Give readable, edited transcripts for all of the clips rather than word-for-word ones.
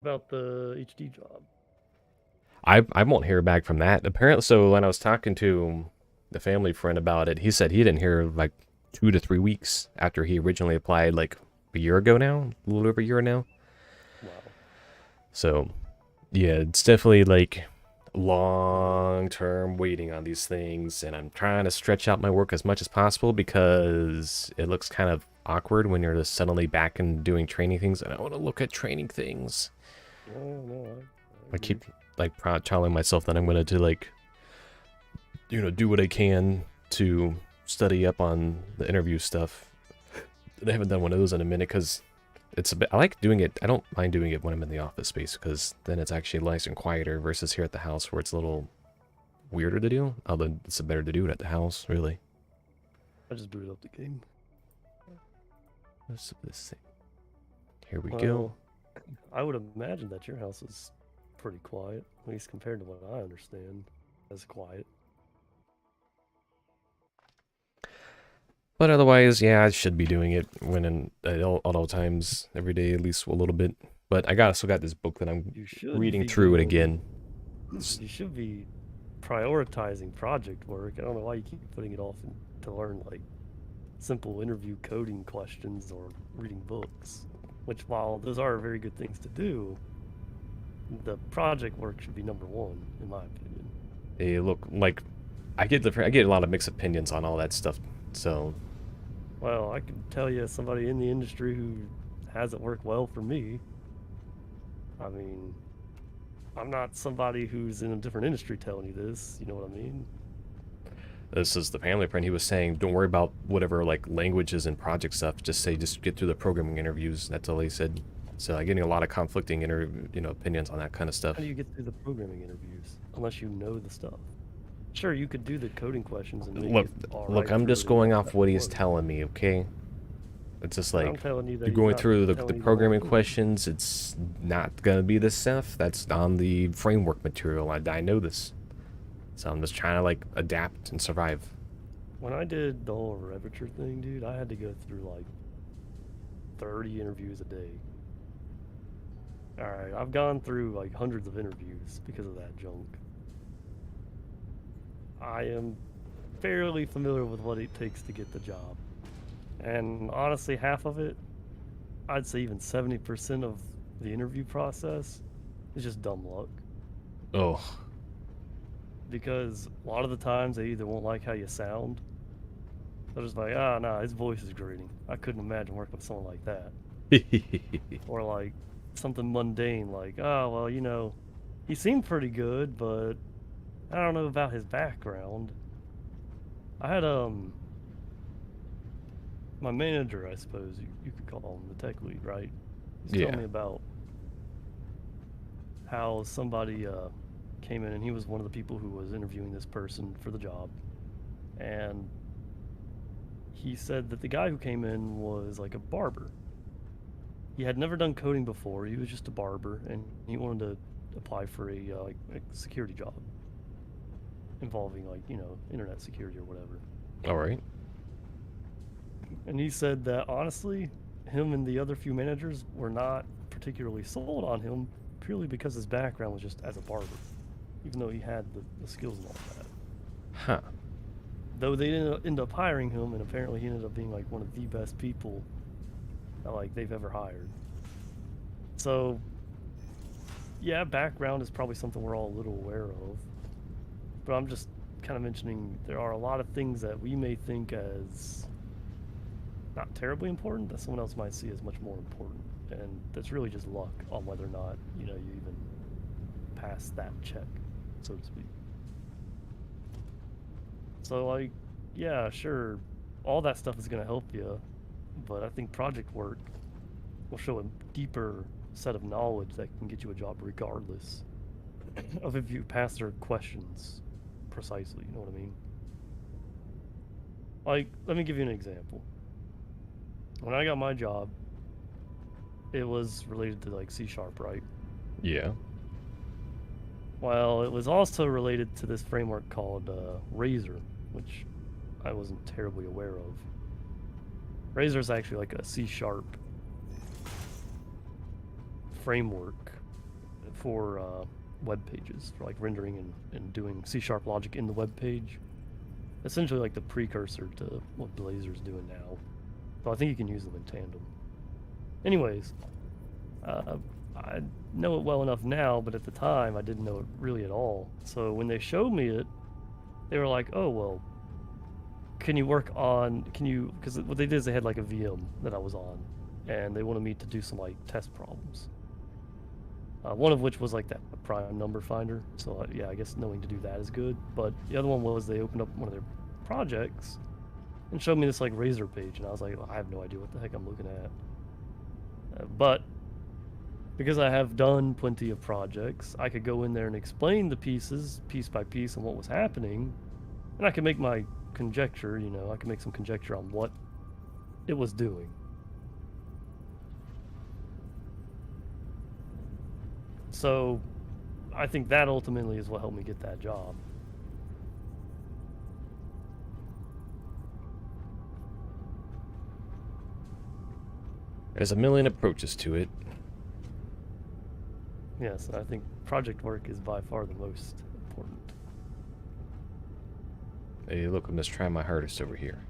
About the HD job. I won't hear back from that. Apparently, so when I was talking to the family friend about it, he said he didn't hear like 2 to 3 weeks after he originally applied, like a year ago now, a little over a year now. Wow. So yeah, it's definitely like long term waiting on these things, and I'm trying to stretch out my work as much as possible because it looks kind of awkward when you're just suddenly back and doing training things, and I want to look at training things. No, no, I I agree. keep like telling myself that I'm gonna do like do what I can to study up on the interview stuff. And I haven't done one of those in a minute because it's a bit. I like doing it. I don't mind doing it when I'm in the office space because then it's actually nice and quieter versus here at the house where it's a little weirder to do. Although it's better to do it at the house, really. I just booted up the game. What's this thing? Here we go. Well, I would imagine that your house is pretty quiet, at least compared to what I understand as quiet. But otherwise, yeah, I should be doing it when in at all times every day, at least a little bit. But still got this book that I'm You should reading be through it doing, again. you should be prioritizing project work. I don't know why you keep putting it off to learn like simple interview coding questions or reading books. Which, while those are very good things to do, the project work should be number one, in my opinion. They look like I get a lot of mixed opinions on all that stuff. So Well, I can tell you somebody in the industry who has it work well for me. I mean, I'm not somebody who's in a different industry telling you this, you know what I mean? this is the family friend. He was saying, don't worry about whatever like languages and project stuff. Just get through the programming interviews. That's all he said. So I'm getting a lot of conflicting opinions on that kind of How stuff. do you get through the programming interviews unless you know the stuff? Sure, you could do the coding questions and make Look, it all look, right I'm through just it and going make off that what he's work. telling me. Okay, it's just And I'm like telling you that you're he's going not through the telling you the whole programming truth. questions. It's not gonna be the stuff that's on the framework material. I know this, so I'm just trying to like adapt and survive. When I did the whole Reviture thing, dude, I had to go through like 30 interviews a day. All right, I've gone through like hundreds of interviews because of that junk. I am fairly familiar with what it takes to get the job. And honestly, half of it, I'd say even 70% of the interview process is just dumb luck. Oh, Because a lot of the times they either won't like how you sound, they're just like, ah, nah, his voice is grating. I couldn't imagine working with someone like that. Or like something mundane, like, oh, well, he seemed pretty good, but I don't know about his background. I had, my manager, I suppose you could call him the tech lead, right? He's telling yeah. me about how somebody came in and he was one of the people who was interviewing this person for the job. And he said that the guy who came in was like a barber. He had never done coding before. He was just a barber, and he wanted to apply for a security job involving like internet security or whatever. All right. And he said that honestly, him and the other few managers were not particularly sold on him purely because his background was just as a barber, even though he had the skills and all that. Huh. Though they didn't end up hiring him, and apparently he ended up being like one of the best people that like they've ever hired. So yeah, background is probably something we're all a little aware of, but I'm just kind of mentioning there are a lot of things that we may think as not terribly important that someone else might see as much more important, and that's really just luck on whether or not you even pass that check, so to speak. So like, yeah, sure, all that stuff is going to help you, but I think project work will show a deeper set of knowledge that can get you a job regardless of if you pass their questions precisely. You know what I mean? Like, let me give you an example. When I got my job, it was related to like C sharp, right? Yeah. Well, it was also related to this framework called Razor, which I wasn't terribly aware of. Razor is actually like a C sharp framework for web pages, for like rendering and doing C# logic in the web page. Essentially like the precursor to what Blazor's doing now. So I think you can use them in tandem. Anyways, I know it well enough now, but at the time I didn't know it really at all. So when they showed me it, they were like, oh, well, because what they did is they had like a VM that I was on, and they wanted me to do some like test problems. One of which was like that prime number finder. So yeah, I guess knowing to do that is good. But the other one was they opened up one of their projects and showed me this like Razor page, and I was like, well, I have no idea what the heck I'm looking at. But because I have done plenty of projects, I could go in there and explain the pieces, piece by piece, and what was happening, and I could make my conjecture, I could make some conjecture on what it was doing. So, I think that ultimately is what helped me get that job. There's a million approaches to it. Yes, I think project work is by far the most important. Hey, look, I'm just trying my hardest over here.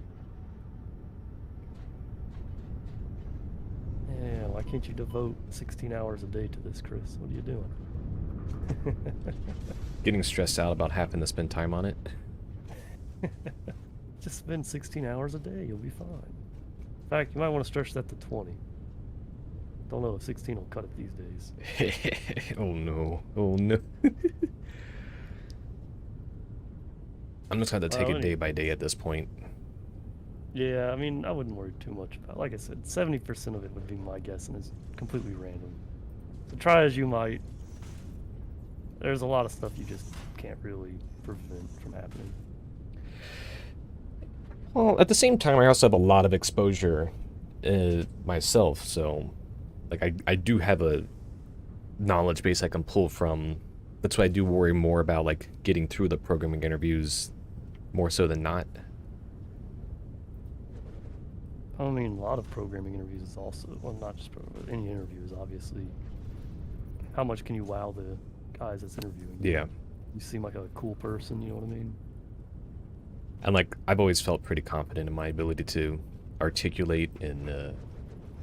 Yeah, why can't you devote 16 hours a day to this, Chris? What are you doing? Getting stressed out about having to spend time on it. Just spend 16 hours a day, you'll be fine. In fact, you might want to stretch that to 20. Don't know if 16 will cut it these days. Oh no. Oh no. I'm just going to take it day by day at this point. Yeah, I mean, I wouldn't worry too much about it. Like I said, 70% of it would be my guess, and it's completely random. So try as you might, there's a lot of stuff you just can't really prevent from happening. Well, at the same time, I also have a lot of exposure myself, so like I do have a knowledge base I can pull from. That's why I do worry more about like getting through the programming interviews more so than not. I mean, a lot of programming interviews is also, well, not just programming, but any interview is obviously, how much can you wow the guys that's interviewing you? Yeah. You seem like a cool person, you know what I mean? And like, I've always felt pretty confident in my ability to articulate and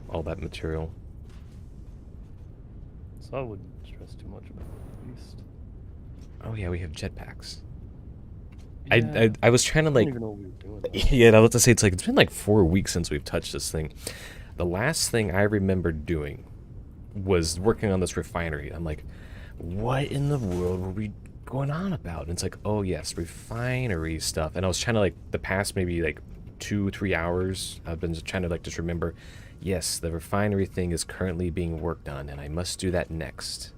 all that material. So I wouldn't stress too much about it, at least. Oh yeah, we have jetpacks. Yeah, I was trying to I like, don't even know what we were doing. yeah, I was to say it's been like 4 weeks since we've touched this thing. The last thing I remember doing was working on this refinery. I'm like, what in the world were we going on about? And it's like, oh yes, refinery stuff. And I was trying to like the past maybe like 2-3 hours, I've been just trying to like just remember, yes, the refinery thing is currently being worked on, and I must do that next.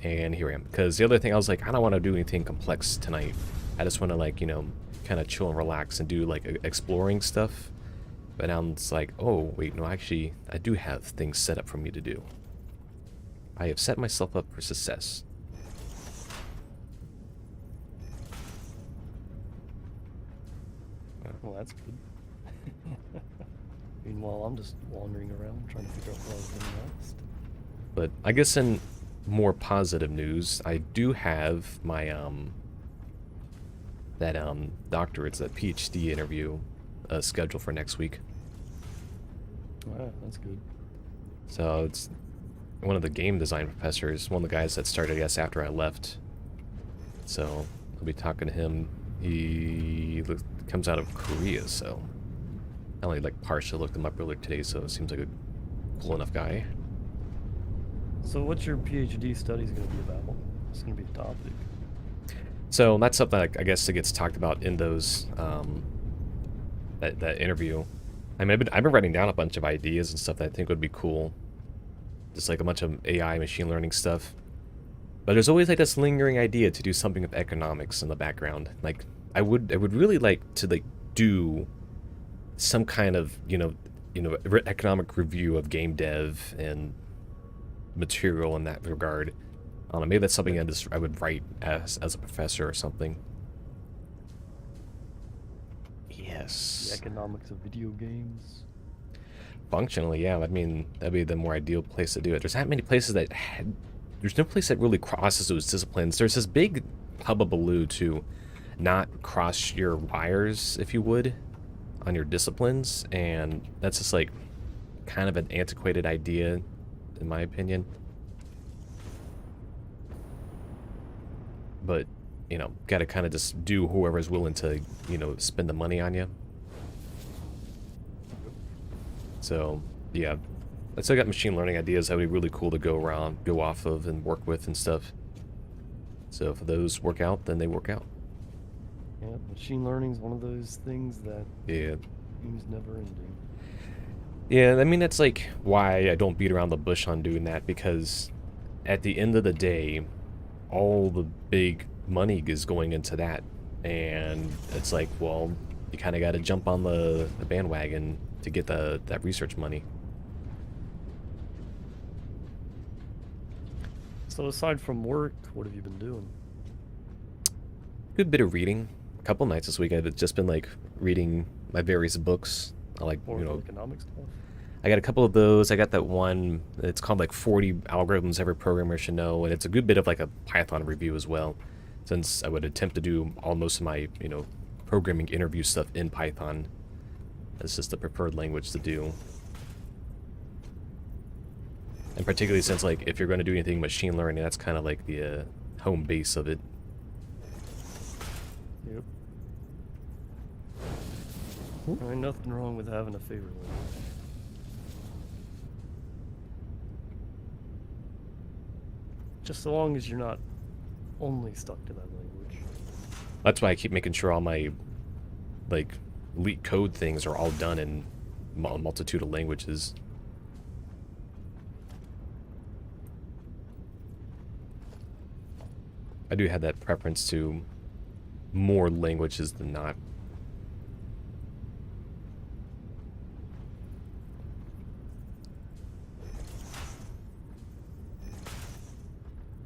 And here I am. Because the other thing, I was like, I don't want to do anything complex tonight. I just want to like, kind of chill and relax and do like exploring stuff. But now it's like, oh wait, no, actually, I do have things set up for me to do. I have set myself up for success. Well, that's good. Meanwhile, I'm just wandering around trying to figure out what I was doing next. But I guess in more positive news, I do have my doctorate's that PhD interview scheduled for next week. Alright, that's good. So it's one of the game design professors, one of the guys that started, I guess, after I left. So I'll be talking to him. He comes out of Korea, so I only like partially looked him up earlier today, so it seems like a cool enough guy. So what's your PhD studies going to be about? What's going to be the topic? So that's something that I guess that gets talked about in those that interview. I mean, I've been writing down a bunch of ideas and stuff that I think would be cool, just like a bunch of AI machine learning stuff. But there's always like this lingering idea to do something with economics in the background. Like I would really like to like do some kind of economic review of game dev and material in that regard. I don't know, maybe that's something I would write as a professor or something. Yes. The economics of video games. Functionally, yeah. I mean, that'd be the more ideal place to do it. There's not many places that there's no place that really crosses those disciplines. There's this big hubbubaloo to not cross your wires, if you would, on your disciplines, and that's just like kind of an antiquated idea, in my opinion. But, you know, gotta kind of just do whoever's willing to, you know, spend the money on you. So, yeah. I still got machine learning ideas that would be really cool to go around, go off of, and work with and stuff. So if those work out, then they work out. Yeah, machine learning is one of those things that seems never ending. Yeah, I mean, that's like why I don't beat around the bush on doing that, because at the end of the day, all the big money is going into that. And it's like, well, you kind of got to jump on the bandwagon to get that research money. So aside from work, what have you been doing? Good bit of reading. A couple nights this week I've just been like reading my various books. I like, More you know, economic stuff? I got a couple of those. I got that one, it's called like 40 algorithms every programmer should know, and it's a good bit of like a Python review as well, since I would attempt to do most of my, you know, programming interview stuff in Python. It's just the preferred language to do. And particularly since, like, if you're going to do anything machine learning, that's kind of like the home base of it. Yep. Ain't nothing wrong with having a favorite language. Just so long as you're not only stuck to that language. That's why I keep making sure all my, like, leak code things are all done in a multitude of languages. I do have that preference to more languages than not.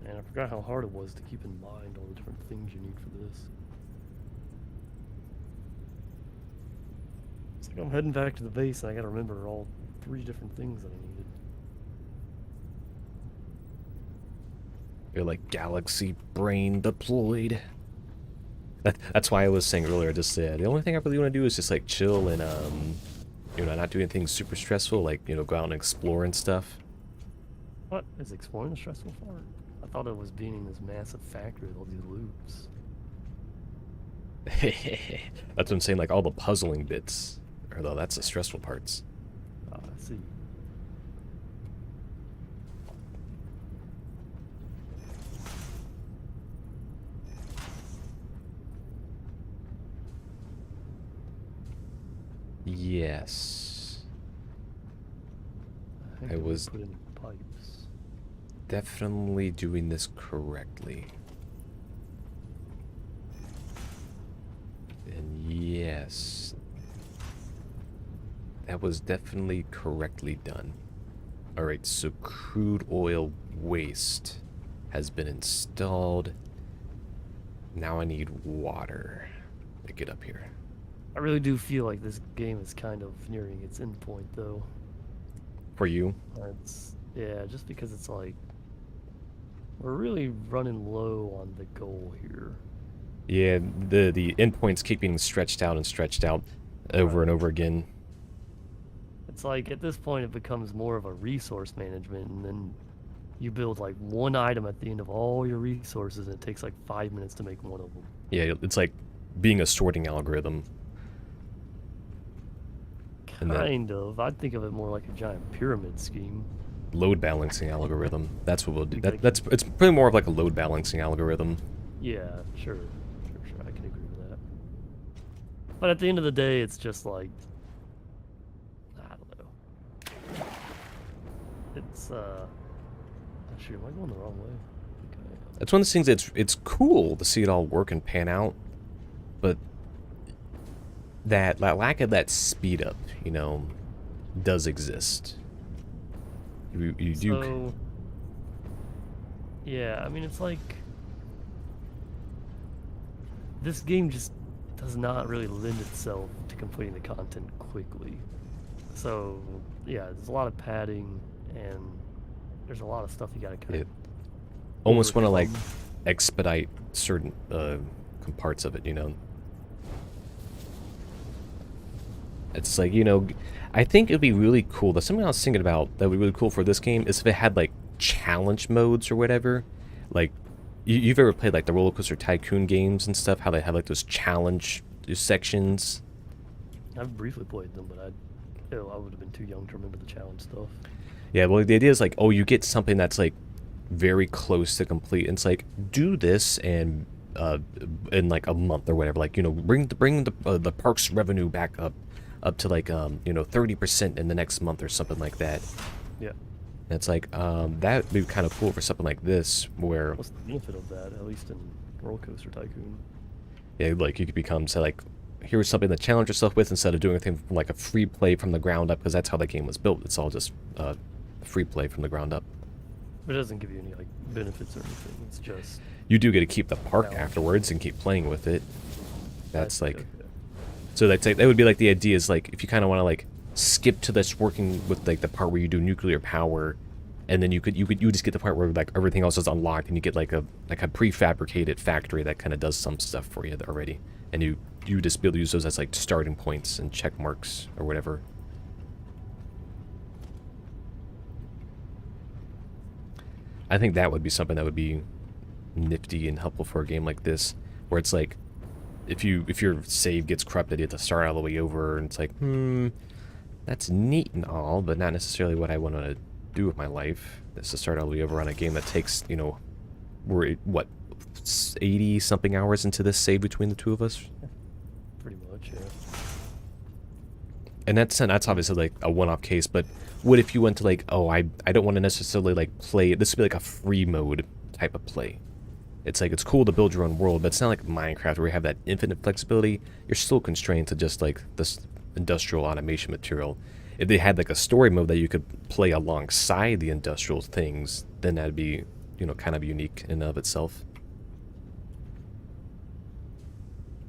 And I forgot how hard it was to keep in mind all the different things you need for this. It's like I'm heading back to the base and I gotta remember all 3 different things that I needed. You're like galaxy brain deployed. That's why I was saying earlier, just the only thing I really want to do is just like chill and you know, not do anything super stressful, like, you know, go out and explore and stuff. What? Is exploring the stressful part? I thought it was being in this massive factory with all these loops. That's what I'm saying, like all the puzzling bits, although that's the stressful parts. Ah, I see. Yes. think I they was put in pipes. definitely doing this correctly. And yes, that was definitely correctly done. Alright, so crude oil waste has been installed. Now I need water to get up here. I really do feel like this game is kind of nearing its end point, though. For you? Yeah, just because it's like we're really running low on the goal here. Yeah, the endpoints keep being stretched out over and over again. It's like at this point it becomes more of a resource management, and then you build like one item at the end of all your resources, and it takes like 5 minutes to make one of them. Yeah, it's like being a sorting algorithm. Kind of. I'd think of it more like a giant pyramid scheme. Load balancing algorithm. That's what we'll do. It's pretty more of like a load balancing algorithm. Yeah, sure. I can agree with that. But at the end of the day, it's just like, I don't know. It's shoot, am I going the wrong way? Okay. That's one of the things it's cool to see it all work and pan out, but that lack of that speed up, you know, does exist. You do. Yeah, I mean, it's like this game just does not really lend itself to completing the content quickly. So yeah, there's a lot of padding and there's a lot of stuff you gotta kind of almost want to like overcome. expedite certain parts of it, you know. It's like, you know, I think it'd be really cool. That's something I was thinking about that would be really cool for this game is if it had like challenge modes or whatever. Like, you've ever played like the Roller Coaster Tycoon games and stuff? How they have like those challenge sections. I've briefly played them, but I would have been too young to remember the challenge stuff. Yeah, well, the idea is like, oh, you get something that's like very close to complete. And it's like, do this and in like a month or whatever. Like, you know, bring the park's revenue back up to like you know, 30% in the next month or something like that. Yeah. And it's like that would be kind of cool for something like this where What's the benefit of that? At least in Roller Coaster Tycoon. yeah, like you could become say like here's something to challenge yourself with instead of doing anything from like a free play from the ground up because that's how the game was built. It's all just free play from the ground up. But it doesn't give you any like benefits or anything. It's just You do get to keep the park challenge. afterwards and keep playing with it. That's like okay. so that's like, that would be like the idea is like if you kind of want to like skip to this working with like the part where you do nuclear power, and then you just get the part where like everything else is unlocked and you get like a prefabricated factory that kind of does some stuff for you already, and you just be able to use those as like starting points and check marks or whatever. I think that would be something that would be nifty and helpful for a game like this, where it's like if your save gets corrupted, you have to start all the way over, and it's like, that's neat and all, but not necessarily what I want to do with my life. Is to start all the way over on a game that takes, you know, we're what 80 something hours into this save between the two of us, Pretty much, yeah. and that's obviously like a one-off case. But what if you went to like, oh, I don't want to necessarily like play. This would be like a free mode type of play. It's like, it's cool to build your own world, but it's not like Minecraft where you have that infinite flexibility. You're still constrained to just like this industrial automation material. If they had like a story mode that you could play alongside the industrial things, then that'd be, you know, kind of unique in and of itself.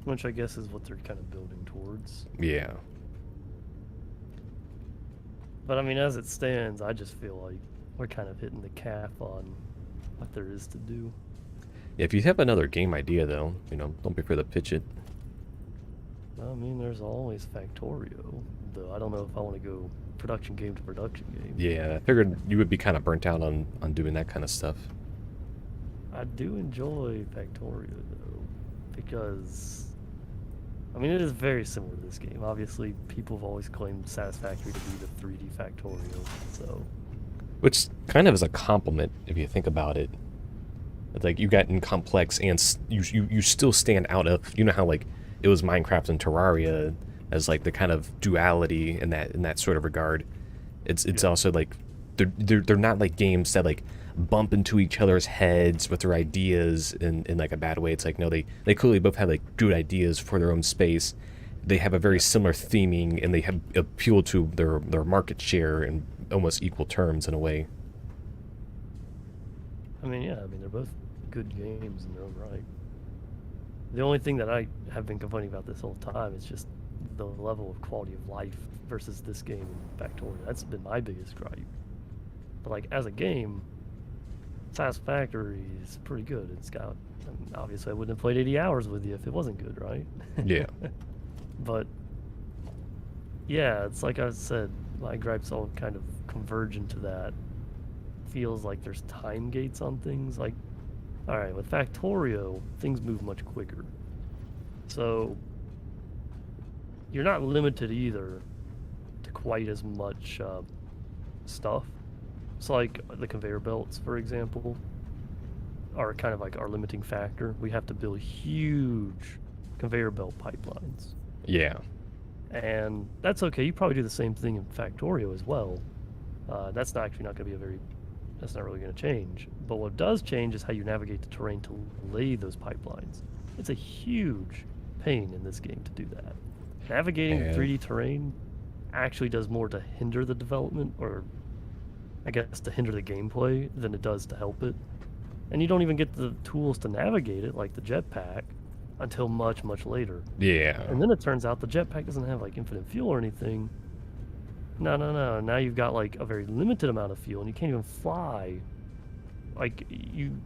Which I guess is what they're kind of building towards. Yeah. But I mean, as it stands, I just feel like we're kind of hitting the cap on what there is to do. If you have another game idea, though, you know, don't be afraid to pitch it. I mean, there's always Factorio, though I don't know if I want to go production game to production game. Yeah, I figured you would be kind of burnt out on doing that kind of stuff. I do enjoy Factorio, though, because, I mean, it is very similar to this game. Obviously, people have always claimed Satisfactory to be the 3D Factorio, so... Which kind of is a compliment, if you think about it. It's like, you got in complex, and you still stand out of, you know how, like, it was Minecraft and Terraria as, like, the kind of duality in that sort of regard. It's also, like, they're not, like, games that, like, bump into each other's heads with their ideas in like, a bad way. It's like, no, they clearly both have, like, good ideas for their own space. They have a very similar theming, and they have appeal to their market share in almost equal terms, in a way. I mean, yeah, I mean, they're both good games in their own right. The only thing that I have been complaining about this whole time is just the level of quality of life versus this game in Factorio. That's been my biggest gripe. But, like, as a game, Satisfactory is pretty good. It's got, I mean, obviously I wouldn't have played 80 hours with you if it wasn't good, right? Yeah. But, yeah, it's like I said, my gripes all kind of converge into that. Feels like there's time gates on things. Like, alright, with Factorio, things move much quicker. So, you're not limited either to quite as much stuff. So, like, the conveyor belts, for example, are kind of like our limiting factor. We have to build huge conveyor belt pipelines. Yeah. And that's okay. You probably do the same thing in Factorio as well. That's not actually not going to be a very... That's not really going to change. But what does change is how you navigate the terrain to lay those pipelines. It's a huge pain in this game to do that. Navigating 3D terrain actually does more to hinder the development, or I guess to hinder the gameplay, than it does to help it. And you don't even get the tools to navigate it, like the jetpack, until much, much later. Yeah. And then it turns out the jetpack doesn't have like infinite fuel or anything. No. Now you've got like a very limited amount of fuel, and you can't even fly. Like, you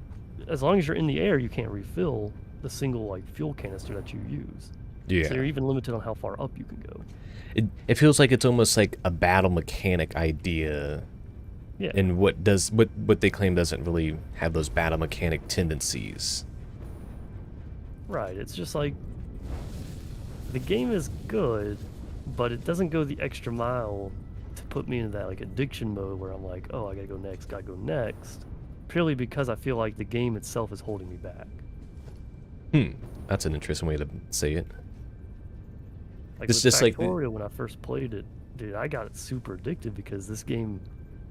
as long as you're in the air, you can't refill the single like fuel canister that you use. So you're Yeah. even limited on how far up you can go. It feels like it's almost like a battle mechanic idea, Yeah, and what they claim doesn't really have those battle mechanic tendencies. right. It's just like the game is good, but it doesn't go the extra mile to put me into that like addiction mode where I'm like, oh, I gotta go next, purely because I feel like the game itself is holding me back. That's an interesting way to say it. Like It's with just like, Factorio, when I first played it, dude, I got super addicted because this game,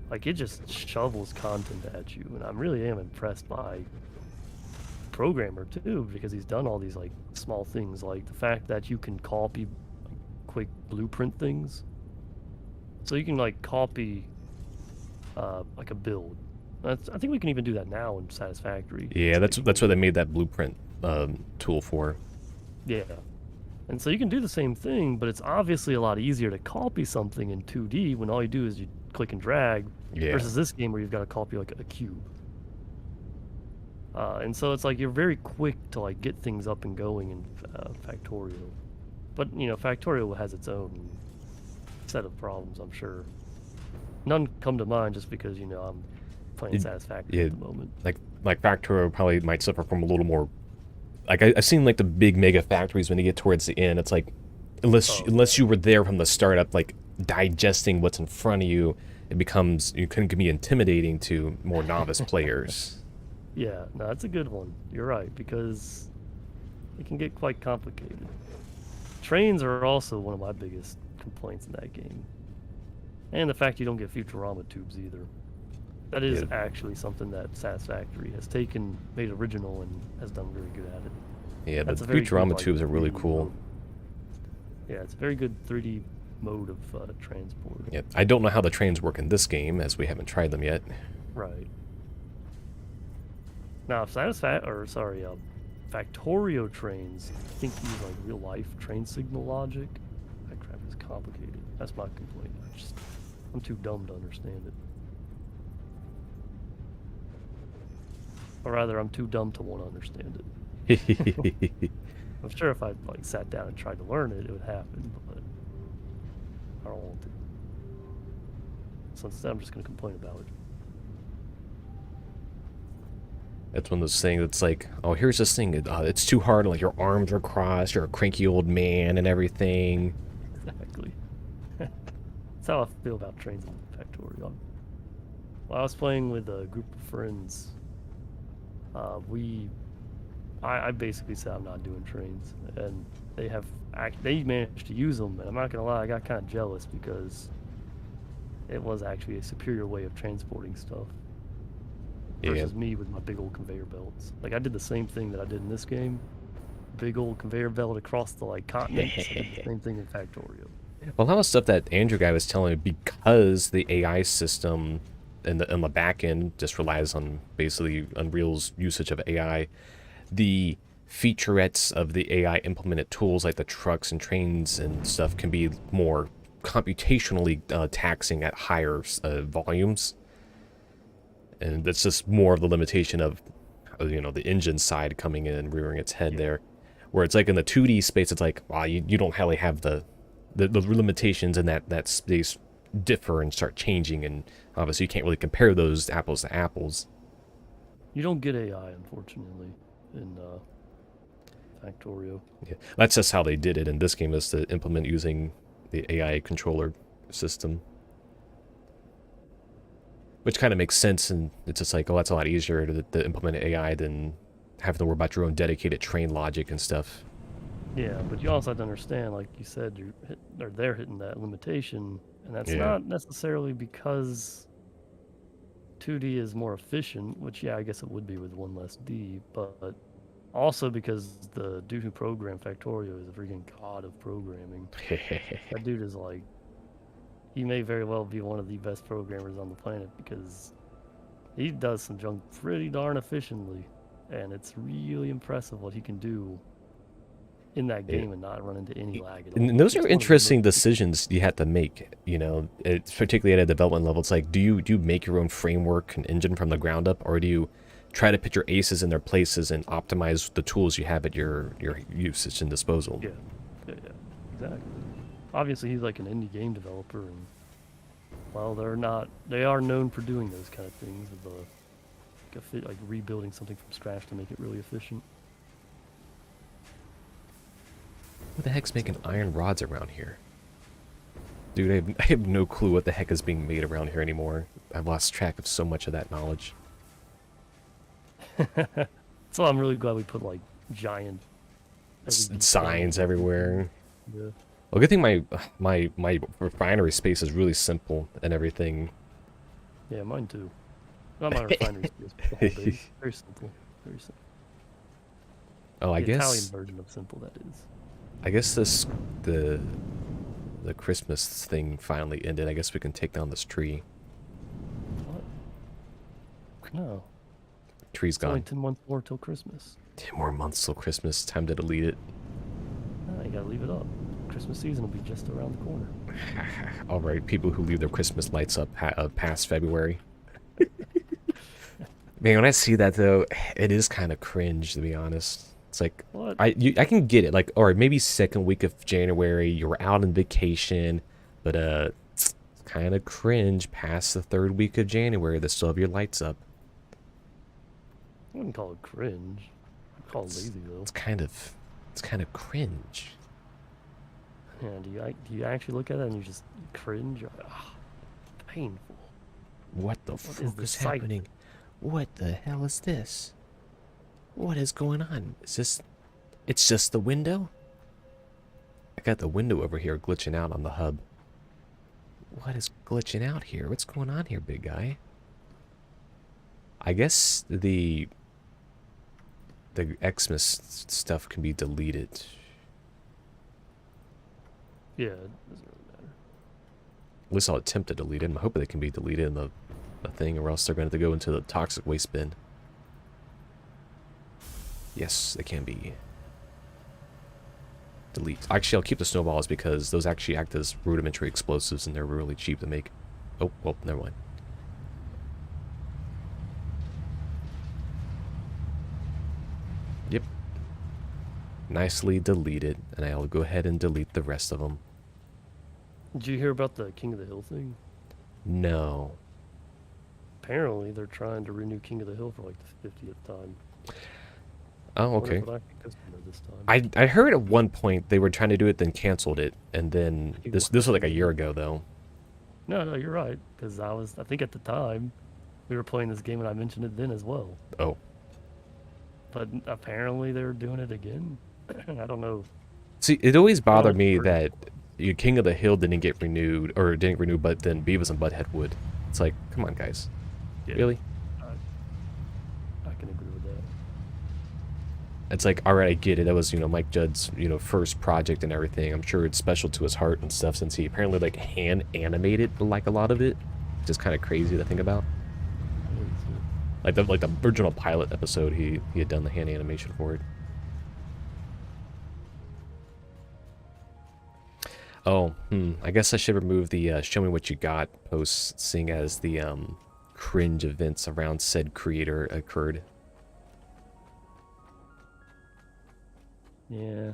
like, it just shovels content at you, and I really am impressed by programmer too, because he's done all these like small things, like the fact that you can copy like, quick blueprint things, so you can like copy like a build. I think we can even do that now in Satisfactory. yeah, It's like, that's what they made that blueprint tool for. yeah. And so you can do the same thing, but it's obviously a lot easier to copy something in 2D when all you do is you click and drag, Yeah. versus this game where you've got to copy like a cube. And so it's like you're very quick to like get things up and going in Factorio. But you know, Factorio has its own set of problems, I'm sure. None come to mind just because, you know, I'm playing Satisfactory yeah, at the moment. Like Factorio probably might suffer from a little more. Like I've seen like the big mega factories when you get towards the end, it's like unless you were there from the startup, like digesting what's in front of you, you can be intimidating to more novice players. Yeah, no, that's a good one. You're right, because it can get quite complicated. Trains are also one of my biggest complaints in that game. And the fact you don't get Futurama tubes either. That is actually something that Satisfactory has taken, made original, and has done very good at it. Yeah, That's the a very good, Futurama like, tubes are really 3D cool. mode. Yeah, it's a very good 3D mode of transport. Yeah, I don't know how the trains work in this game, as we haven't tried them yet. Right. Now, Factorio trains, I think use like real life train signal logic. That crap is complicated. That's my complaint. I'm too dumb to understand it. Or rather, I'm too dumb to want to understand it. I'm sure if I like sat down and tried to learn it, it would happen, but I don't want to. So instead, I'm just going to complain about it. That's one of those things that's like, oh, here's this thing. It's too hard. Like your arms are crossed. You're a cranky old man and everything. Exactly. That's how I feel about trains in Factorio. While I was playing with a group of friends, I basically said I'm not doing trains, and they managed to use them, and I'm not gonna lie, I got kind of jealous because it was actually a superior way of transporting stuff versus me with my big old conveyor belts. Like I did the same thing that I did in this game, big old conveyor belt across the like continents. I did the same thing in Factorio. Well, a lot of stuff that Andrew guy was telling me, because the AI system and the back end just relies on basically Unreal's usage of AI, the featurettes of the AI implemented tools like the trucks and trains and stuff can be more computationally taxing at higher volumes. And that's just more of the limitation of, you know, the engine side coming in and rearing its head there. Where it's like in the 2D space, it's like, wow, you don't really have the limitations in that space differ and start changing, and obviously you can't really compare those apples to apples. You don't get AI, unfortunately, in Factorio. Yeah, that's just how they did it in this game, is to implement using the AI controller system. Which kind of makes sense, and it's just like, oh, that's a lot easier to implement AI than having to worry about your own dedicated train logic and stuff. Yeah, but you also have to understand, like you said, they're hitting that limitation, and that's not necessarily because 2D is more efficient, which, yeah, I guess it would be with one less D, but also because the dude who programmed Factorio is a freaking god of programming. That dude is like, he may very well be one of the best programmers on the planet because he does some junk pretty darn efficiently, and it's really impressive what he can do in that game and not run into any lag at all. And those are interesting decisions you have to make, you know, it's particularly at a development level. It's like, do you make your own framework and engine from the ground up, or do you try to put your aces in their places and optimize the tools you have at your usage and disposal. Yeah, yeah, yeah, exactly. Obviously, he's like an indie game developer, and well, they are known for doing those kind of things with like rebuilding something from scratch to make it really efficient. Who the heck's making iron rods around here? Dude, I have no clue what the heck is being made around here anymore. I've lost track of so much of that knowledge. So I'm really glad we put like giant Signs everywhere. Yeah. Well, good thing my refinery space is really simple and everything. Yeah, mine too. Not my refinery space, but the whole base. Very simple. Very simple. Oh, I the guess Italian version of simple, that is. I guess the Christmas thing finally ended. I guess we can take down this tree. What? No. Tree's It's only gone. 10 months more till Christmas. 10 more months till Christmas. Time to delete it. No, you gotta leave it up. Christmas season will be just around the corner. All right, people who leave their Christmas lights up past February. Man, when I see that though, it is kind of cringe, to be honest. It's like What? I can get it, like, or maybe second week of January, you were out on vacation, but it's kind of cringe past the third week of January to still have your lights up. I wouldn't call it cringe. I'd call it lazy though. It's kind of cringe. Yeah, do you actually look at it and you just cringe? You're like, ah, painful. What the What is fuck this is sight? happening? What the hell is this? What is going on? Is this... It's just the window? I got the window over here glitching out on the hub. What is glitching out here? What's going on here, big guy? I guess the Xmas stuff can be deleted. Yeah, it doesn't really matter. At least I'll attempt to delete it. I'm hoping they can be deleted in the thing, or else they're going to have to go into the toxic waste bin. Yes, they can be. Delete. Actually, I'll keep the snowballs because those actually act as rudimentary explosives and they're really cheap to make. Oh, well, never mind. Yep. Nicely deleted, and I'll go ahead and delete the rest of them. Did you hear about the King of the Hill thing? No. Apparently, they're trying to renew King of the Hill for like the 50th time. Oh, Wonder okay. if it'll actually go through this time. I heard at one point they were trying to do it, then canceled it, and then this was like a year ago though. No, you're right. Because I think at the time, we were playing this game and I mentioned it then as well. Oh. But apparently they're doing it again. I don't know. See, it always bothered it's me pretty that King of the Hill didn't get renewed, or didn't renew, but then Beavis and Butthead would. It's like, come on, guys. Yeah, Really? I can agree with that. It's like, all right, I get it. That was, Mike Judd's, first project and everything. I'm sure it's special to his heart and stuff, since he apparently like hand animated like a lot of it. Just kind of crazy to think about. Like the original pilot episode, he had done the hand animation for it. Oh, I guess I should remove the show me what you got posts, seeing as the cringe events around said creator occurred. Yeah.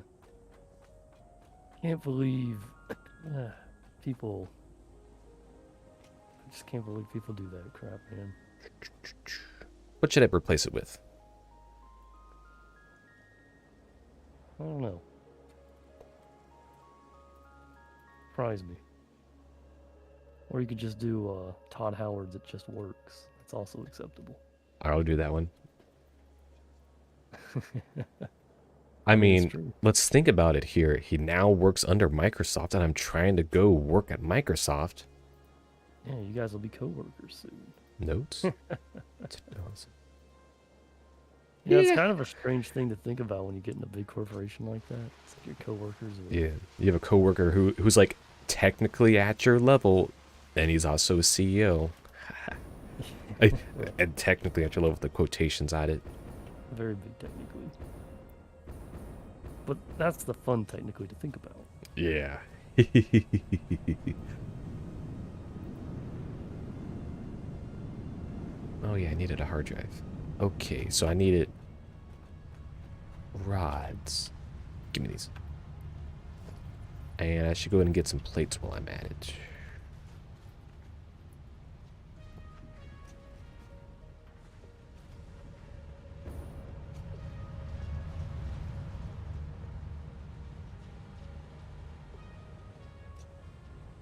Can't believe people. I just can't believe people do that crap, man. What should I replace it with? I don't know. Surprise me. Or you could just do Todd Howard's It Just Works. That's also acceptable. I'll do that one. I mean, true. let's think about it here. He now works under Microsoft, and I'm trying to go work at Microsoft. Yeah, you guys will be co-workers soon. Notes? Yeah, it's kind of a strange thing to think about when you get in a big corporation like that. It's like your coworkers. Yeah, you have a coworker who's like technically at your level, and he's also a CEO. And technically at your level with the quotations at it. Very big technically. But that's the fun technically to think about. Yeah. Oh yeah, I needed a hard drive. Okay, so I needed rods. Give me these. And I should go ahead and get some plates while I'm at it.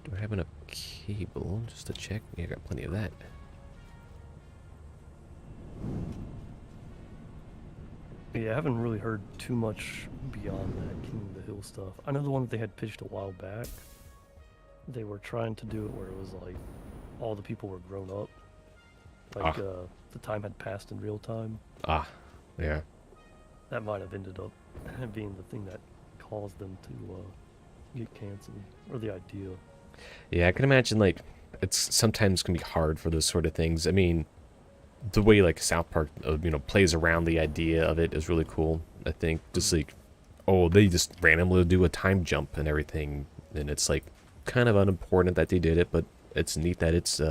Do I have enough cable just to check? Yeah, I got plenty of that. Yeah, I haven't really heard too much beyond that King of the Hill stuff. I know the one that they had pitched a while back. They were trying to do it where it was like all the people were grown up. Like the time had passed in real time. Ah, yeah. That might have ended up being the thing that caused them to get canceled, or the idea. Yeah, I can imagine, like, it's sometimes can be hard for those sort of things. I mean, the way, like, South Park, you know, plays around the idea of it is really cool, I think. Just, like, oh, they just randomly do a time jump and everything, and it's, like, kind of unimportant that they did it, but it's neat that it's,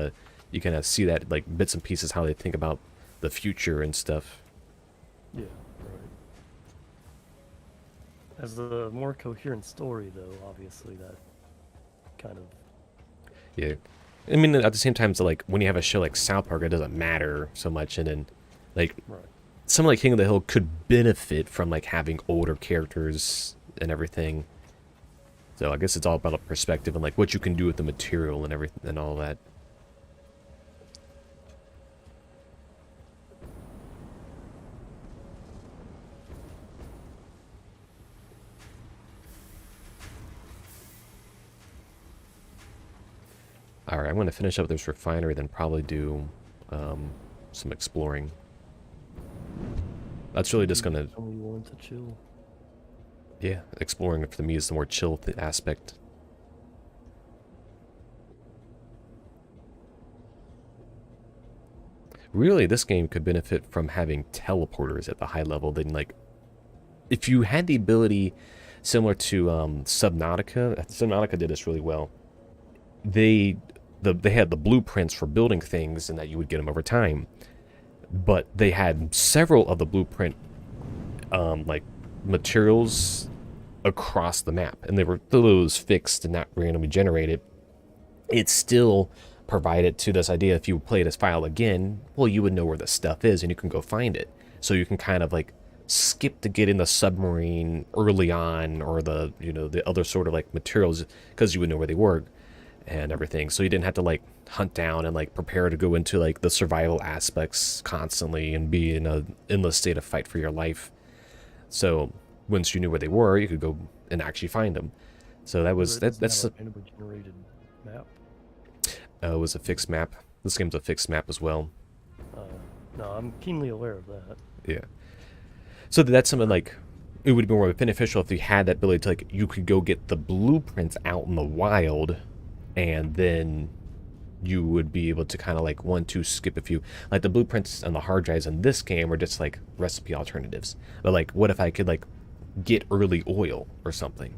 you kind of see that, like, bits and pieces, how they think about the future and stuff. Yeah, right. As the more coherent story, though, obviously that kind of... Yeah. I mean, at the same time, so, like, when you have a show like South Park, it doesn't matter so much, and then, like, Right. something like King of the Hill could benefit from, like, having older characters and everything. So I guess it's all about perspective and, like, what you can do with the material and everything and all that. Alright, I'm going to finish up this refinery, then probably do some exploring. That's really just going to... Only want to chill. Yeah, exploring for me is the more chill aspect. Really, this game could benefit from having teleporters at the high level. Then, like, if you had the ability similar to Subnautica did this really well. They had the blueprints for building things, and that you would get them over time. But they had several of the blueprint, like, materials across the map, and they were those fixed and not randomly generated. It still provided to this idea, if you play this file again, well, you would know where the stuff is, and you can go find it. So you can kind of, like, skip to get in the submarine early on, or the, you know, the other sort of, like, materials, because you would know where they were and everything. So you didn't have to, like, hunt down and, like, prepare to go into, like, the survival aspects constantly and be in a endless state of fight for your life. So once you knew where they were, you could go and actually find them. So that was that's a randomly generated map. it was a fixed map. This game's a fixed map as well. No, I'm keenly aware of that. Yeah. So that's something, like, it would be more beneficial if you had that ability to, like, you could go get the blueprints out in the wild, and then you would be able to kind of, like, 1-2 skip a few. Like, the blueprints on the hard drives in this game are just, like, recipe alternatives. But, like, what if I could, like, get early oil or something?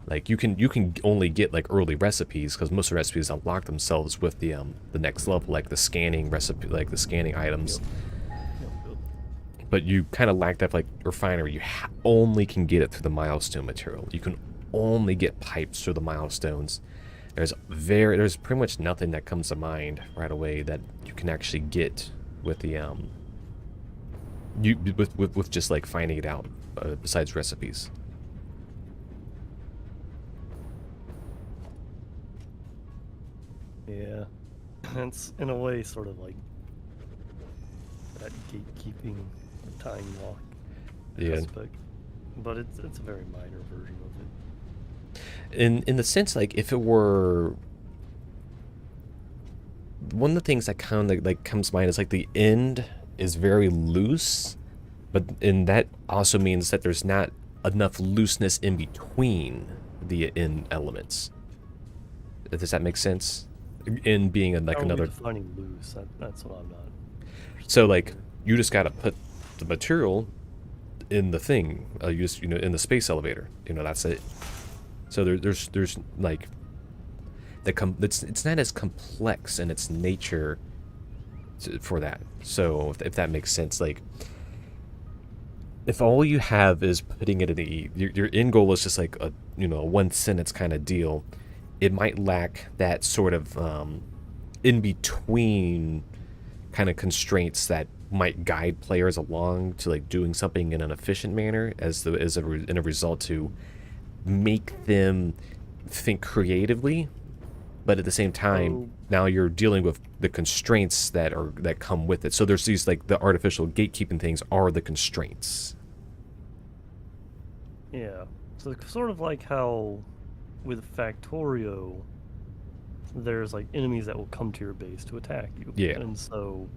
Like, you can only get, like, early recipes, because most of the recipes unlock themselves with the next level, like the scanning recipe, like the scanning items. Yep. But you kind of lack that, like, refinery. You only can get it through the milestone material. You can only get pipes through the milestones. There's pretty much nothing that comes to mind right away that you can actually get with the with just, like, finding it out, besides recipes. Yeah, it's in a way sort of like that gatekeeping or time lock aspect, but it's a very minor version of it. In the sense, like, if it were, one of the things that kind of, like, comes to mind is, like, the end is very loose, but that also means that there's not enough looseness in between the end elements. Does that make sense? In being like another defining loose, that's what I'm not. So, like, you just gotta put the material in the thing, you know, in the space elevator. You know, that's it. So there's like, it's not as complex in its nature for that. So if that makes sense, like if all you have is putting it in the your end goal is just like a a one sentence kind of deal, it might lack that sort of in between kind of constraints that might guide players along to like doing something in an efficient manner in a result to make them think creatively, but at the same time So now you're dealing with the constraints that come with it. So there's these like the artificial gatekeeping things are the constraints. yeah, so it's sort of like how with Factorio, there's like enemies that will come to your base to attack you, Yeah. and so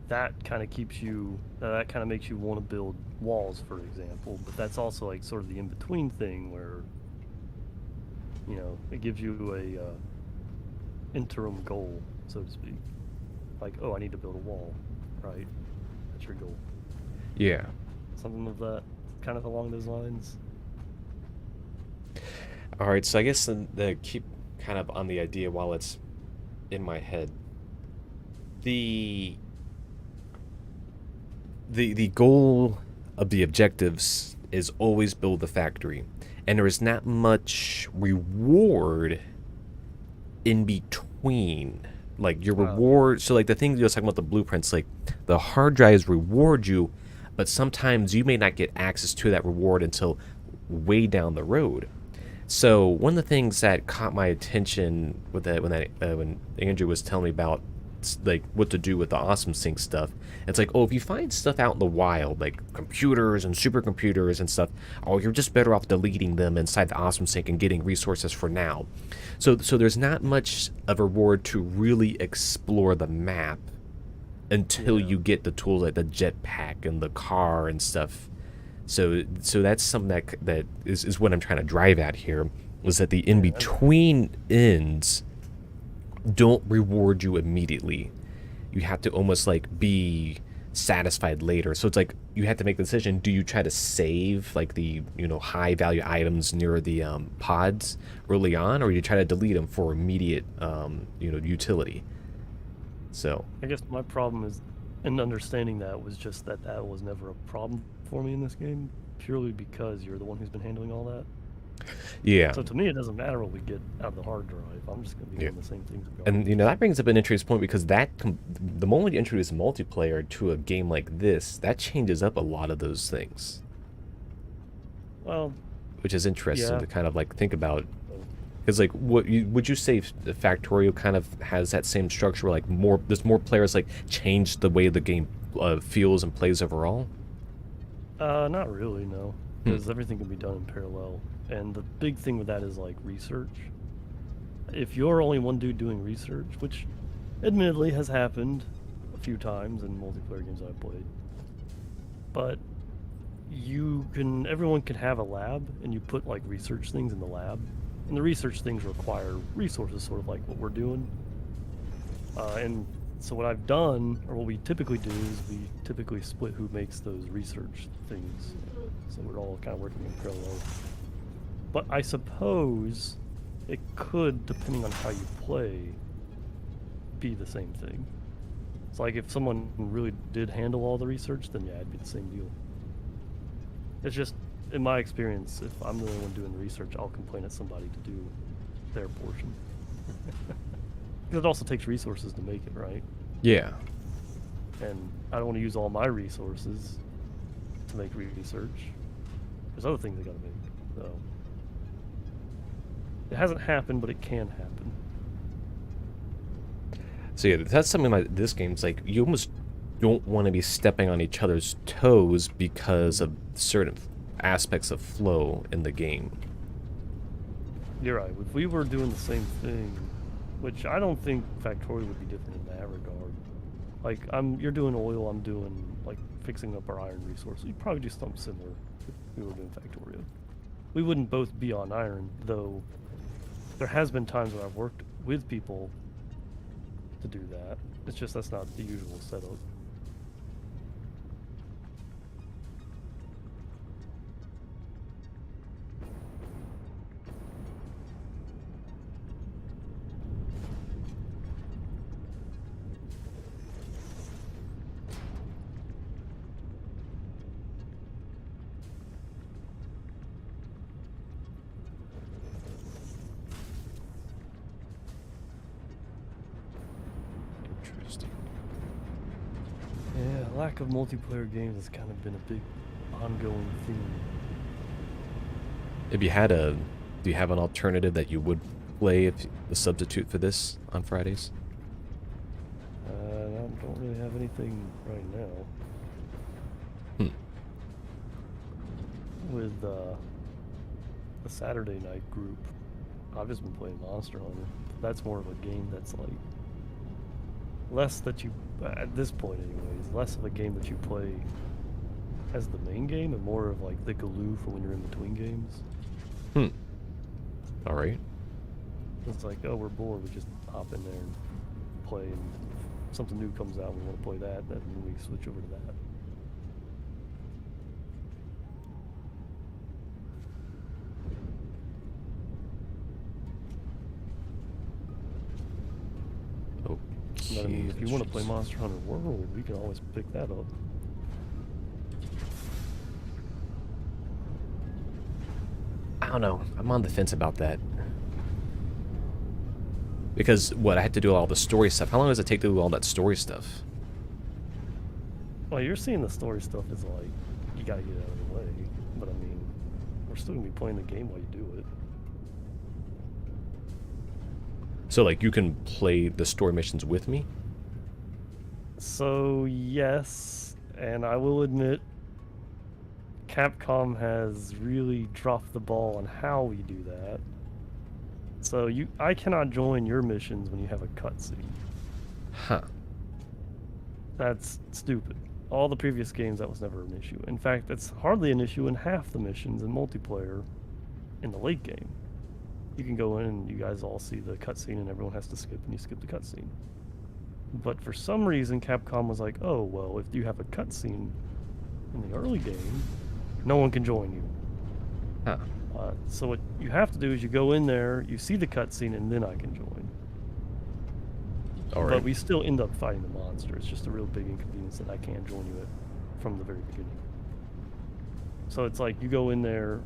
that kind of keeps you. That kind of makes you want to build walls, for example. But that's also like sort of the in-between thing where it gives you a interim goal, so to speak. Like, oh, I need to build a wall, right? That's your goal. Yeah. Something of that, kind of along those lines. All right, so I guess the keep kind of on the idea while it's in my head. The goal of the objectives is always build the factory, and there is not much reward in between. Like your reward, so like the thing you're talking about the blueprints, like the hard drives reward you, but sometimes you may not get access to that reward until way down the road. So one of the things that caught my attention with that when Andrew was telling me about like what to do with the awesome sync stuff, it's like, oh, if you find stuff out in the wild like computers and supercomputers and stuff, oh, you're just better off deleting them inside the awesome sync and getting resources for now. So there's not much of a reward to really explore the map until you get the tools like the jetpack and the car and stuff. So that's something that is what I'm trying to drive at here, was that the in-between ends don't reward you immediately. You have to almost like be satisfied later. So it's like you have to make the decision, do you try to save like the high value items near the pods early on, or you try to delete them for immediate utility? So I guess my problem is in understanding that was just that was never a problem for me in this game, purely because you're the one who's been handling all that. yeah. So to me, it doesn't matter what we get out of the hard drive. I'm just going to be doing the same things. And that brings up an interesting point, because the moment you introduce multiplayer to a game like this, that changes up a lot of those things. Well, which is interesting to kind of like think about. Because like, would you say Factorio kind of has that same structure where like there's more players like change the way the game feels and plays overall? Not really, no. Because everything can be done in parallel. And the big thing with that is like research. If you're only one dude doing research, which admittedly has happened a few times in multiplayer games I've played, but everyone can have a lab, and you put like research things in the lab, and the research things require resources, sort of like what we're doing. And so what I've done, or what we typically do, is we typically split who makes those research things. So we're all kind of working in parallel. But I suppose it could, depending on how you play, be the same thing. It's like if someone really did handle all the research, then yeah, it'd be the same deal. It's just, in my experience, if I'm the only one doing the research, I'll complain at somebody to do their portion. Because it also takes resources to make it, right? Yeah. And I don't want to use all my resources to make research. There's other things I gotta make, so. It hasn't happened, but it can happen. So yeah, that's something like this game's like, you almost don't want to be stepping on each other's toes because of certain aspects of flow in the game. You're right. If we were doing the same thing, which I don't think Factorio would be different in that regard. Like, you're doing oil, I'm doing, like, fixing up our iron resources. You'd probably do something similar if we were doing Factorio. We wouldn't both be on iron, though there has been times when I've worked with people to do that. It's just that's not the usual setup. Interesting. Yeah, lack of multiplayer games has kind of been a big ongoing theme. If you had a, do you have an alternative that you would play if the substitute for this on Fridays? I don't really have anything right now. Hmm. With the Saturday night group, I've just been playing Monster Hunter. That's more of a game that's like less that you, at this point anyways, less of a game that you play as the main game and more of like the glue for when you're in between games. Hmm. All right. It's like, oh, we're bored, we just hop in there and play, and if something new comes out, we want to play that, then we switch over to that. Okay. But I mean, if you want to play Monster Hunter World, we can always pick that up. I don't know. I'm on the fence about that. Because, what, I had to do all the story stuff. How long does it take to do all that story stuff? Well, you're seeing the story stuff is like, you gotta get out of the way. But I mean, we're still gonna be playing the game while you do it. So, like, you can play the story missions with me? So, yes, and I will admit, Capcom has really dropped the ball on how we do that. So I cannot join your missions when you have a cutscene. Huh. That's stupid. All the previous games, that was never an issue. In fact, it's hardly an issue in half the missions in multiplayer in the late game. You can go in and you guys all see the cutscene and everyone has to skip and you skip the cutscene. But for some reason, Capcom was like, oh, well, if you have a cutscene in the early game, no one can join you. Huh. So what you have to do is you go in there, you see the cutscene, and then I can join. All right. But we still end up fighting the monster. It's just a real big inconvenience that I can't join you from the very beginning. So it's like you go in there,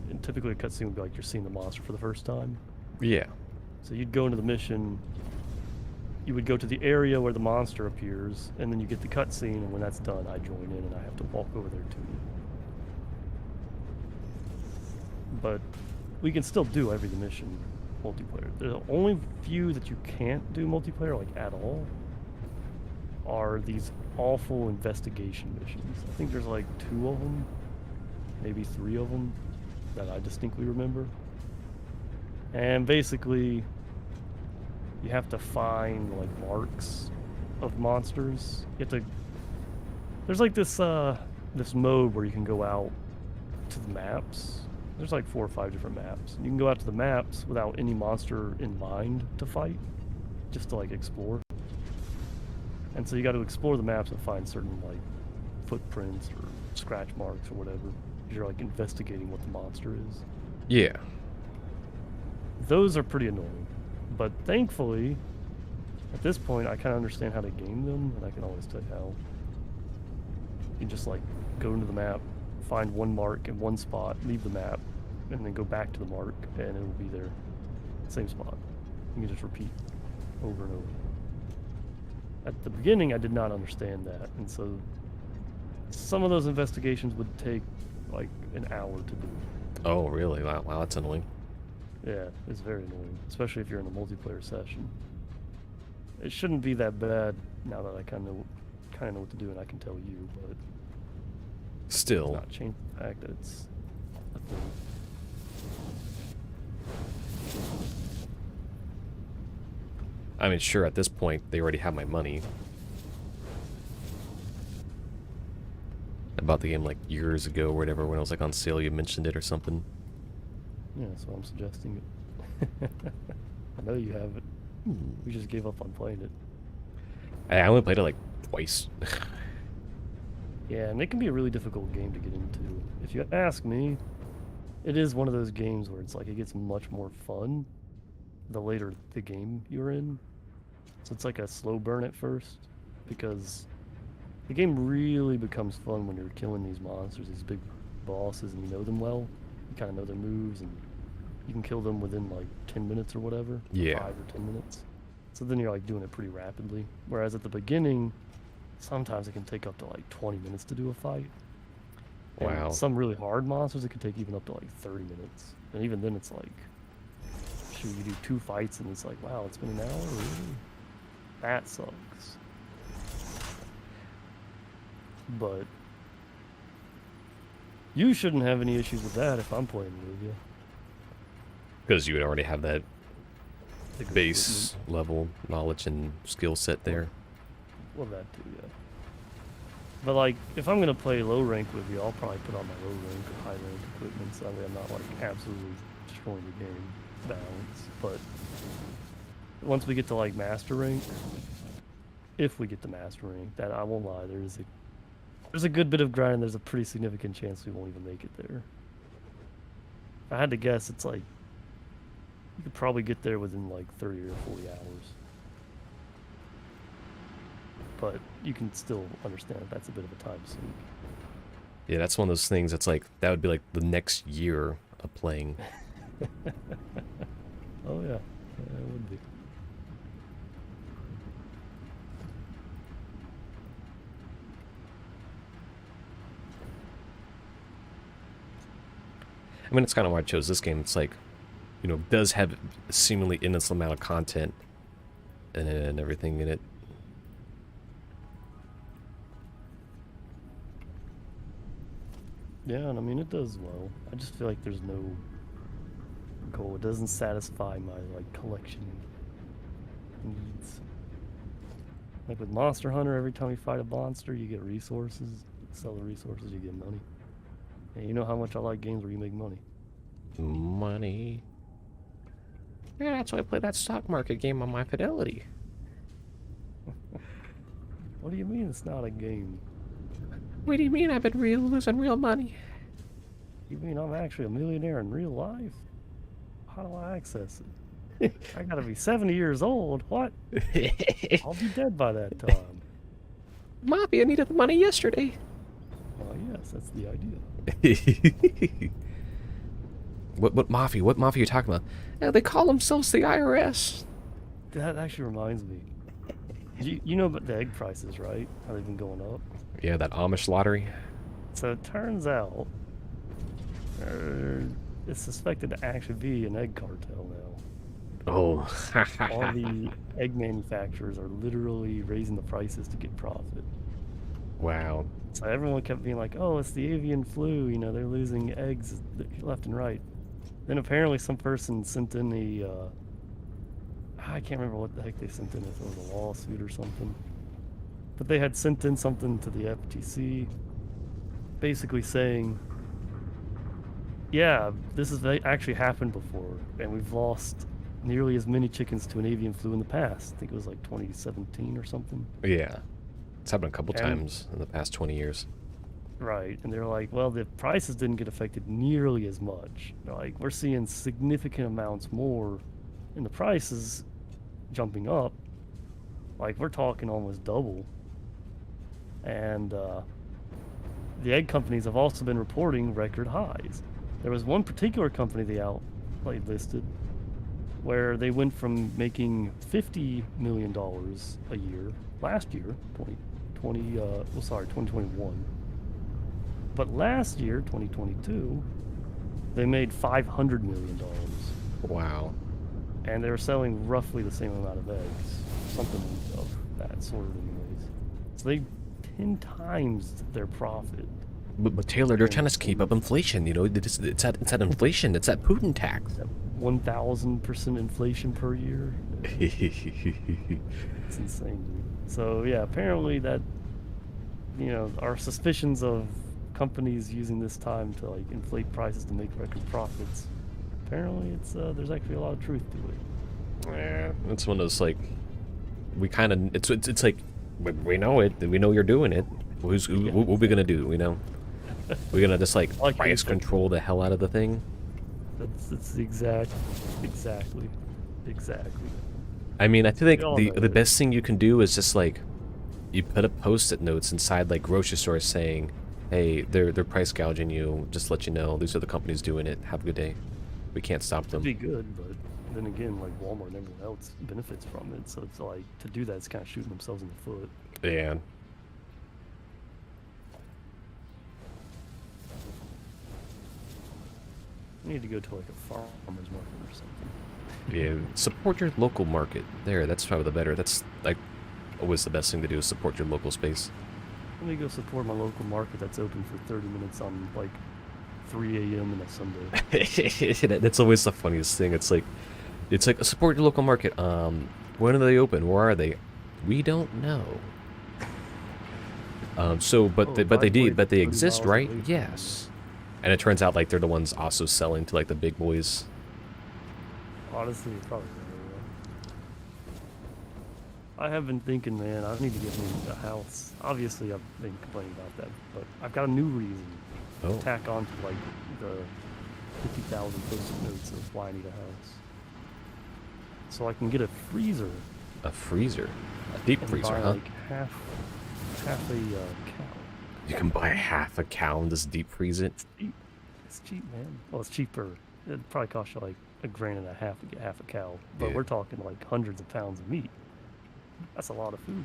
and typically a cutscene would be like you're seeing the monster for the first time. Yeah. So you'd go into the mission, you would go to the area where the monster appears, and then you get the cutscene, and when that's done, I join in, and I have to walk over there to you. But we can still do every mission multiplayer. The only few that you can't do multiplayer, like at all, are these awful investigation missions. I think there's like 2 of them, maybe 3 of them, that I distinctly remember. And basically, you have to find like marks of monsters. You have to. There's like this this mode where you can go out to the maps. There's like 4 or 5 different maps. You can go out to the maps without any monster in mind to fight, just to like explore. And so you got to explore the maps and find certain like footprints or scratch marks or whatever. You're like investigating what the monster is. Yeah. Those are pretty annoying, but thankfully, at this point, I kind of understand how to game them, and I can always tell you how. You just like go into the map, find one mark in one spot, leave the map, and then go back to the mark, and it will be there, same spot. You can just repeat over and over. At the beginning, I did not understand that, and so some of those investigations would take like an hour to do. Oh, really? Wow, that's annoying. Yeah, it's very annoying, especially if you're in a multiplayer session. It shouldn't be that bad now that I kind of know what to do and I can tell you, but Still. not change the fact that it's a thing. I mean, sure, at this point, they already have my money. I bought the game like years ago or whatever when it was like on sale. You mentioned it or something. Yeah, so I'm suggesting it. I know you have it. We just gave up on playing it. I only played it like twice. Yeah, and it can be a really difficult game to get into. If you ask me, it is one of those games where it's like it gets much more fun the later the game you're in. So it's like a slow burn at first, because the game really becomes fun when you're killing these monsters, these big bosses, and you know them well. You kind of know their moves, and you can kill them within like 10 minutes or whatever. Yeah. 5 or 10 minutes. So then you're like doing it pretty rapidly. Whereas at the beginning, sometimes it can take up to like 20 minutes to do a fight. And Wow. some really hard monsters, it can take even up to like 30 minutes. And even then it's like, shoot, you do 2 fights and it's like, wow, it's been an hour? Really? That sucks. But you shouldn't have any issues with that if I'm playing with you. Because you would already have that The good base level knowledge and skill set there. Well, that too, yeah. But like, if I'm gonna play low rank with you, I'll probably put on my low rank or high rank equipment, so that way I'm not like absolutely destroying the game balance. But once we get to like master rank, if we get to master rank, that I won't lie, there's a good bit of grind. There's a pretty significant chance we won't even make it there. If I had to guess, it's like you could probably get there within like 30 or 40 hours. But you can still understand that that's a bit of a time sink. Yeah, that's one of those things that's like, that would be like the next year of playing. Oh yeah, yeah, it would be. I mean, it's kind of why I chose this game. It's like, you know, does have seemingly endless amount of content and everything in it. Yeah, and I mean it does well. I just feel like there's no goal. It doesn't satisfy my like collection needs. Like with Monster Hunter, every time you fight a monster, you get resources. Sell the resources, you get money. And you know how much I like games where you make money. Money. Yeah, that's why I play that stock market game on my Fidelity. What do you mean it's not a game? What do you mean I've been losing real money? You mean I'm actually a millionaire in real life? How do I access it? I gotta be 70 years old. What? I'll be dead by that time. Mafia needed the money yesterday. Well, yes, that's the idea. What mafia? What mafia are you talking about? Yeah, they call themselves the IRS. That actually reminds me. You know about the egg prices, right? How they've been going up. Yeah, that Amish lottery. So it turns out it's suspected to actually be an egg cartel now. Oh. All the egg manufacturers are literally raising the prices to get profit. Wow. So everyone kept being like, oh, it's the avian flu, you know, they're losing eggs left and right. Then apparently some person sent in I can't remember what the heck they sent in, if it was a lawsuit or something. But they had sent in something to the FTC basically saying, yeah, this has actually happened before, and we've lost nearly as many chickens to an avian flu in the past. I think it was like 2017 or something. Yeah. It's happened a couple times in the past 20 years. Right, and they're like, well, the prices didn't get affected nearly as much. They're like, we're seeing significant amounts more in the prices jumping up. Like, we're talking almost double. And the egg companies have also been reporting record highs. There was one particular company they listed where they went from making $50 million a year last year, 2021. But last year, 2022, they made $500 million. Wow. And they were selling roughly the same amount of eggs. Something of that sort anyways. So they 10 times their profit. But Taylor, they're trying to keep up inflation, you know? It's that inflation. It's that Putin tax. 1,000% inflation per year. It's insane, dude. So yeah, apparently that, you know, our suspicions of companies using this time to like inflate prices to make record profits, apparently it's there's actually a lot of truth to it. Yeah, it's one of those like, we kind of, it's like, we know it, we know you're doing it. What are we gonna do? You know, we're gonna just like price control the hell out of the thing. That's exactly. I mean, I think the best thing you can do is just like, you put up post-it notes inside like grocery stores saying, hey, they're price gouging you. Just let you know, these are the companies doing it. Have a good day. We can't stop them. It'd be good, but then again, like Walmart and everyone else benefits from it. So it's like to do that, it's kind of shooting themselves in the foot. Yeah. We need to go to like a farmer's market or something. Yeah, support your local market. There, that's probably the better. That's like always the best thing to do is support your local space. Let me go support my local market that's open for 30 minutes on like 3 a.m. on a Sunday. That's always the funniest thing. It's like support your local market. When are they open? Where are they? We don't know. But they exist, right? Yes. And it turns out like they're the ones also selling to like the big boys. Honestly, it's probably right. I have been thinking, man, I need to get me a house. Obviously, I've been complaining about that, but I've got a new reason to tack on to like the 50,000 post-it notes of why I need a house. So I can get a freezer. A freezer? A deep freezer, buy, huh? Like half a cow. You can buy half a cow and just deep freeze it? It's cheap. It's cheap, man. Well, it's cheaper. It'd probably cost you like $1.50 to get half a cow. But Yeah. we're talking like hundreds of pounds of meat. That's a lot of food.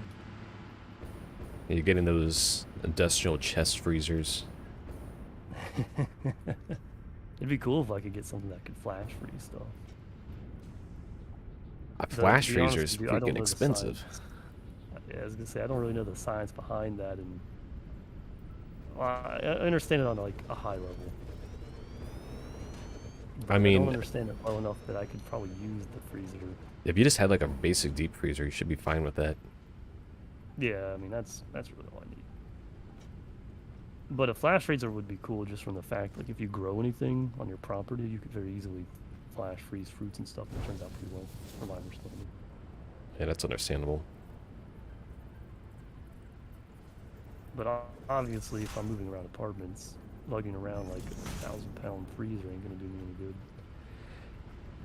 You're getting those industrial chest freezers. It'd be cool if I could get something that could flash freeze stuff. A flash freezer is with you, I don't freaking know the expensive. science. Yeah, I was gonna say I don't really know the science behind that, and well, I understand it on like a high level. But I mean, I don't understand it well enough that I could probably use the freezer. if you just had like a basic deep freezer, you should be fine with that. Yeah, I mean that's really all I need. But a flash freezer would be cool just from the fact like if you grow anything on your property, you could very easily flash freeze fruits and stuff. That turns out pretty well, from my understanding. Yeah, that's understandable. But obviously, if I'm moving around apartments, lugging around like a 1,000-pound freezer ain't gonna do me any good.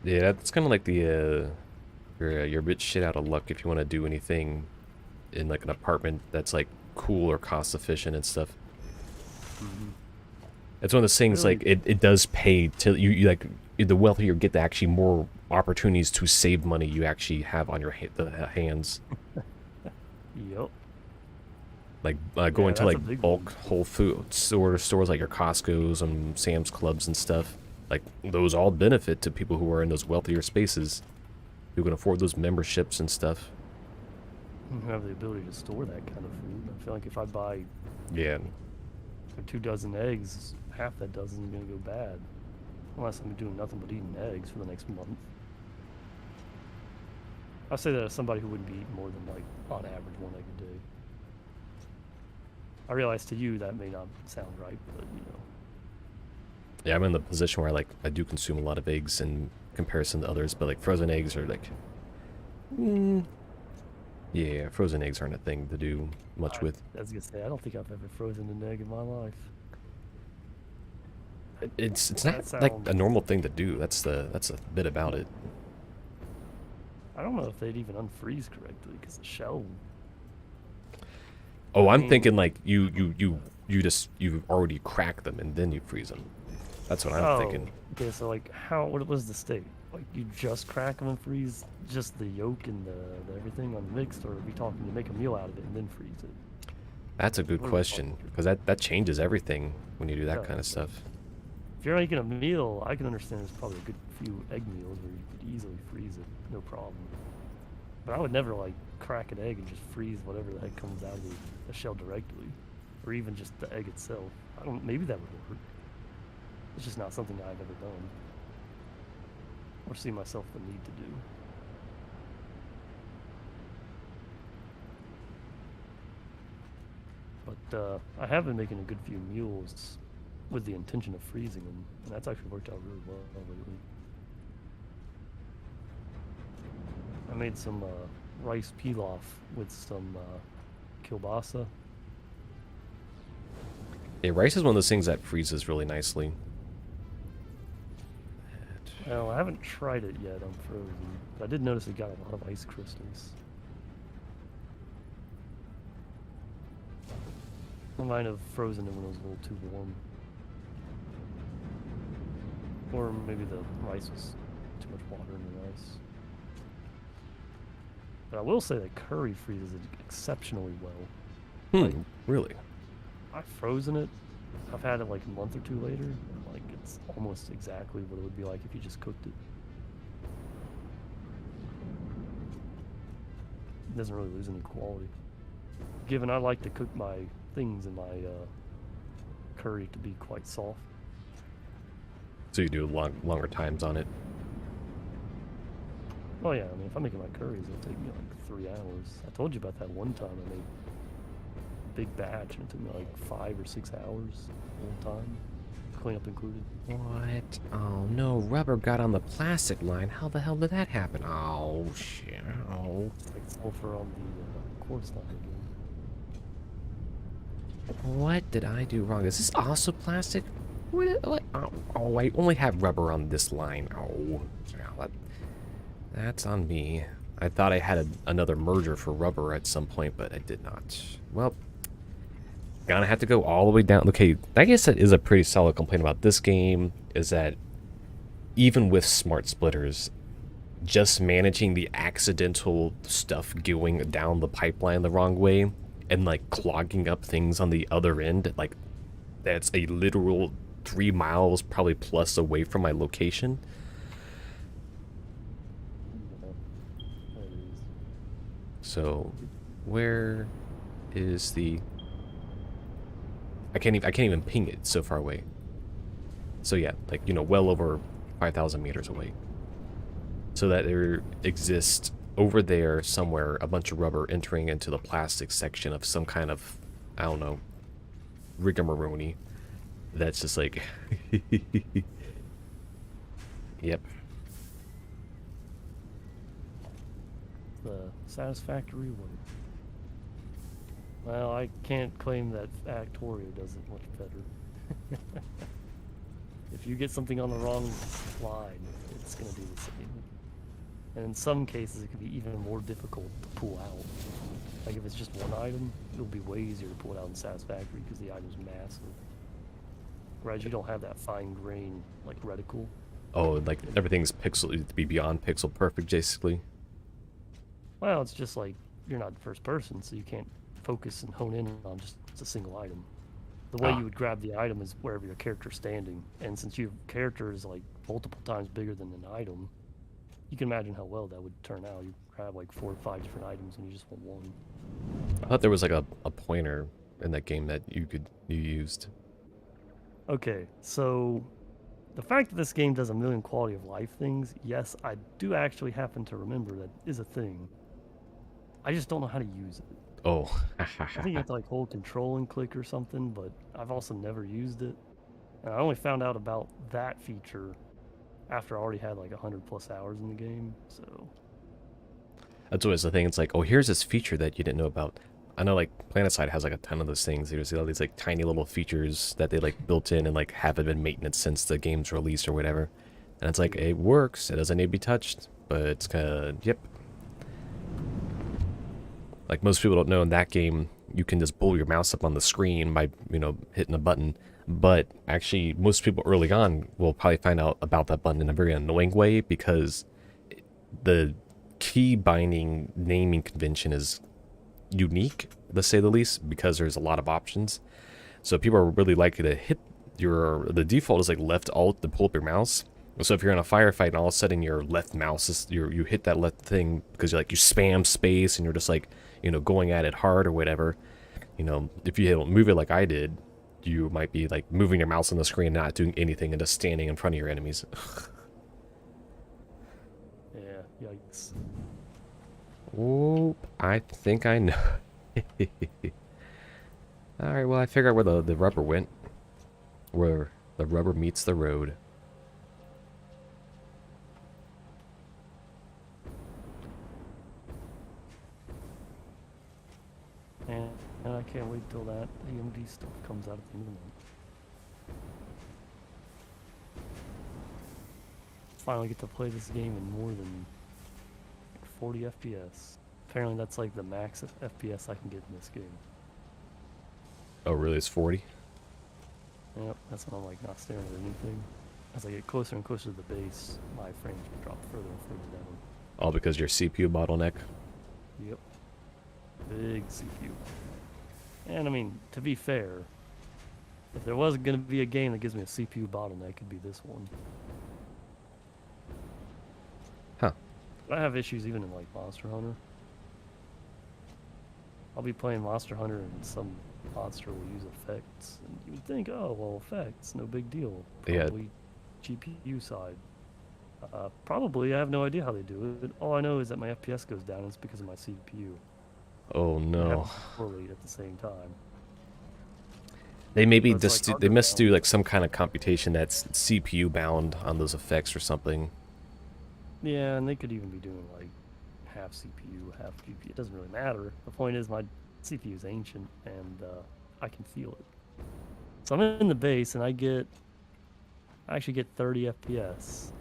Yeah, that's kind of like the you're a bit shit out of luck if you want to do anything in like an apartment that's like cool or cost efficient and stuff. Mm-hmm. It's one of those things Really? like it does pay to you like the wealthier you get, the actually more opportunities to save money you actually have on your hands. Yep. Like going to that's a like big bulk one. Whole Food stores like your Costco's and Sam's Clubs and stuff. Like those all benefit to people who are in those wealthier spaces who can afford those memberships and stuff. You have the ability to store that kind of food. I feel like if I buy Yeah. 2 dozen eggs, half that dozen is gonna go bad, unless I'm doing nothing but eating eggs for the next month. I say that as somebody who wouldn't be eating more than like on average 1 egg a day. I realize to you that may not sound right, but you know. Yeah, I'm in the position where I do consume a lot of eggs in comparison to others, but like frozen eggs are like, yeah, frozen eggs aren't a thing to do much with. I was gonna say I don't think I've ever frozen an egg in my life. It's That not like a sounds- normal thing to do. That's a bit about it. I don't know if they'd even unfreeze correctly because the shell. Oh, I'm mean- thinking like you already crack them and then you freeze them. That's what I'm thinking. Okay, so like what was the state? Like you just crack them and freeze just the yolk and the everything unmixed, or are we talking you make a meal out of it and then freeze it? That's a good What are we question talking? because that changes everything when you do that Yeah, kind of stuff. If you're making a meal, I can understand there's probably a good few egg meals where you could easily freeze it, no problem. But I would never like crack an egg and just freeze whatever the heck comes out of the shell directly, or even just the egg itself. Maybe that would work. It's just not something I've ever done, or see myself the need to do. But I have been making a good few meals with the intention of freezing them, and that's actually worked out really well lately. I made some rice pilaf with some kielbasa. Yeah, rice is one of those things that freezes really nicely. Well, I haven't tried it yet on frozen, but I did notice it got a lot of ice crystals. I might have frozen it when it was a little too warm. Or maybe the rice was too much water in the rice. But I will say that curry freezes it exceptionally well. Like, Really? I've frozen it. I've had it like a month or two later. Like, it's almost exactly what it would be like if you just cooked it. It doesn't really lose any quality. Given I like to cook my things in my curry to be quite soft. So you do longer times on it? Oh yeah, I mean, if I'm making my curries, it'll take me like 3 hours. I told you about that one time I made a big batch, and it took me like 5 or 6 hours the whole time, cleanup included. What? Oh no, rubber got on the plastic line. How the hell did that happen? Oh shit. Oh. It's like sulfur on the quartz line again. What did I do wrong? Is this also plastic? What? Oh, I only have rubber on this line. Oh. That's on me. I thought I had another merger for rubber at some point, but I did not. Well, gonna have to go all the way down. Okay, I guess that is a pretty solid complaint about this game, is that even with smart splitters, just managing the accidental stuff going down the pipeline the wrong way and like clogging up things on the other end, like that's a literal 3 miles probably plus away from my location. So, where is the... I can't even ping it, so far away. So yeah, like, you know, well over 5,000 meters away. So that there exists over there somewhere a bunch of rubber entering into the plastic section of some kind of, I don't know, rigmarole. That's just like... Yep. The Satisfactory one. Well, I can't claim that Factorio does it much better. If you get something on the wrong line, it's going to do the same. And in some cases, it can be even more difficult to pull out. Like if it's just one item, it'll be way easier to pull it out in Satisfactory because the item's massive. Whereas you don't have that fine grain, like reticle. Oh, like everything's pixel to be beyond pixel perfect, basically. Well, it's just like you're not first person, so you can't focus and hone in on just a single item. The way you would grab the item is wherever your character's standing, and since your character is like multiple times bigger than an item, you can imagine how well that would turn out. You grab like 4 or 5 different items and you just want one. I thought there was like a pointer in that game that you used. Okay, so the fact that this game does a million quality of life things, yes, I do actually happen to remember that is a thing. I just don't know how to use it. Oh. I think you have to like hold control and click or something, but I've also never used it. And I only found out about that feature after I already had like 100+ hours in the game, so... That's always the thing. It's like, oh, here's this feature that you didn't know about. I know like PlanetSide has like a ton of those things. There's all these like tiny little features that they like built in and like haven't been maintenance since the game's released or whatever. And it's like, it works. It doesn't need to be touched, but it's kind of, yep. Like most people don't know, in that game, you can just pull your mouse up on the screen by, you know, hitting a button. But actually, most people early on will probably find out about that button in a very annoying way because the key binding naming convention is unique, to say the least, because there's a lot of options. So people are really likely to hit the default is like left alt to pull up your mouse. So if you're in a firefight and all of a sudden your left mouse is, you hit that left thing because you spam space and you're just like, you know, going at it hard or whatever. You know, if you move it like I did, you might be like moving your mouse on the screen, not doing anything, and just standing in front of your enemies. Yeah, yikes. Oh, I think I know. Alright, well, I figured out where the rubber went. Where the rubber meets the road. And I can't wait till that AMD stuff comes out at the end of the month. Finally get to play this game in more than 40 FPS. Apparently that's like the max FPS I can get in this game. Oh, really? It's 40? Yep, that's when I'm like not staring at anything. as I get closer and closer to the base, my frames drop further and further down. All because your CPU bottleneck. Yep. Big CPU. And I mean, to be fair, if there was going to be a game that gives me a CPU bottleneck, it could be this one. Huh. I have issues even in like Monster Hunter. I'll be playing Monster Hunter and some monster will use effects, and you would think, oh well, effects, no big deal. Probably GPU side. Probably, I have no idea how they do it. All I know is that my FPS goes down, and it's because of my CPU. Oh They no. happen to correlate at the same time. They maybe So it's just like they hardware must do bound. like some kind of computation that's CPU bound on those effects or something. Yeah, and they could even be doing like half CPU, half GPU. It doesn't really matter. The point is my CPU is ancient, and I can feel it. So I'm in the base, and I actually get 30 FPS.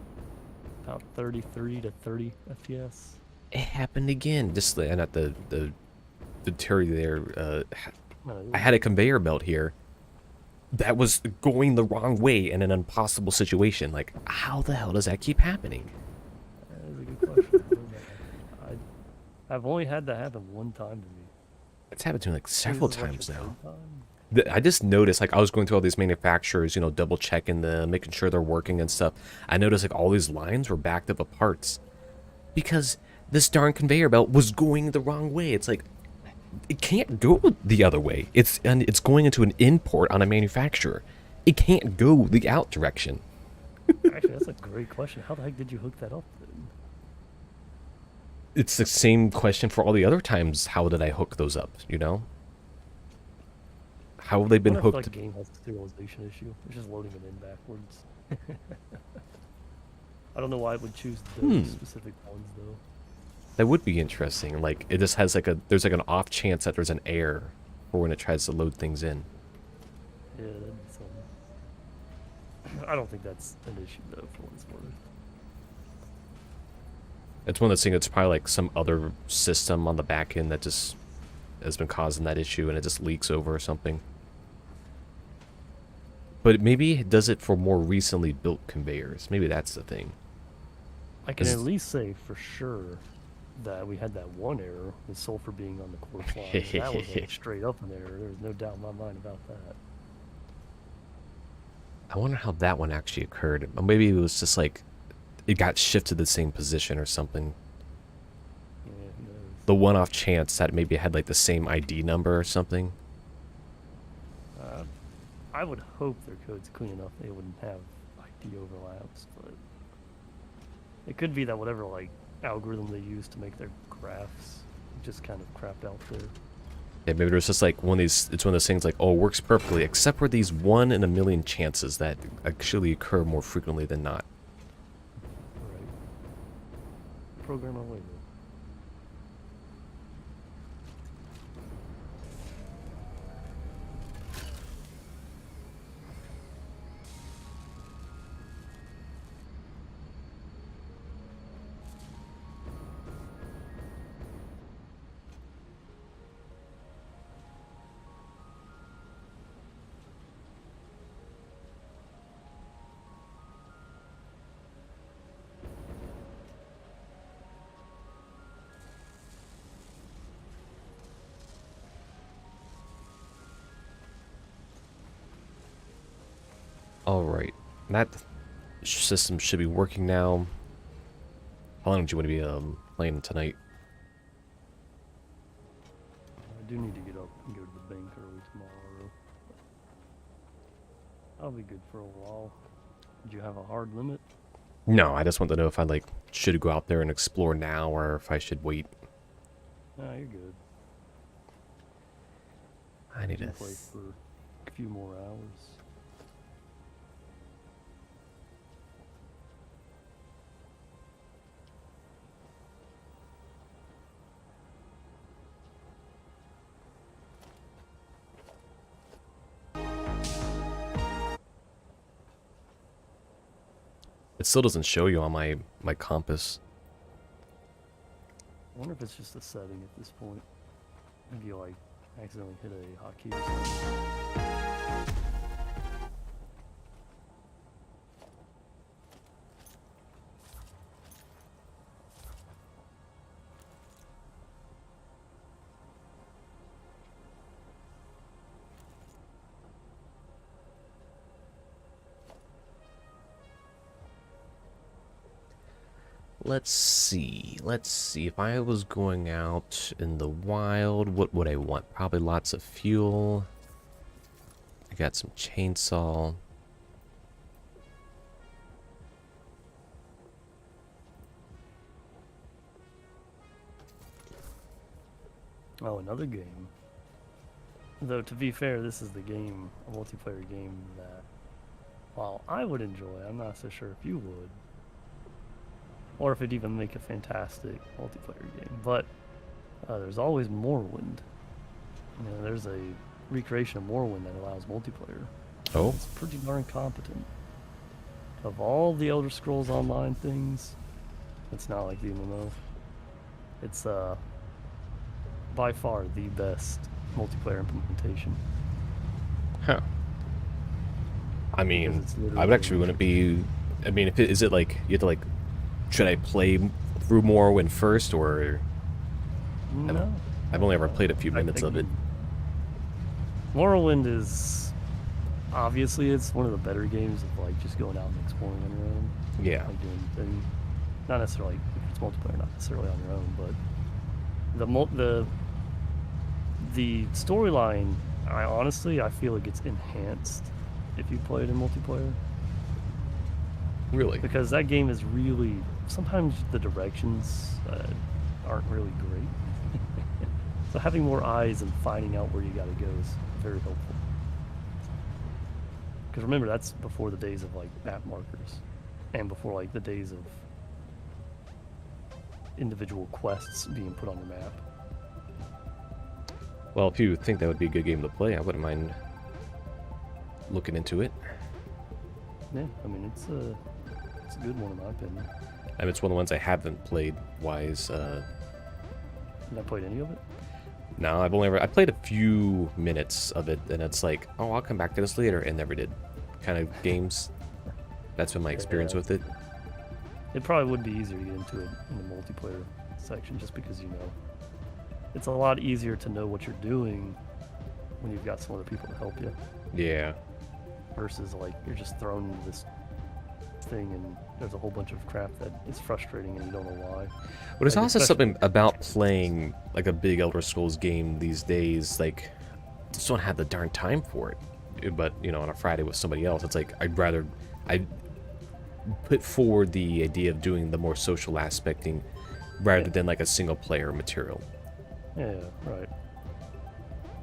About 33 to 30 FPS. It happened again. Just and at the theory there, I had a conveyor belt here that was going the wrong way in an impossible situation. Like, how the hell does that keep happening? That is a good question. I've only had that happen one time to me. It's happened to me like I think several this is like times the now. third time. I just noticed, like, I was going through all these manufacturers, you know, double checking them, making sure they're working and stuff. I noticed, like, all these lines were backed up of parts because this darn conveyor belt was going the wrong way. It's like, it can't go the other way. It's going into an import on a manufacturer. It can't go the out direction. Actually, that's a great question. How the heck did you hook that up then? It's the same question for all the other times. How did I hook those up, you know? How have they been I wonder hooked? if the game has a serialization issue. It's just loading them in backwards. I don't know why it would choose those specific ones though. That would be interesting. Like, it just has like there's like an off chance that there's an error for when it tries to load things in. Yeah, that'd be something. I don't think that's an issue though, for what it's worth. It's one of those things. It's probably like some other system on the back end that just has been causing that issue, and it just leaks over or something. But maybe it does it for more recently built conveyors. Maybe that's the thing. I can at least say for sure that we had that one error with sulfur being on the course line. That was like straight up an error. There was no doubt in my mind about that. I wonder how that one actually occurred. Or maybe it was just like it got shifted to the same position or something. Yeah, who knows? The one off chance that maybe it had like the same ID number or something. I would hope their code's clean enough they wouldn't have ID overlaps, but it could be that whatever like algorithm they use to make their graphs just kind of crapped out there. Yeah, maybe there's just like one of these. It's one of those things like, oh, it works perfectly, except for these 1 in a million chances that actually occur more frequently than not. Right. Program our way though. Alright, that system should be working now. How long do you want to be playing tonight? I do need to get up and go to the bank early tomorrow. I'll be good for a while. Did you have a hard limit? No, I just want to know if I like should go out there and explore now or if I should wait. Nah, you're good. I need You to... can play for a few more hours. It still doesn't show you on my compass. I wonder if it's just a setting at this point. Maybe you like accidentally hit a hotkey or something. Let's see. Let's see. If I was going out in the wild, what would I want? Probably lots of fuel. I got some chainsaw. Oh, another game. Though, to be fair, this is the game, a multiplayer game that, while I would enjoy, I'm not so sure if you would. Or if it'd even make a fantastic multiplayer game. But there's always Morrowind. You know, there's a recreation of Morrowind that allows multiplayer. Oh. It's pretty darn competent. Of all the Elder Scrolls Online things, it's not like the MMO. It's by far the best multiplayer implementation. Huh. I mean, it's I would actually want to be. I mean, if is it like you have to like, should I play through Morrowind first, or No. I've only ever played a few minutes of it. Morrowind is obviously it's one of the better games of like just going out and exploring on your own. Yeah. Like doing things. Not necessarily if it's multiplayer, not necessarily on your own, but the storyline, I feel it gets enhanced if you play it in multiplayer. Really? Because that game is really, sometimes the directions aren't really great. So having more eyes and finding out where you gotta go is very helpful. Because remember, that's before the days of like map markers, and before like the days of individual quests being put on your map. Well, if you think that would be a good game to play, I wouldn't mind looking into it. Yeah, I mean it's a good one in my opinion. I mean, it's one of the ones I haven't played. Wise. You not played any of it? No, I've only ever I played a few minutes of it, and it's like, oh, I'll come back to this later, and never did. Kind of games. That's been my experience with it. It probably would be easier to get into it in the multiplayer section, just because you know it's a lot easier to know what you're doing when you've got some other people to help you. Yeah. Versus like you're just thrown into this thing and there's a whole bunch of crap that is frustrating and you don't know why. But there's Like, also something about playing like a big Elder Scrolls game these days, like just don't have the darn time for it. But you know, on a Friday with somebody else, it's like I put forward the idea of doing the more social aspecting rather than like a single player material. Yeah, right.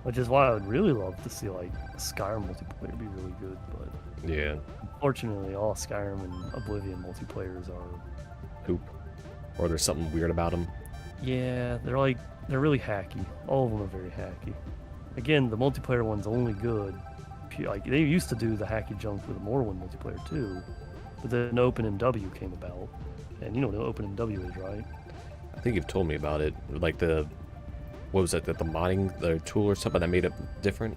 Which is why I would really love to see like Skyrim multiplayer be really good, but Yeah. unfortunately all Skyrim and Oblivion multiplayers are Poop. Or there's something weird about them. yeah, they're really hacky. All of them are very hacky. Again, the multiplayer one's only good. Like they used to do the hacky junk with the Morrowind multiplayer too, but then OpenMW came about, and you know what OpenMW is, right? I think you've told me about it. Like what was it? The modding the tool or something that made it different?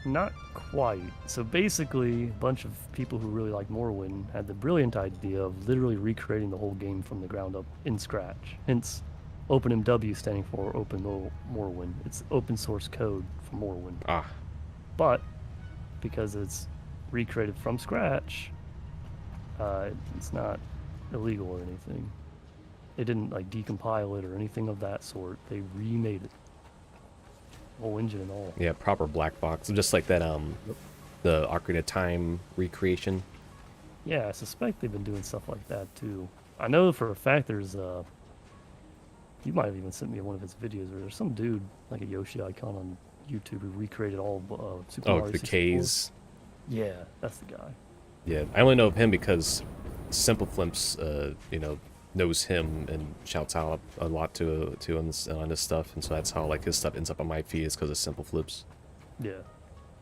Not quite. So basically, a bunch of people who really like Morrowind had the brilliant idea of literally recreating the whole game from the ground up in Scratch. Hence, OpenMW standing for Open Morrowind. It's open source code for Morrowind. Ah. But because it's recreated from scratch, it's not illegal or anything. They didn't like decompile it or anything of that sort. They remade it, whole engine and all. Yeah, proper black box. Just like that the Ocarina of Time recreation. Yeah, I suspect they've been doing stuff like that too. I know for a fact there's you might have even sent me one of his videos where there's some dude like a Yoshi icon on YouTube who recreated all of Super Mario Oh, the 64. K's. Yeah, that's the guy. Yeah, I only know of him because Simple Flimps, knows him and shouts out a lot to him on his stuff, and so that's how like his stuff ends up on my feed is because of Simple Flips. Yeah.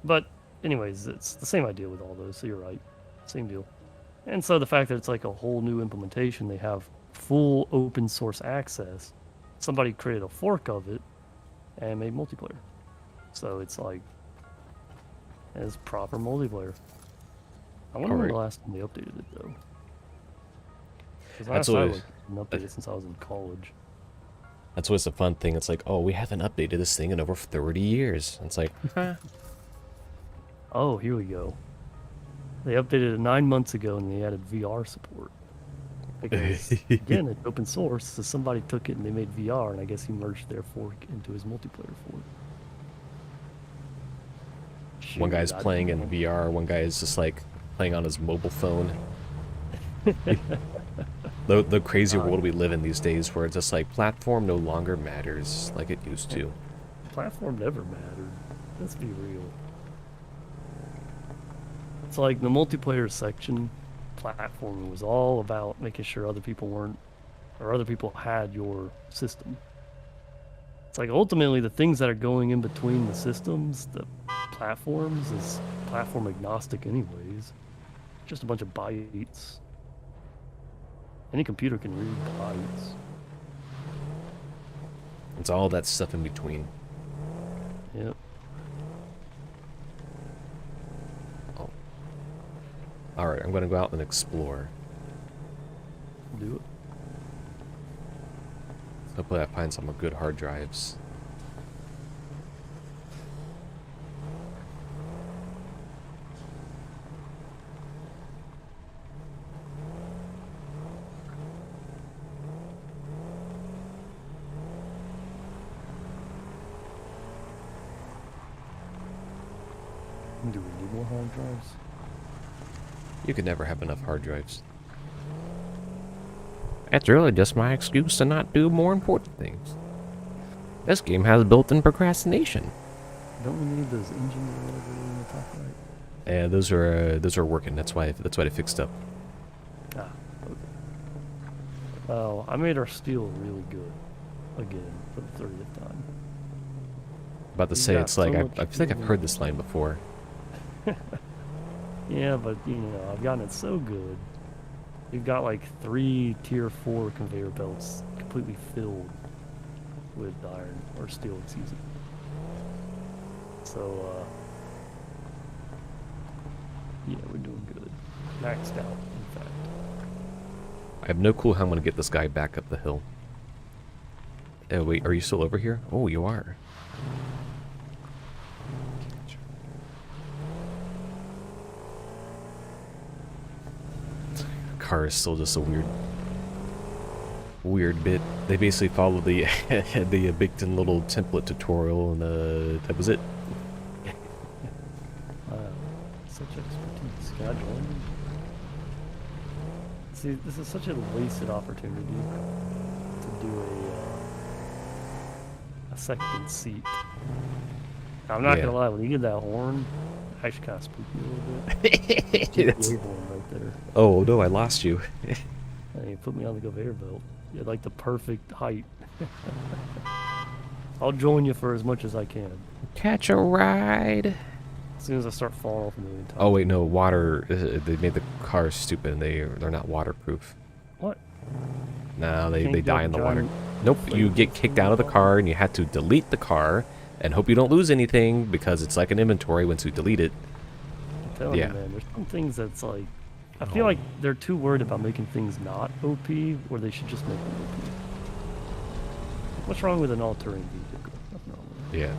But anyways, it's the same idea with all those, so you're right. Same deal. And so the fact that it's like a whole new implementation, they have full open source access. Somebody created a fork of it and made multiplayer. So it's like it's proper multiplayer. I wonder when the last time they updated it though. Because last time I haven't updated since I was in college. That's always a fun thing. It's like, oh, we haven't updated this thing in over 30 years. It's like, Oh, here we go. They updated it 9 months ago and they added VR support. Because again, it's open source, so somebody took it and they made VR, and I guess he merged their fork into his multiplayer fork. One guy's Shoot, I playing don't in know. VR, one guy is just like playing on his mobile phone. The crazy world we live in these days where it's just like platform no longer matters like it used to. Platform never mattered. Let's be real. It's like the multiplayer section platforming was all about making sure other people weren't, or other people had your system. It's like ultimately the things that are going in between the systems, the platforms, is platform agnostic anyways. Just a bunch of bytes. Any computer can read bytes. It's all that stuff in between. Yep. Oh. Alright, I'm gonna go out and explore. Do it. Hopefully I find some good hard drives. Do we need more hard drives? You could never have enough hard drives. That's really just my excuse to not do more important things. This game has built-in procrastination. Don't we need those engines or whatever in the top right? Yeah, those are working. That's why they fixed up. Ah, okay. Well, I made our steel really good again for the 30th time. About to We've say got it's like so I much feel like I've steel. heard this line before. Yeah, but you know, I've gotten it so good. We've got like 3 tier 4 conveyor belts completely filled with iron or steel, excuse me. So, yeah, we're doing good. Maxed out, in fact. I have no clue how I'm gonna get this guy back up the hill. Oh wait, are you still over here? Oh, you are. Car is still just a weird bit. They basically followed the the Bigton little template tutorial, and that was it. Wow, such expertise. Can I join you? See, this is such a wasted opportunity to do a second seat. I'm not Yeah. gonna lie, when you get that horn, it actually kind of spooked me a little bit. GTA horn right there. Oh no, I lost you. And you put me on the conveyor belt. You had like the perfect height. I'll join you for as much as I can. Catch a ride. As soon as I start falling off a million times. Oh wait, no, water. They made the cars stupid, and they're not waterproof. What? No, they Can't die get in the water. giant Nope, you get flames kicked in out of the water? car, and you have to delete the car, and hope you don't lose anything because it's like an inventory once you delete it. I'm telling Yeah. you, man, there's some things that's like, I feel Oh. like they're too worried about making things not OP, where they should just make them OP. What's wrong with an all-terrain vehicle? Nothing wrong with it. Yeah.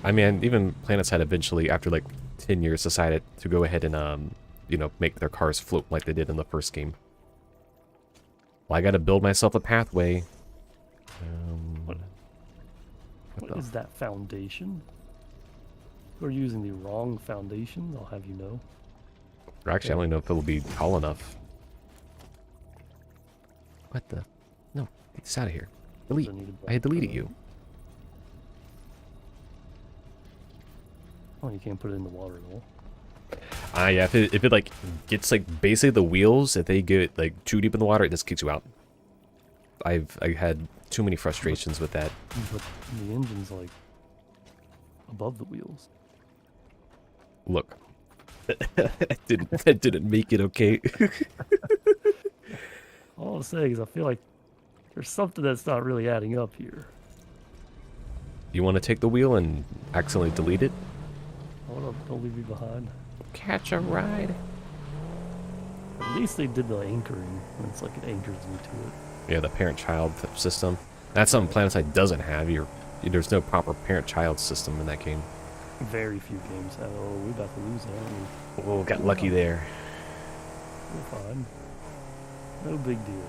I mean, even PlanetSide eventually, after like 10 years, decided to go ahead and, you know, make their cars float like they did in the first game. Well, I gotta build myself a pathway. What the- is that foundation? We're using the wrong foundation, I'll have you know. Actually, I don't even know if it'll be tall enough. What the? No, get this out of here. Delete. I had deleted you. Oh, you can't put it in the water at all. Yeah, if it like gets like basically the wheels, if they get like too deep in the water, it just kicks you out. I had too many frustrations with that. But the engine's like above the wheels. Look, that didn't make it okay. All I'm saying is I feel like there's something that's not really adding up here. You want to take the wheel and accidentally delete it? Hold up, don't leave me behind. Catch a ride. At least they did the anchoring, when it's like it anchors me to it. Yeah, the parent-child system. That's something PlanetSide doesn't have. There's no proper parent-child system in that game. Very few games have. Oh, we're about to lose that. Oh, got lucky there. We're fine. No big deal.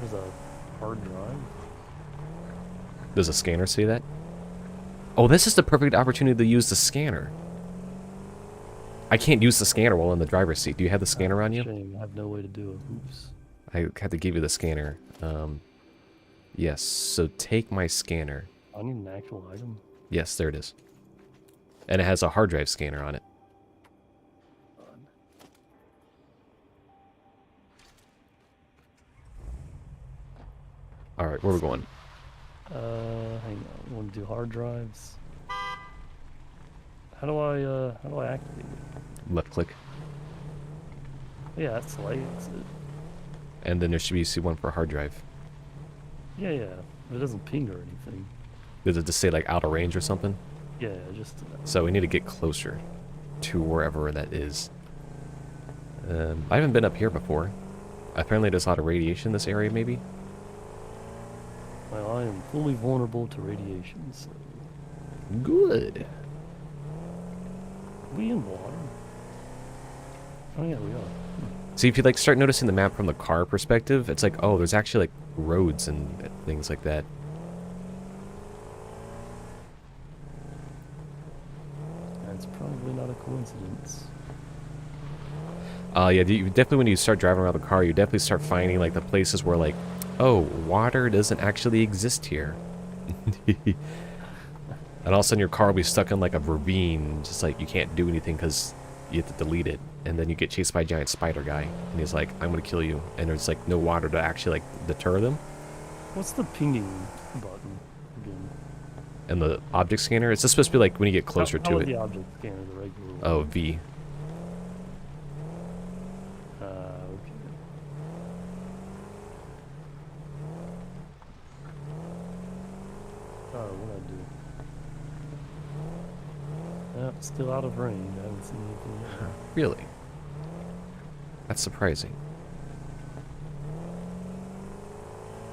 There's a hard drive. Does a scanner see that? Oh, this is the perfect opportunity to use the scanner. I can't use the scanner while in the driver's seat. Do you have the scanner on you? Shame, I have no way to do it. Oops. I had to give you the scanner. Yes, so take my scanner. I need an actual item. Yes, there it is. And it has a hard drive scanner on it. Alright, where are we going? Hang on. We want to do hard drives. How do I activate it? Left click. Yeah, that selects it. And then there should be one for hard drive. Yeah. It doesn't ping or anything. Does it just say like out of range or something? Yeah, just. So we need to get closer to wherever that is. I haven't been up here before. Apparently there's a lot of radiation in this area, maybe? Well, I am fully vulnerable to radiation, so. Good. We in water? Oh yeah, we are. See, if you like start noticing the map from the car perspective, it's like, oh, there's actually like roads and things like that. That's probably not a coincidence. Yeah, you definitely when you start driving around the car, you definitely start finding like the places where like, oh, water doesn't actually exist here. And all of a sudden your car will be stuck in like a ravine, just like you can't do anything because you have to delete it. And then you get chased by a giant spider guy, and he's like, I'm gonna kill you. And there's like no water to actually like deter them. What's the pinging button again? And the object scanner, it's just supposed to be like when you get closer how to it. the object scanner, the regular one? Oh, V. Okay. Oh, what'd I do? It's still out of range. I haven't seen anything yet. Really? That's surprising.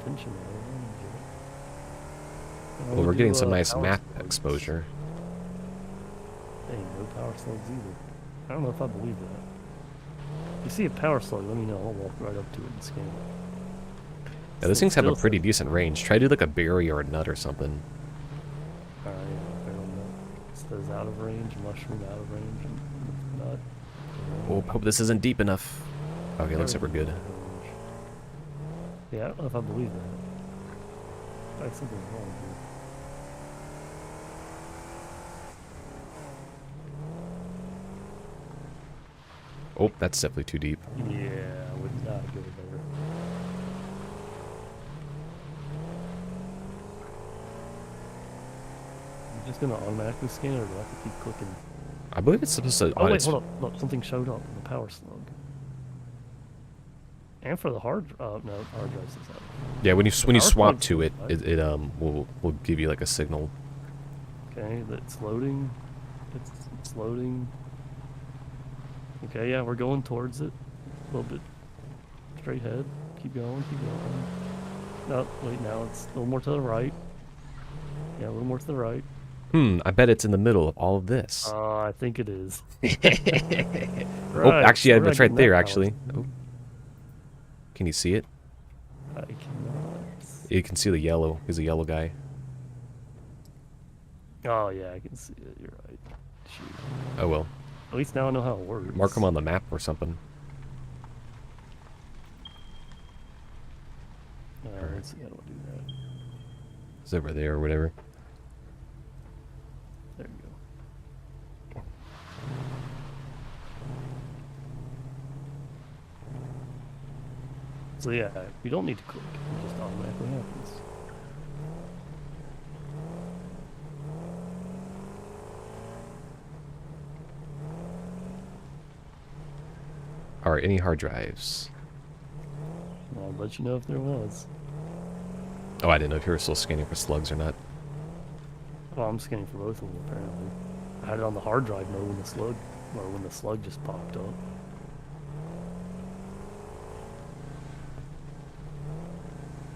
Tension. Well, we're getting some nice map exposure. Hey, no power slugs either. I don't know if I believe that. If you see a power slug, let me know. I'll walk right up to it and scan it. Yeah, those things have a pretty decent range. Try to do like a berry or a nut or something. Alright, barrel nut. It says out of range, mushroom out of range, and nut. Oh, hope this isn't deep enough. Okay, looks like we're good. Yeah, I don't know if I believe that. Like something's wrong here. Oh, that's definitely too deep. Yeah, I would not go there. I'm just gonna automatically scan it, or do I have to keep clicking? I believe it's supposed to... Oh wait, hold up. Look, something showed up in the power slug. And for the hard, no, hard drive says that. Yeah, when you swap slug's to it, right? it will give you like a signal. Okay, that's loading. It's loading. Okay, yeah, we're going towards it. A little bit straight ahead. Keep going, keep going. No, wait, now it's a little more to the right. Yeah, a little more to the right. I bet it's in the middle of all of this. I think it is. Oh, actually, yeah, it's right there, now. actually. Oh. Can you see it? I cannot. You can see the yellow. He's a yellow guy. Oh, yeah, I can see it. You're right. Shoot. Oh, well. At least now I know how it works. Mark him on the map or something. Let's see how do I do that. It's over there or whatever. There you go. So yeah, you don't need to click. It just automatically happens. Alright, any hard drives? I'll let you know if there was. Oh, I didn't know if you were still scanning for slugs or not. Well, I'm scanning for both of them apparently. I had it on the hard drive mode when the slug just popped up.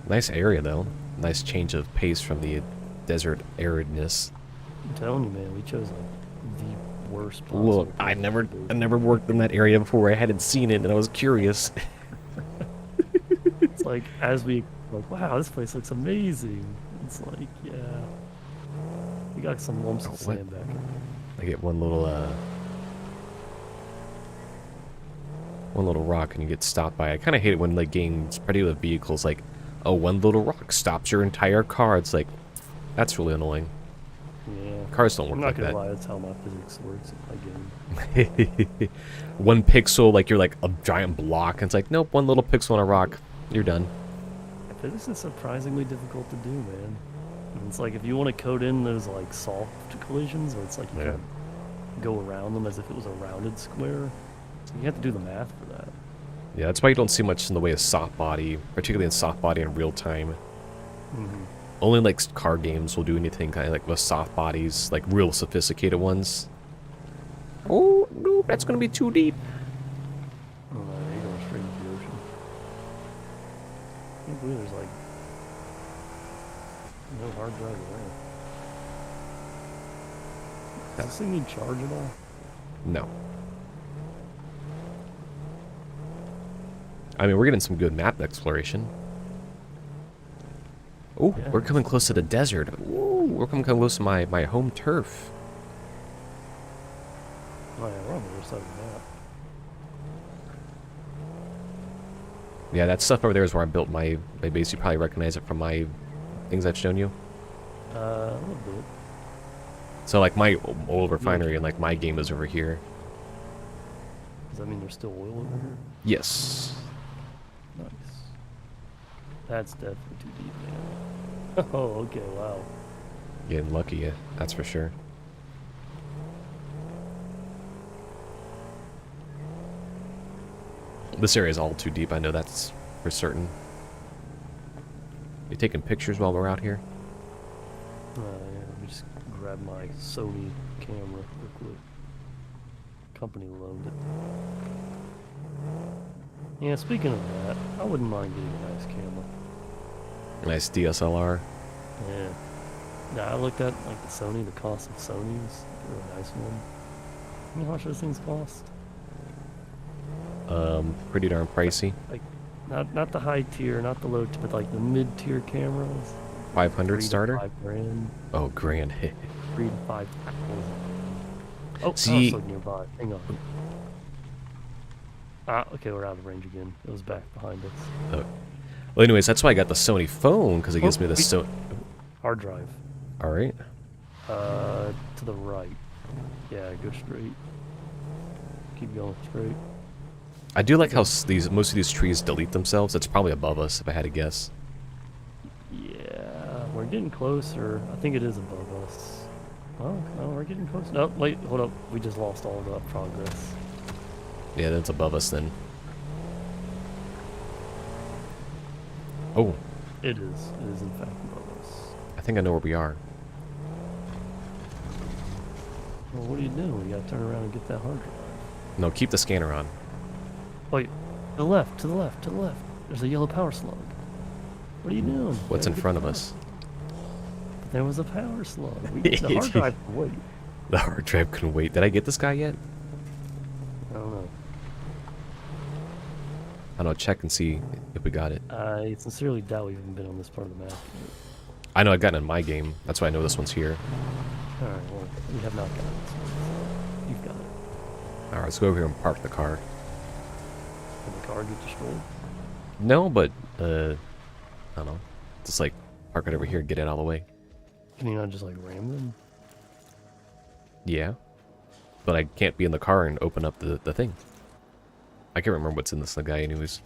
Nice area though. Nice change of pace from the desert aridness. I'm telling you, man, we chose like the worst possible. Look, I never worked in that area before. I hadn't seen it, and I was curious. It's like, as we, like, wow, this place looks amazing. It's like, yeah. We got some lumps of sand back in. I get one little rock and you get stopped by. I kind of hate it when like games, particularly with vehicles, like, oh, one little rock stops your entire car. It's like, that's really annoying. Yeah. Cars don't work like that. I'm not gonna lie, that's how my physics works in my game. One pixel, like you're like a giant block, and it's like, nope, one little pixel on a rock, you're done. Physics is surprisingly difficult to do, man. And it's like, if you want to code in those like soft collisions, where it's like you can go around them as if it was a rounded square, so you have to do the math for that. Yeah, that's why you don't see much in the way of soft body, particularly in soft body in real time. Only like car games will do anything kind of like with soft bodies, like real sophisticated ones. Oh no, that's gonna be too deep. Oh no, you're going straight into the ocean. I can't believe there's like no hard drive around. Does this thing need charge at all? No. I mean, we're getting some good map exploration. Oh, Yeah. we're coming close to the desert. Ooh, we're coming close to my home turf. Oh yeah, we're on the other side of the map. Yeah, that stuff over there is where I built my base. You probably recognize it from my things I've shown you. A little bit. So like my old refinery and like my game is over here. Does that mean there's still oil over here? Yes. Nice. That's definitely too deep, man. Oh, okay, wow. Getting lucky, yeah, that's for sure. This area is all too deep, I know that's for certain. You taking pictures while we're out here? Yeah, let me just grab my Sony camera real quick. Company loaned it. Yeah, speaking of that, I wouldn't mind getting a nice camera. Nice DSLR. Yeah. Nah, I looked at like the Sony, the cost of Sony's, a really nice one. You know how much those things cost? Pretty darn pricey. Like, not the high tier, not the low tier, but like the mid tier cameras. 500 starter? $3,000 to $5,000. Oh, grand. 3 to 5,000. Oh, See- I was nearby. Hang on. Ah, okay, we're out of range again. It was back behind us. Oh. Well, anyways, that's why I got the Sony phone, because it gives me the so. Hard drive. All right. To the right. Yeah, go straight. Keep going straight. I do like how most of these trees delete themselves. It's probably above us, if I had to guess. Yeah, we're getting closer. I think it is above us. Oh, no, we're getting close. No, wait, hold up. We just lost all the progress. Yeah, that's above us then. Oh, It is. It is in fact above us. I think I know where we are. Well, what are you doing? You gotta turn around and get that hard drive. No, keep the scanner on. Wait, to the left, to the left, to the left. There's a yellow power slug. What are you doing? What's in Gotta get front of the us? But there was a power slug. The hard drive can wait. The hard drive couldn't wait. Did I get this guy yet? I don't know. I don't know, check and see if we got it. I sincerely doubt we've even been on this part of the map yet. I know I've gotten it in my game. That's why I know this one's here. Alright, well, we have not gotten this one, so you've got it. Alright, let's go over here and park the car. Did the car get destroyed? No, but, I don't know. Just, like, park it over here and get it out of the way. Can you not just, like, ram them? Yeah. But I can't be in the car and open up the thing. I can't remember what's in this guy anyways.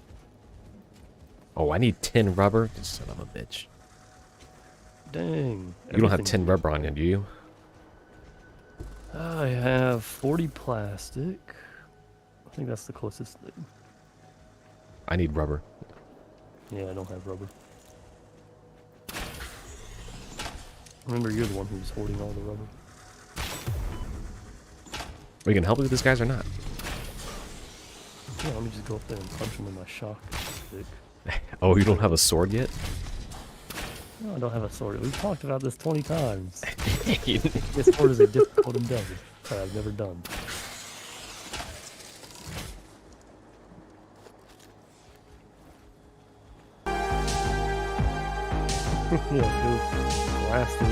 Oh, I need 10 rubber? You son of a bitch. Dang. You don't have 10 rubber on you, do you? I have 40 plastic. I think that's the closest thing. I need rubber. Yeah, I don't have rubber. Remember, you're the one who's hoarding all the rubber. We can help with these guys or not? Yeah, let me just go up there and punch him with my shock stick. Oh, you don't have a sword yet? No, I don't have a sword. We've talked about this 20 times. This sword is a difficult endeavor. that I've never done. Yeah, go blast through.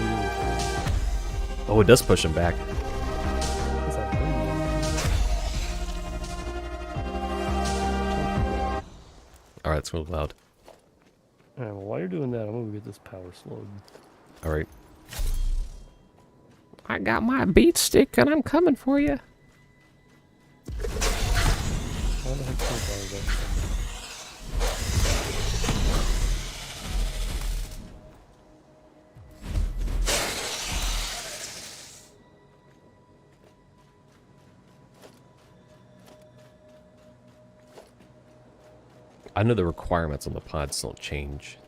Oh, it does push him back. What's that thing? Alright, it's really loud. Alright, well, while you're doing that, I'm gonna get this power slug. Alright. I got my beat stick and I'm coming for you. Why the heck can't I do that? I know the requirements on the pods don't change.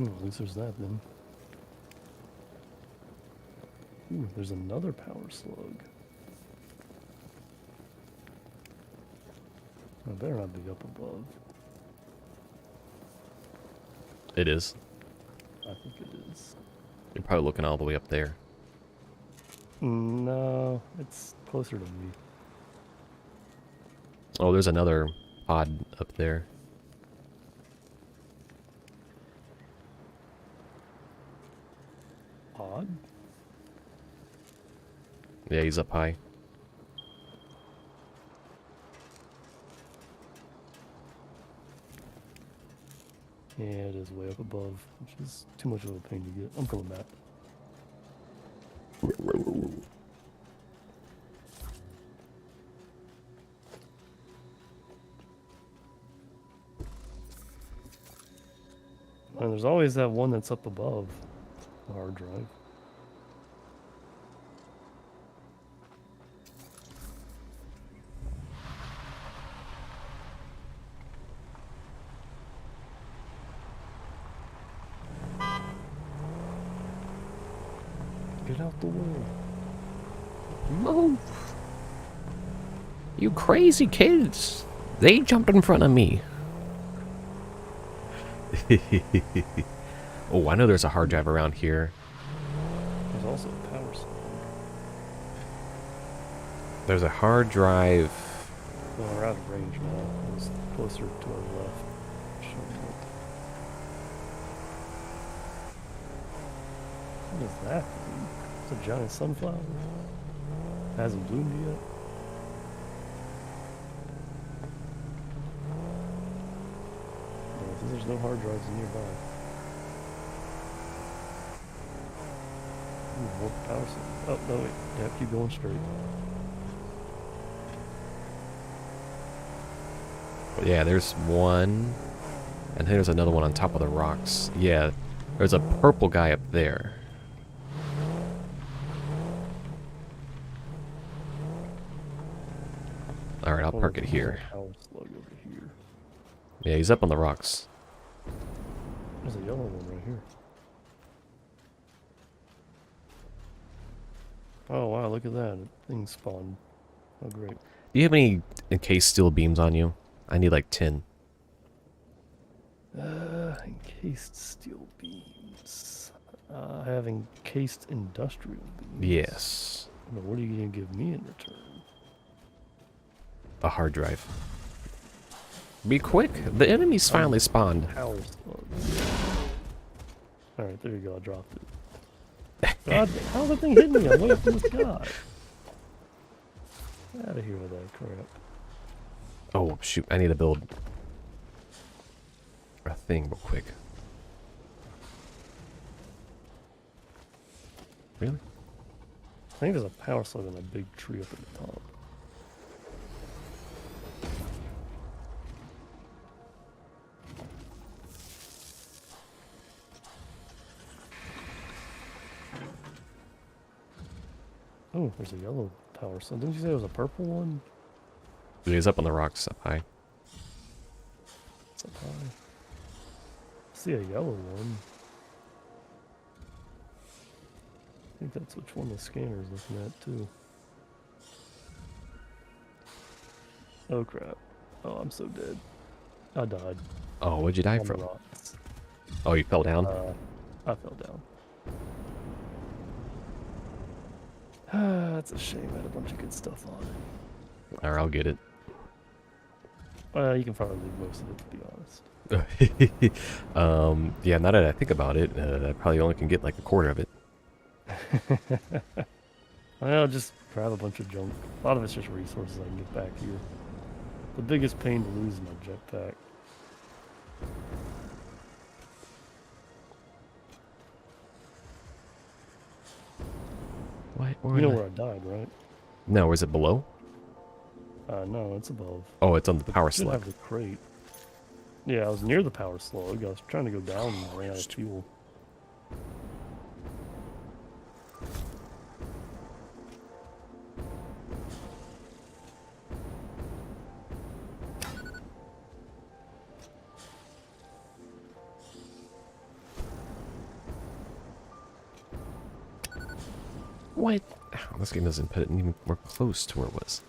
At least there's that then. Ooh, there's another power slug. I better not be up above. It is. I think it is. You're probably looking all the way up there. No, it's closer to me. Oh, there's another pod up there. Odd? Yeah, he's up high. Yeah, it is way up above, which is too much of a pain to get. I'm coming back. And there's always that one that's up above the hard drive. Get out the way. Move! You crazy kids! They jumped in front of me. Oh, I know there's a hard drive around here. There's also a power slug. There's a hard drive. Well, we're out of range now. It's closer to our left. What is that thing? It's a giant sunflower. Hasn't bloomed yet. Yeah, there's no hard drives nearby. Ooh, more power slug. Oh, no, wait. Yeah, keep going straight. Yeah, there's one. And there's another one on top of the rocks. Yeah, there's a purple guy up there. Alright, I'll park it here. Power slug over here. Yeah, he's up on the rocks. There's a yellow one right here. Oh wow, look at that. Thing spawned. Oh great. Do you have any encased steel beams on you? I need like 10. Encased steel beams. I have encased industrial beams. Yes. But what are you going to give me in return? A hard drive. Be quick, the enemies finally spawned. Power slugs. Alright, there you go, I dropped it. God, how's that thing hitting me? I'm way up in the sky. Get out of here with that crap. Oh, shoot, I need to build a thing real quick. Really? I think there's a power slug on a big tree up at the top. Oh, there's a yellow power slug. Didn't you say it was a purple one? He's up on the rocks up high. It's up high. I see a yellow one. I think that's which one the scanner is looking at too. Oh crap. Oh, I'm so dead. I died. Oh, what'd you die on the from? rocks. Oh, you fell down? I fell down. That's a shame. I had a bunch of good stuff on it. Alright, I'll get it. You can probably leave most of it, to be honest. Yeah, now that I think about it, I probably only can get like a quarter of it. I'll just grab a bunch of junk. A lot of it's just resources I can get back here. The biggest pain to lose is my jetpack. What? You know where I died, right? No, is it below? No, it's above. Oh, it's on the But power it should slug. have the crate. Yeah, I was near the power slug. I was trying to go down and I ran out of fuel. What? Oh, this game doesn't put it even more close to where it was.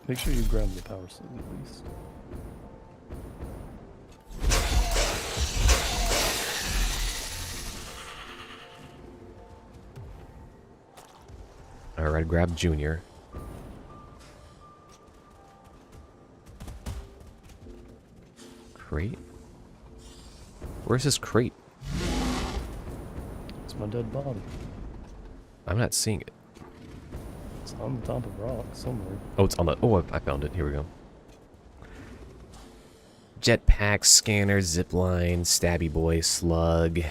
Make sure you grab the power slug at least. Alright, grab Junior. Crate? Where's this crate? It's my dead body. I'm not seeing it. It's on the top of rock somewhere. Oh, it's on the... Oh, I found it. Here we go. Jetpack, scanner, zipline, stabby boy, slug,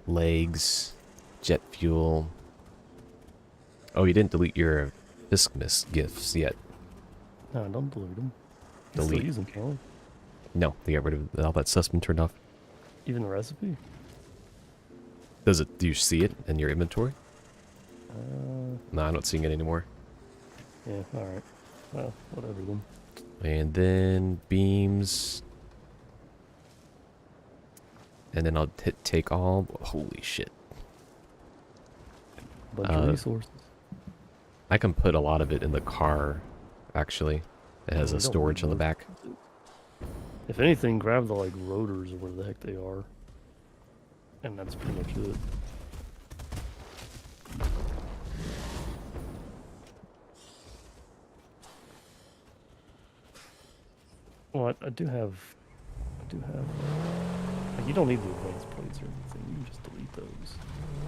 legs, jet fuel. Oh, you didn't delete your Discmas gifts yet. No, don't delete them. Delete. Still use them, can't we? No, they got rid of all that stuff's been turned off. Even the recipe? Does it? Do you see it in your inventory? Uh, No, I'm not seeing it anymore. yeah, alright. Well, whatever then. And then beams. And then I'll hit take all. Holy shit. Bunch of resources. I can put a lot of it in the car, actually. It has We a don't storage need on the those. back. If anything, grab the like rotors or whatever the heck they are. And that's pretty much it. Well, I do have, like, you don't need the advanced plates or anything, you can just delete those.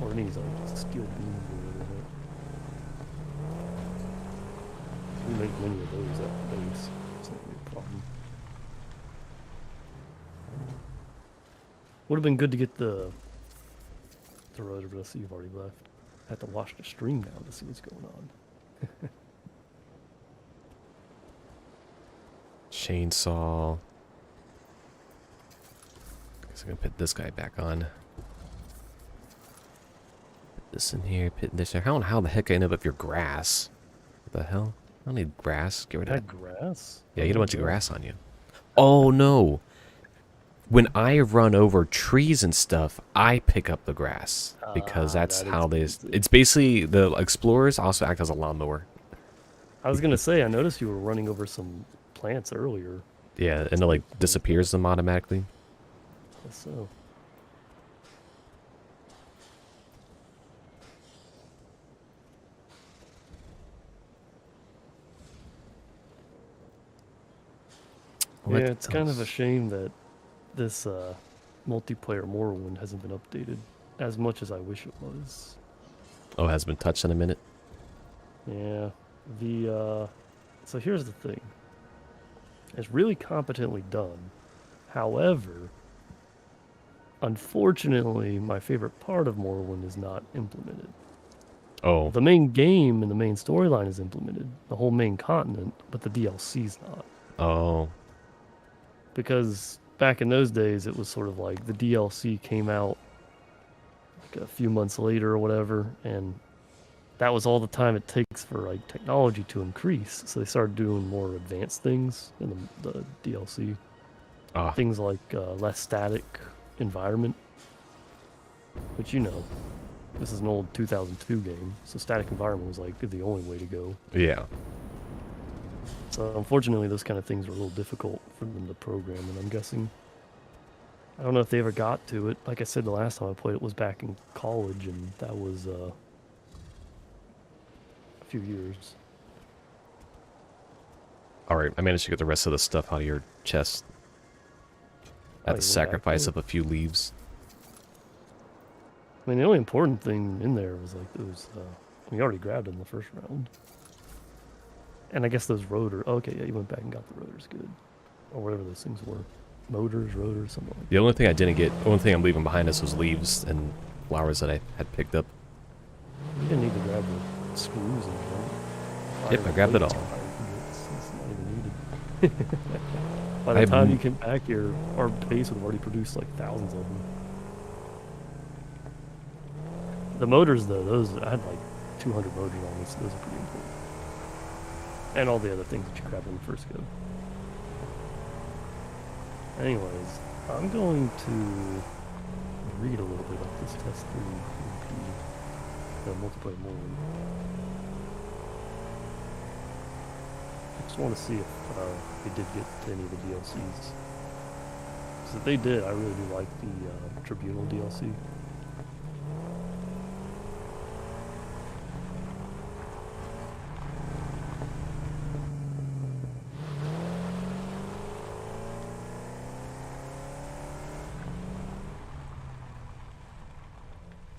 Or any like steel beams or whatever. We make many of those at the base, it's not really a problem. Would have been good to get the rotor, but I see you've already left. I have to watch the stream now to see what's going on. Chainsaw. Guess I'm gonna put this guy back on. Put this in here, put this here. How the heck I end up with your grass? What the hell? I don't need grass. Get rid of Had that. grass? Yeah, you get a bunch of Oh, grass on you. Oh no! When I run over trees and stuff, I pick up the grass because that's that how they. explains it. It's basically the explorers also act as a lawnmower. I was gonna say, I noticed you were running over some plants earlier. Yeah, and it like disappears them automatically. Guess so. What Yeah, it's kind of a else? shame that this multiplayer Morrowind hasn't been updated as much as I wish it was. Oh, it has been touched in a minute. Yeah, so here's the thing. It's really competently done. However, unfortunately, my favorite part of Morrowind is not implemented. Oh, The main game and the main storyline is implemented, the whole main continent, but the DLC's not. oh, Because back in those days, it was sort of like the DLC came out like a few months later or whatever, and that was all the time it takes for like technology to increase. So they started doing more advanced things in the DLC. ah, Things like less static environment, which this is an old 2002 game, so static environment was like the only way to go. yeah. So unfortunately, those kind of things are a little difficult for them to program, and I'm guessing. I don't know if they ever got to it. Like I said, the last time I played it was back in college, and that was a few years. Alright, I managed to get the rest of the stuff out of your chest. Oh, At the you went back sacrifice there? of a few leaves. I mean, the only important thing in there was like those. We already grabbed them the first round. And I guess those rotors. Okay, yeah, you went back and got the rotors. Good, or whatever those things were. Motors, rotors, something like that. The only thing I didn't get, the only thing I'm leaving behind us was leaves and flowers that I had picked up. You didn't need to grab the screws and right? Yep, I grabbed it all. It's not even needed. By the I time you came back here, our base would have already produced like thousands of them. The motors, though, those I had like 200 motors on this. Those are pretty important. And all the other things that you grabbed in the first go. Anyways, I'm going to read a little bit about this test 3 the multiplayer mode. I just want to see if they did get to any of the DLCs. Because if they did, I really do like the Tribunal DLC.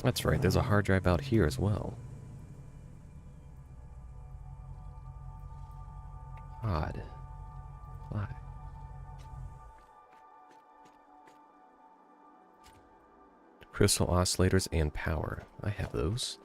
That's right, there's a hard drive out here as well. Odd. Why? Crystal oscillators and power. I have those.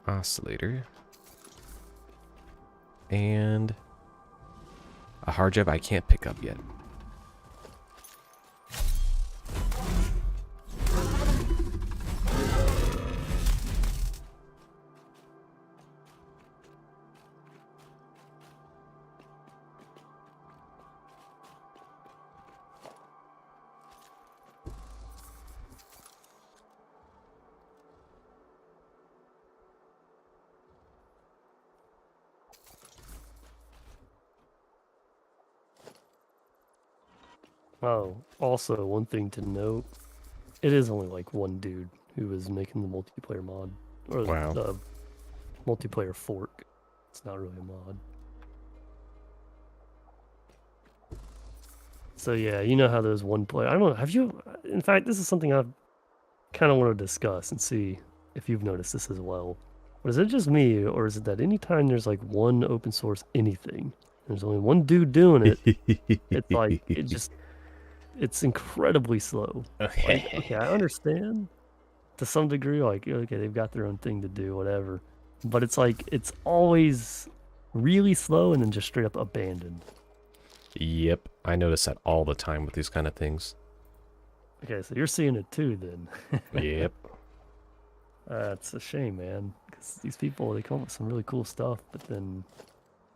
Oscillator. And a hard drive I can't pick up yet. Oh, also, one thing to note, it is only like one dude who is making the multiplayer mod. Or Wow. the multiplayer fork. It's not really a mod. So yeah, you know how those one player... I don't know, have you... In fact, this is something I kind of want to discuss and see if you've noticed this as well. But is it just me, or is it that anytime there's like one open source anything, there's only one dude doing it, it's like, it just... It's incredibly slow. Like, okay, I understand to some degree, like, okay, they've got their own thing to do, whatever. But it's like, it's always really slow and then just straight up abandoned. Yep, I notice that all the time with these kind of things. Okay, so you're seeing it too, then. Yep. It's a shame, man. Because these people, they come up with some really cool stuff, but then...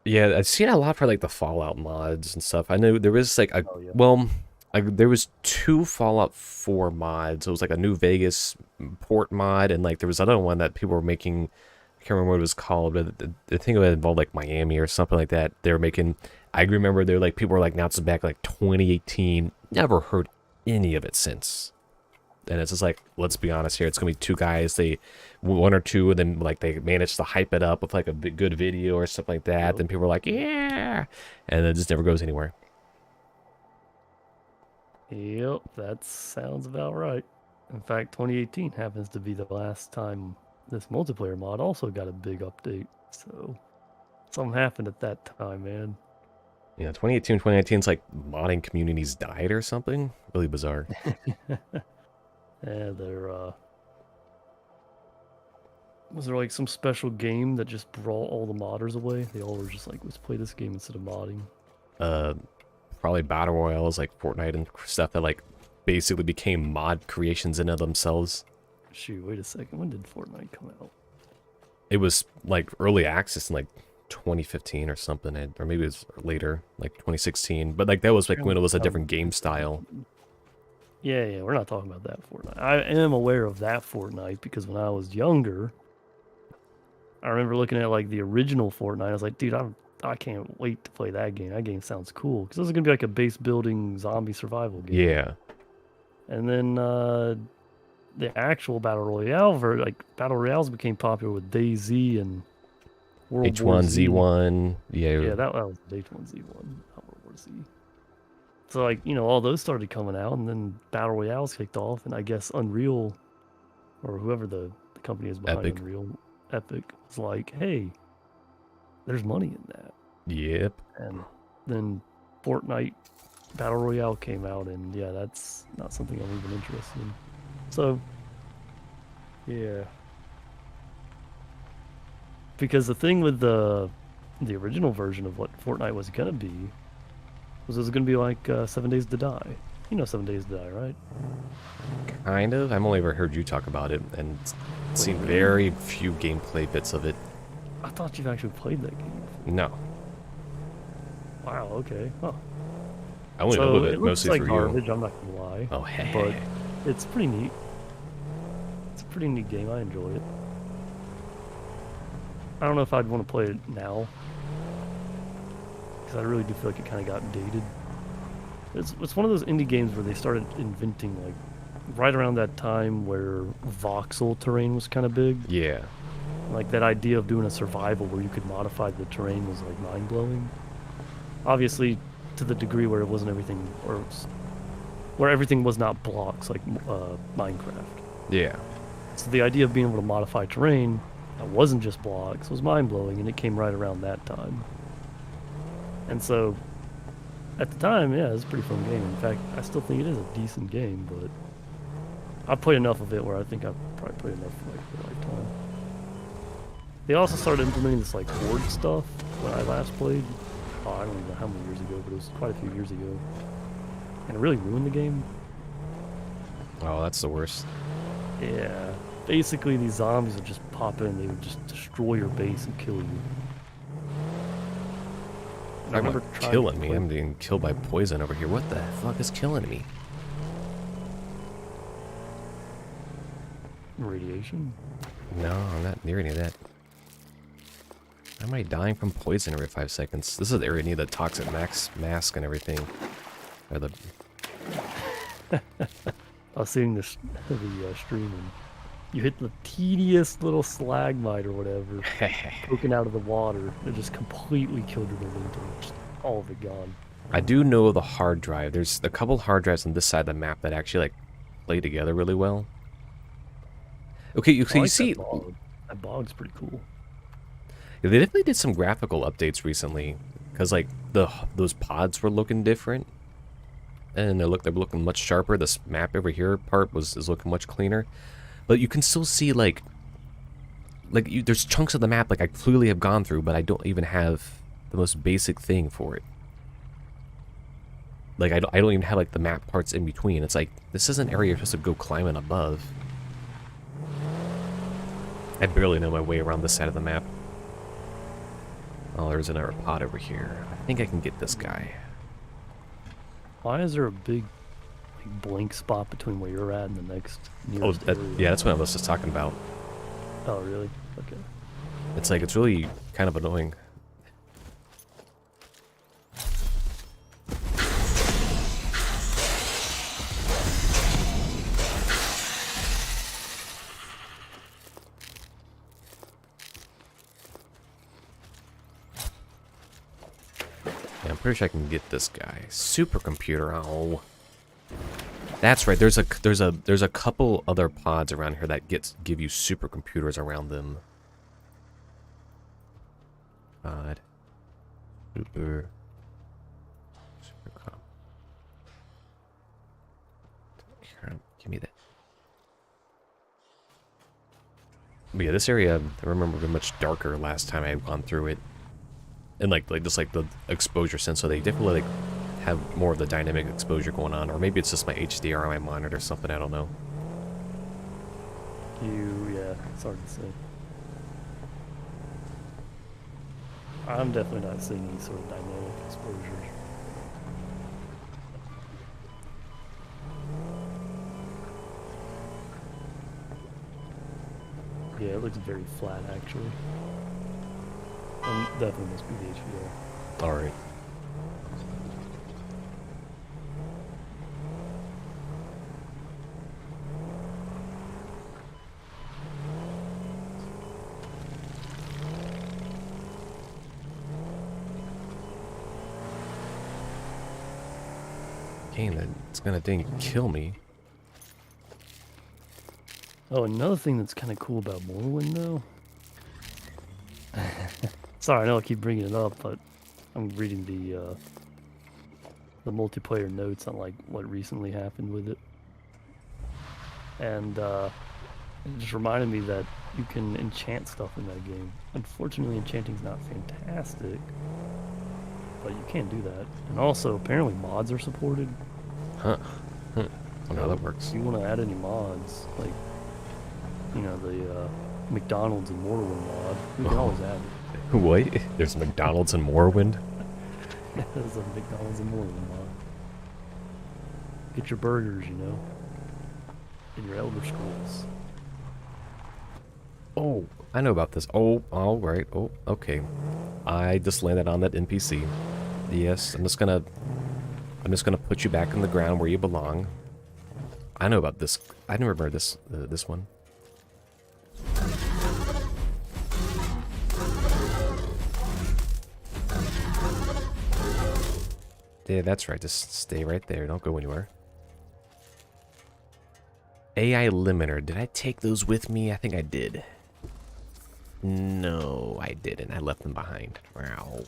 Yeah, I've seen it a lot for like the Fallout mods and stuff. I know there was like a... Oh, yeah. Well, there was 2 Fallout 4 mods. It was like a New Vegas port mod, and like there was another one that people were making. I can't remember what it was called, but the thing about it involved like Miami or something like that. They were making. I remember they were like, people were like, now it's back like 2018. Never heard any of it since. And it's just like, let's be honest here. It's gonna be 2 guys. One or two, and then like they managed to hype it up with like a good video or something like that. Yep. Then people were like, yeah, and it just never goes anywhere. Yep, that sounds about right. In fact, 2018 happens to be the last time this multiplayer mod also got a big update. So, something happened at that time, man. Yeah, 2018, 2019 is like modding communities died or something. Really bizarre. Yeah, was there like some special game that just brought all the modders away? They all were just like, let's play this game instead of modding. Probably battle royales like Fortnite and stuff that like basically became mod creations in of themselves. Shoot, wait a second. When did Fortnite come out? It was like early access in like 2015 or something, or maybe it was later, like 2016. But like that was like when it was a different game style. Yeah, we're not talking about that Fortnite. I am aware of that Fortnite because when I was younger, I remember looking at like the original Fortnite. I was like, dude, I can't wait to play that game. That game sounds cool because this is gonna be like a base building zombie survival game. Yeah. And then the actual battle royale battle royales became popular with DayZ and World War Z. H1Z1. Yeah, that was H1Z1, not World War Z. So like, you know, all those started coming out, and then battle royales kicked off, and I guess Unreal, or whoever the company is behind Epic. Unreal, Epic, was like, hey, there's money in that. Yep. And then Fortnite battle royale came out, and yeah, that's not something I'm even interested in. So yeah, because the thing with the original version of what Fortnite was gonna be was it was gonna be like 7 Days to Die. You know 7 Days to Die, right? Kind of. I've only ever heard you talk about it and seen very few gameplay bits of it. I thought you've actually played that game before. No. Wow. Okay. Huh. I only know of it looks mostly like through garbage. you. I'm not gonna lie. Oh, hey. But it's pretty neat. It's a pretty neat game. I enjoy it. I don't know if I'd want to play it now, because I really do feel like it kind of got dated. It's one of those indie games where they started inventing, like, right around that time where voxel terrain was kind of big. Yeah. Like, that idea of doing a survival where you could modify the terrain was, like, mind-blowing. Obviously, to the degree where it wasn't everything, or where everything was not blocks, like Minecraft. Yeah. So the idea of being able to modify terrain that wasn't just blocks was mind-blowing, and it came right around that time. And so, at the time, yeah, it was a pretty fun game. In fact, I still think it is a decent game, but I've played enough of it where I think I've probably played enough for like a lifetime. They also started implementing this like horde stuff when I last played. Oh, I don't even know how many years ago, but it was quite a few years ago. And it really ruined the game. Oh, that's the worst. Yeah. Basically, these zombies would just pop in, they would just destroy your base and kill you. And I remember killing me. I'm being killed by poison over here. What the fuck is killing me? Radiation? No, I'm not near any of that. How am I dying from poison every 5 seconds? This is the area I need the toxic mask and everything. Or the... I was seeing this the stream, and you hit the tedious little slagmite or whatever poking out of the water. It just completely killed your momentum. Just all of it gone. I do know the hard drive. There's a couple hard drives on this side of the map that actually like play together really well. Okay, you see that bog's pretty cool. Yeah, they definitely did some graphical updates recently, because like those pods were looking different, and they're looking much sharper. This map over here part is looking much cleaner, but you can still see like there's chunks of the map like I clearly have gone through, but I don't even have the most basic thing for it. Like I don't even have like the map parts in between. It's like this is an area you're supposed to go climbing above. I barely know my way around this side of the map. Oh, there's another pod over here. I think I can get this guy. Why is there a big like, blank spot between where you're at and the next nearest area? Yeah, that's what I was just talking about. Oh, really? Okay. It's like, it's really kind of annoying. I'm pretty sure I can get this guy. Supercomputer. Oh, that's right. There's a couple other pods around here that give you supercomputers around them. Pod. Supercom. Here, give me that. But yeah, this area I remember was much darker last time I had gone through it. And like just like the exposure sense, so they definitely like have more of the dynamic exposure going on, or maybe it's just my HDR on my monitor or something. I don't know. Yeah, it's hard to say. I'm definitely not seeing any sort of dynamic exposures. Yeah, it looks very flat actually. Definitely must be the HDR. Alright. Dang, it's gonna dang kill me. Oh, another thing that's kind of cool about Morrowind, though. Sorry, I know I keep bringing it up, but I'm reading the multiplayer notes on like what recently happened with it, and it just reminded me that you can enchant stuff in that game. Unfortunately, enchanting's not fantastic, but you can do that. And also, apparently, mods are supported. Huh. I don't know how that works. If you want to add any mods, like the McDonald's and Morrowind mod, we can always add it. What? There's McDonald's in Morrowind? There's a McDonald's and Morrowind mod. Get your burgers, in your Elder Scrolls. Oh, I know about this. Oh, alright. Oh, okay. I just landed on that NPC. Yes, I'm just gonna put you back in the ground where you belong. I know about this. I remember this one. Yeah, that's right. Just stay right there. Don't go anywhere. AI limiter. Did I take those with me? I think I did. No, I didn't. I left them behind. Wow.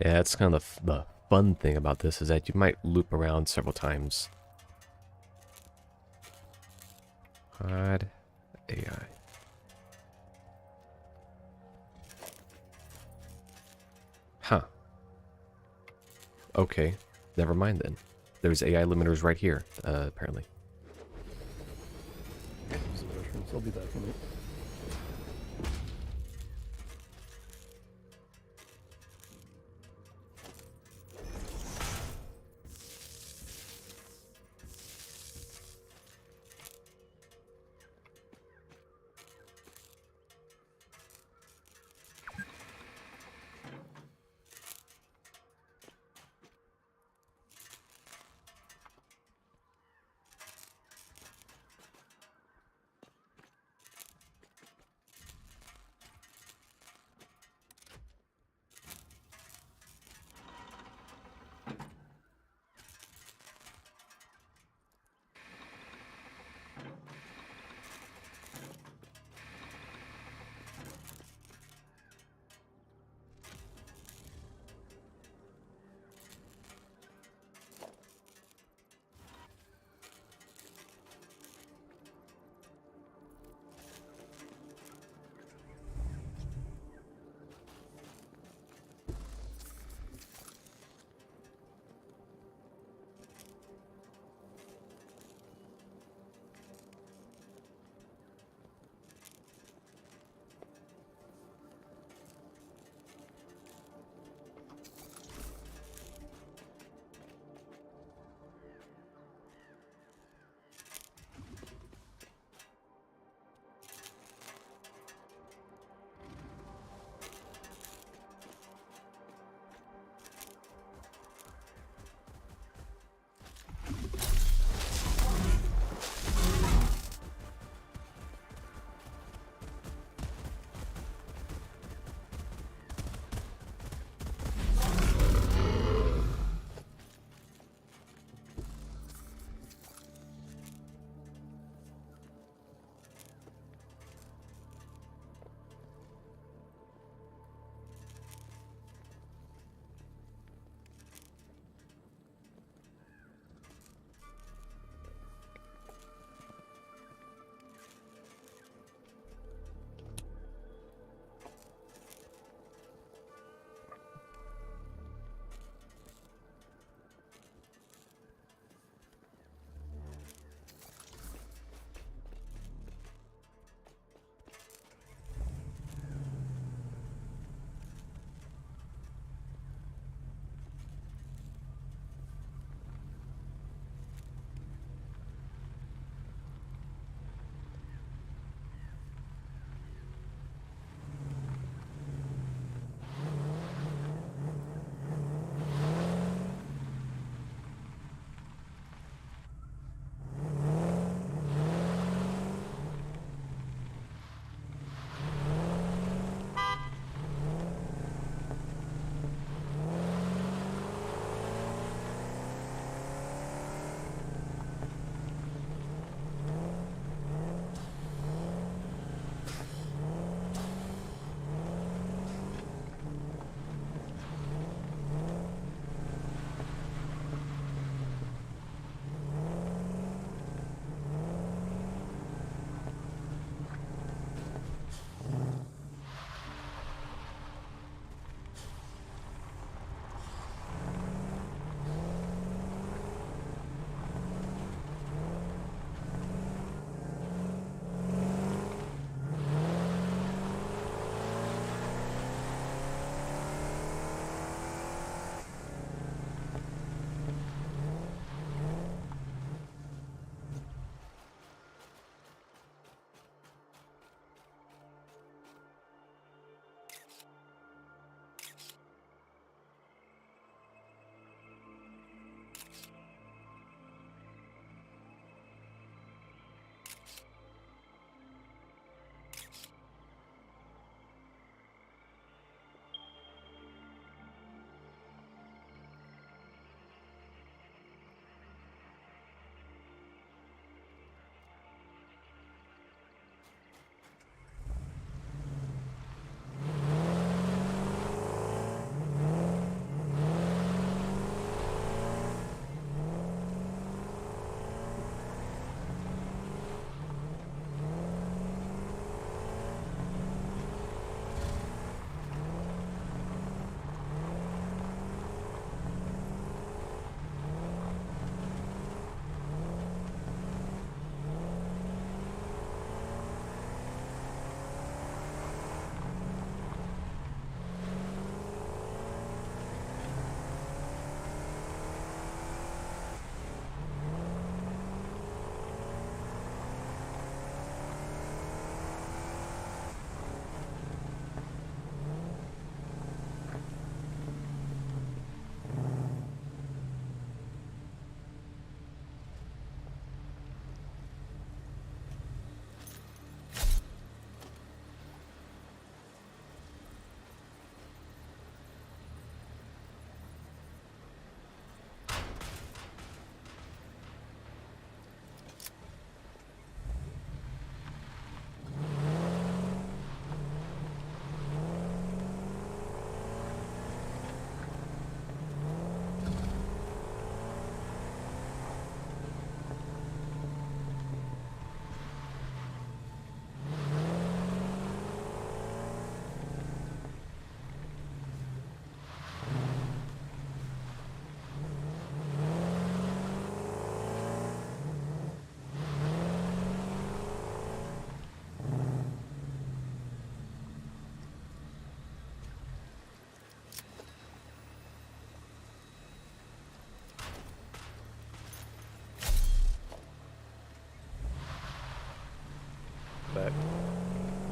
Yeah, that's kind of the fun thing about this is that you might loop around several times. Hide AI. Huh. Okay. Never mind then. There's AI limiters right here, apparently. I'll be back in a minute.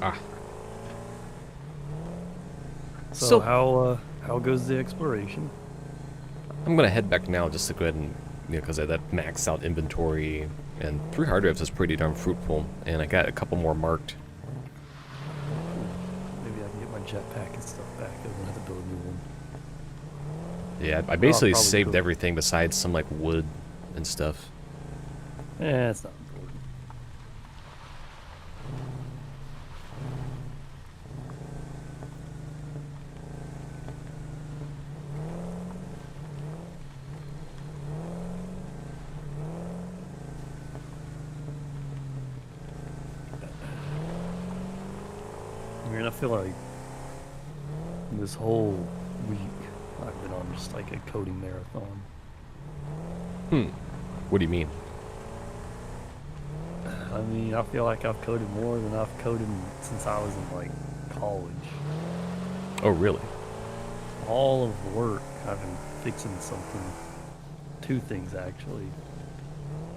Ah. So So how goes the exploration? I'm gonna head back now just to go ahead and, because that maxed out inventory and 3 hard drives is pretty darn fruitful, and I got a couple more marked. Maybe I can get my jetpack and stuff back. I don't have to build a new one. Yeah, I Oh, basically probably saved cool. everything besides some like wood and stuff. It's not important. I mean, I feel like this whole week I've been on just like a coding marathon. Hmm. What do you mean? I mean, I feel like I've coded more than I've coded since I was in like college. Oh, really? All of work I've been fixing something. 2 things actually.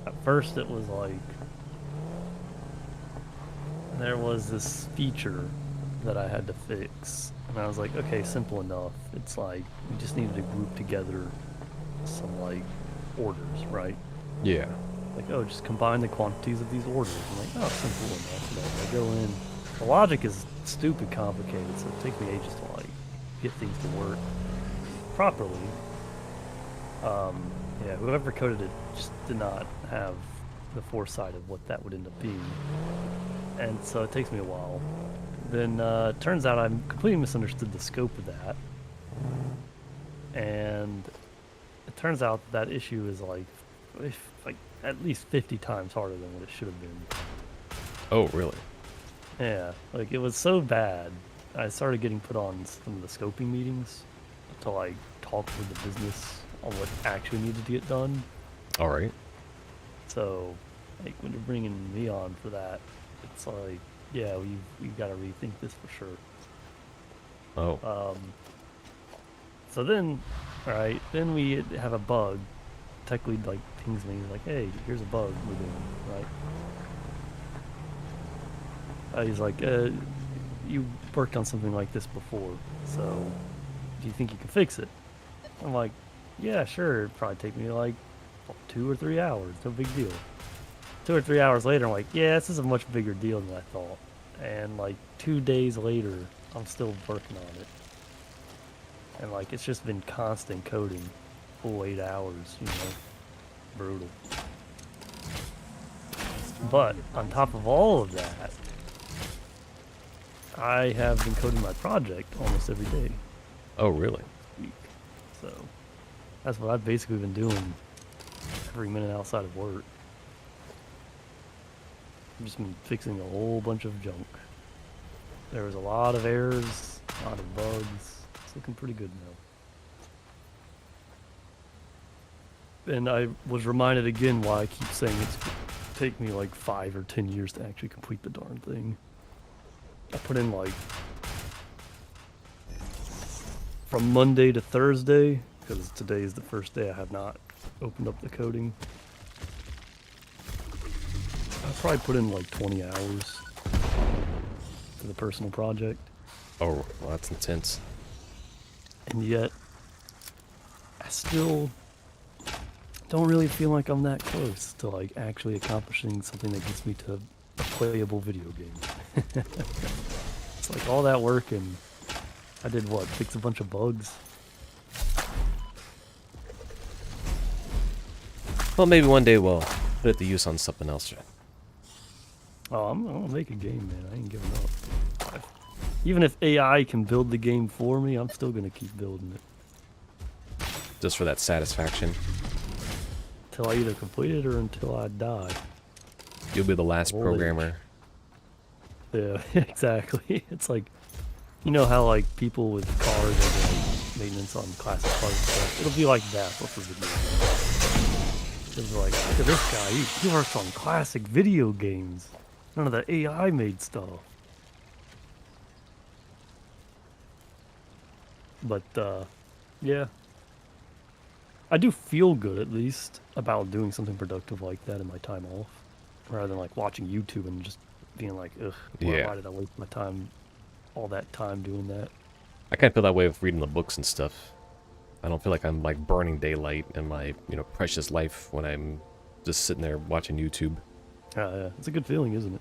At first it was like there was this feature that I had to fix, and I was like, okay, simple enough. It's like we just needed to group together some like orders, right? Yeah. Like, oh, just combine the quantities of these orders. I'm like, oh, simple enough. Like, I go in. The logic is stupid complicated, so it takes me ages to like get things to work properly. Yeah, whoever coded it just did not have the foresight of what that would end up being, and so it takes me a while. Then it turns out I completely misunderstood the scope of that, and it turns out that issue is like at least 50 times harder than what it should have been. Oh, really? Yeah, like it was so bad. I started getting put on some of the scoping meetings to like talk with the business on what actually needed to get done. All right. So, like when you're bringing me on for that, it's like, yeah, we've got to rethink this for sure. Oh. So then, all right, then we have a bug. Tech lead like pings me like, hey, here's a bug we're doing, right? He's like, you worked on something like this before, so do you think you can fix it? I'm like, yeah, sure. It'd probably take me like 2 or 3 hours. No big deal. 2 or 3 hours later, I'm like, yeah, this is a much bigger deal than I thought. And like 2 days later, I'm still working on it. And like, it's just been constant coding, full 8 hours, brutal. But on top of all of that, I have been coding my project almost every day Oh, really? this week. So that's what I've basically been doing every minute outside of work. I've just been fixing a whole bunch of junk. There was a lot of errors, a lot of bugs. It's looking pretty good now. And I was reminded again why I keep saying it's take me like 5 or 10 years to actually complete the darn thing. I put in like from Monday to Thursday, because today is the first day I have not opened up the coding. I probably put in like 20 hours for the personal project. Oh, well, that's intense. And yet, I still don't really feel like I'm that close to like actually accomplishing something that gets me to a playable video game. It's like all that work, and I did what? Fix a bunch of bugs. Well, maybe one day we'll put it to use on something else. Oh, I'm gonna make a game, man. I ain't giving up. Even if AI can build the game for me, I'm still gonna keep building it. Just for that satisfaction. Till I either complete it or until I die. You'll be the last Old programmer. Yeah, exactly. It's like, you know how like people with cars have like maintenance on classic cars and stuff? It'll be like that, but for video games. It's like, look at this guy. He works on classic video games. None of the AI made stuff. But, yeah. I do feel good, at least, about doing something productive like that in my time off. Rather than, like, watching YouTube and just being like, ugh, Yeah. why did I waste my time, all that time doing that? I kind of feel that way with reading the books and stuff. I don't feel like I'm like burning daylight in my, precious life when I'm just sitting there watching YouTube. Yeah, it's a good feeling, isn't it?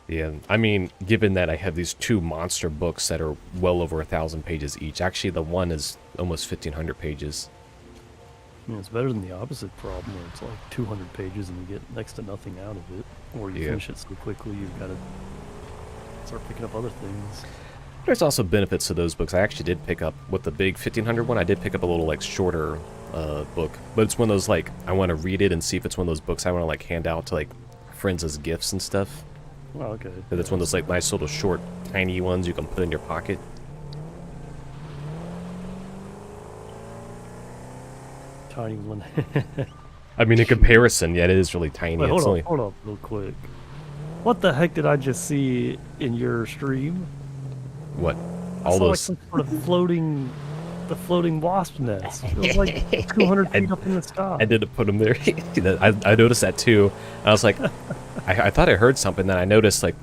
Yeah, I mean, given that I have these two monster books that are well over 1,000 pages each. Actually, the one is almost 1,500 pages. I mean, it's better than the opposite problem where it's like 200 pages and you get next to nothing out of it. Or you Yeah. finish it so quickly you've got to start picking up other things. There's also benefits to those books. I actually did pick up, with the big 1,500 one, I did pick up a little, like, shorter book. But it's one of those, like, I want to read it and see if it's one of those books I want to, like, hand out to, like, friends as gifts and stuff. Oh, okay. Because it's one of those, like, nice little short, tiny ones you can put in your pocket. Tiny one. I mean, in comparison, yeah, it is really tiny. Wait, It's only... hold up real quick. What the heck did I just see in your stream? What? I All saw like those... some sort of the floating wasp nest. It was like 200 feet up in the sky. I didn't put them there. I noticed that too. And I was like, I thought I heard something. Then I noticed, like,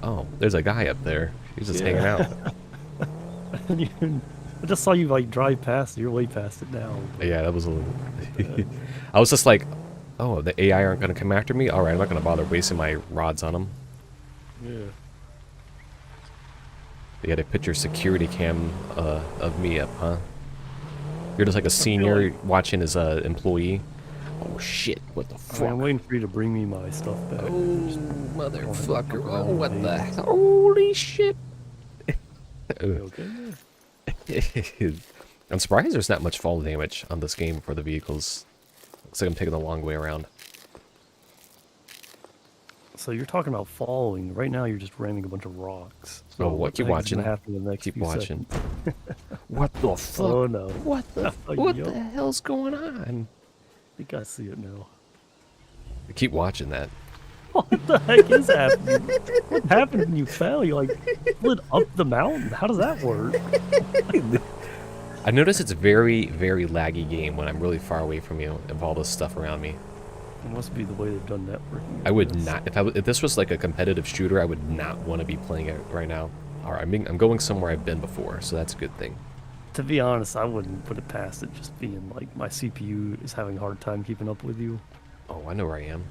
oh, there's a guy up there. He's just hanging out. I just saw you like drive past. You're way past it now. Yeah, that was a little... I was just like, oh, the AI aren't going to come after me? All right, I'm not going to bother wasting my rods on them. Yeah. You got to put your security cam of me up, huh? You're just like a senior watching his employee. Oh, shit. What the fuck? I'm waiting for you to bring me my stuff back. Oh, motherfucker. Oh, what the... Holy shit. You okay? I'm surprised there's not much fall damage on this game for the vehicles. Looks like I'm taking the long way around. So you're talking about following. Right now you're just ramming a bunch of rocks. So Oh, what? Keep watching. Happen in the next Keep few watching. seconds. What the fuck? Oh no. What the what the hell's going on? I think I see it now. Keep watching that. What the heck is happening? What happened when you fell? You like slid up the mountain? How does that work? I notice it's a very, very laggy game when I'm really far away from you of all this stuff around me. It must be the way they've done networking. I would not, if this was like a competitive shooter, I would not want to be playing it right now. All right, I'm going somewhere I've been before, so that's a good thing. To be honest, I wouldn't put it past it just being like my CPU is having a hard time keeping up with you. Oh, I know where I am.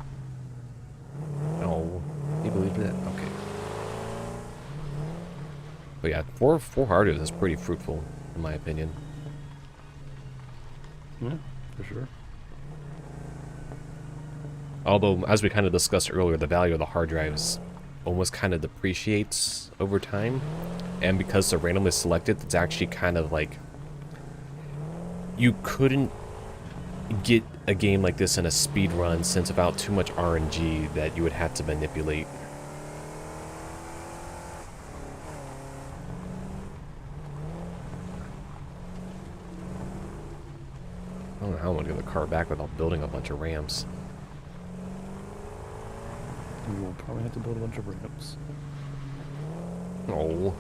Oh, you believe that? Okay. But yeah, four hardware is pretty fruitful, in my opinion. Yeah, for sure. Although, as we kind of discussed earlier, the value of the hard drives almost kind of depreciates over time. And because they're randomly selected, it's actually kind of like... You couldn't get a game like this in a speed run since about too much RNG that you would have to manipulate. I don't know how I'm going to get the car back without building a bunch of ramps. You will probably have to build a bunch of ramps. Oh.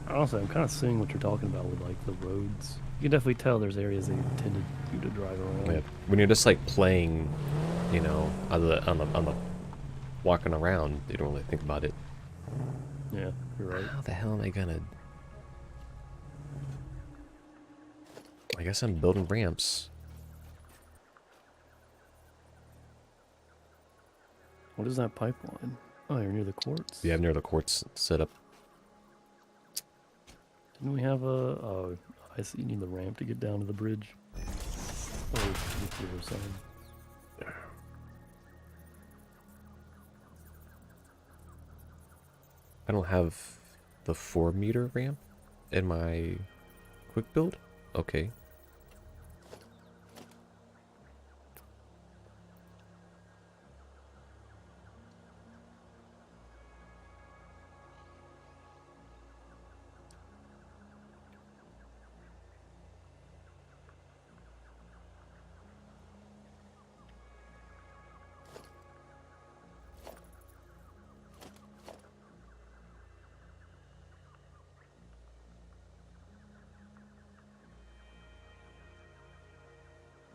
Honestly, I'm kind of seeing what you're talking about with like the roads. You can definitely tell there's areas they intended you to drive around. Yeah. When you're just like playing, you know, on the walking around, you don't really think about it. Yeah, you're right. How the hell am I gonna... I guess I'm building ramps. What is that pipeline? Oh, you're near the quartz? Yeah, near the quartz setup. Didn't we have a... Oh, I see you need the ramp to get down to the bridge. Oh, to the other side. I don't have the 4-meter ramp in my quick build? Okay.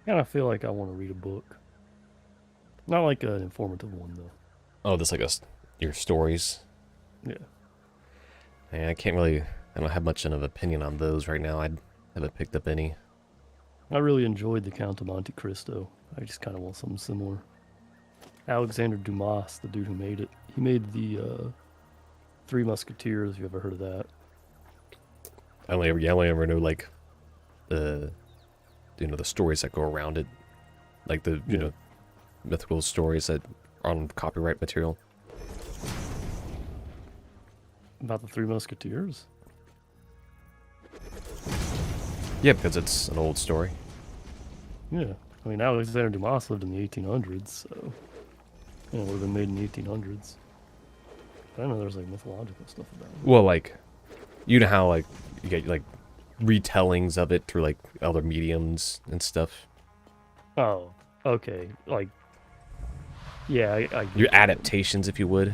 I kind of feel like I want to read a book. Not like an informative one, though. Oh, this like your stories. Yeah. Yeah, I can't really. I don't have much of an opinion on those right now. I haven't picked up any. I really enjoyed the Count of Monte Cristo. I just kind of want something similar. Alexander Dumas, the dude who made it, he made the Three Musketeers. You ever heard of that? I only ever know like the the stories that go around it, like the Yeah. mythical stories that are on copyright material. About the Three Musketeers? Yeah, because it's an old story. Yeah. I mean, Alexander Dumas lived in the 1800s, so it would have been made in the 1800s. But I know there's like mythological stuff about it. Well, like you know how like you get like retellings of it through like other mediums and stuff. Oh, okay. Like, yeah, I Your get that. adaptations, if you would.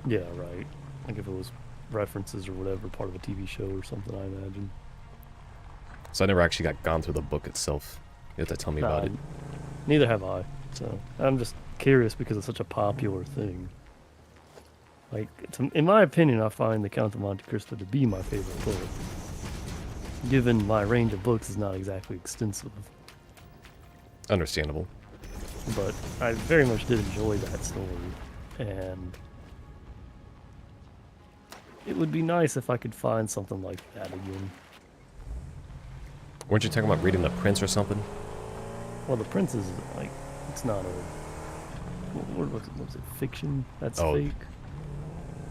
Yeah, right. Like if it was references or whatever, part of a TV show or something, I imagine. So I never actually got gone through the book itself. You have to tell me about it. Neither have I. So I'm just curious because it's such a popular thing. Like, in my opinion, I find The Count of Monte Cristo to be my favorite book. Given my range of books is not exactly extensive, Understandable. but I very much did enjoy that story, and it would be nice if I could find something like that again. Weren't you talking about reading The Prince or something? Well, The Prince is like, it's not a, what was it, fiction? That's Oh. fake?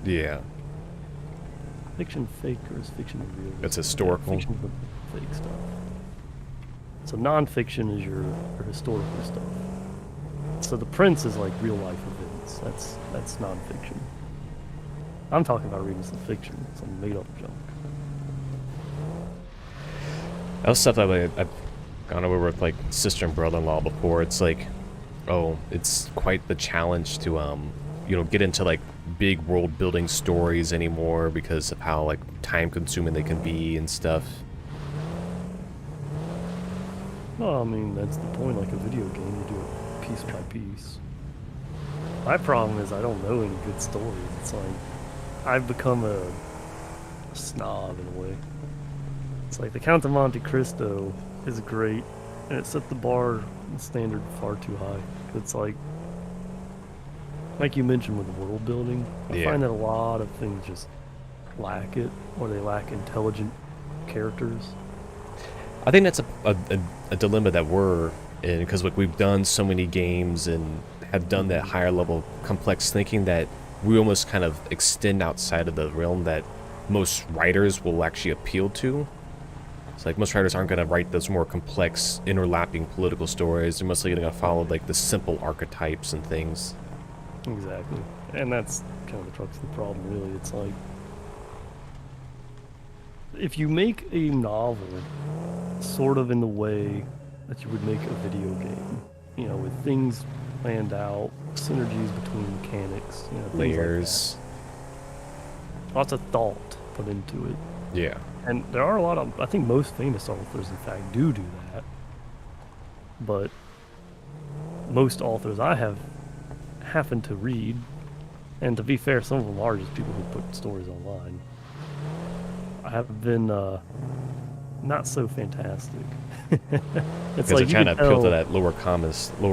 Yeah. Fiction fake, or is fiction real? It's historical. Yeah, fiction's the fake stuff. So non-fiction is your historical stuff. So The Prince is like real life events. That's non-fiction. I'm talking about reading some fiction, some made up junk. That was stuff that I've gone over with like sister and brother-in-law before. It's like, oh, it's quite the challenge to get into like big world building stories anymore because of how like time consuming they can be and stuff. Well, I mean, that's the point. Like a video game, you do it piece by piece. My problem is I don't know any good stories. It's like I've become a snob in a way. It's like The Count of Monte Cristo is great, and it set the bar standard far too high. It's like you mentioned with the world building, I Yeah. find that a lot of things just lack it, or they lack intelligent characters. I think that's a dilemma that we're in because like we've done so many games and have done that higher level complex thinking that we almost kind of extend outside of the realm that most writers will actually appeal to. It's like most writers aren't going to write those more complex, interlapping political stories. They're mostly going to follow like the simple archetypes and things. Exactly. And that's kind of the crux of the problem, really. It's like, if you make a novel sort of in the way that you would make a video game, with things planned out, synergies between mechanics, things Layers. like that. Lots of thought put into it. Yeah. And there are a lot of, I think most famous authors, in fact, do that. But most authors I have happened to read, and to be fair, some of them are just people who put stories online, I have been not so fantastic. It's Because like they're trying to appeal to tell, that lower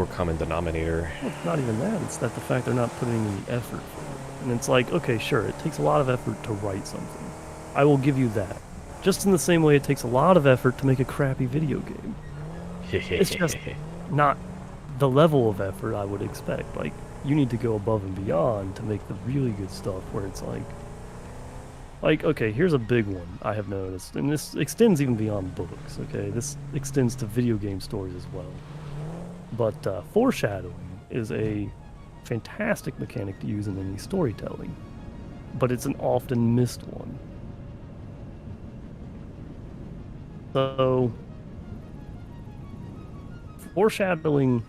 common denominator. well, it's not even that. It's that the fact they're not putting any effort for it. And it's like, okay, sure, it takes a lot of effort to write something. I will give you that. Just in the same way it takes a lot of effort to make a crappy video game. It's just not the level of effort I would expect. Like, you need to go above and beyond to make the really good stuff where it's like, okay, here's a big one I have noticed, and this extends even beyond books, okay? This extends to video game stories as well. But foreshadowing is a fantastic mechanic to use in any storytelling, but it's an often missed one. So, foreshadowing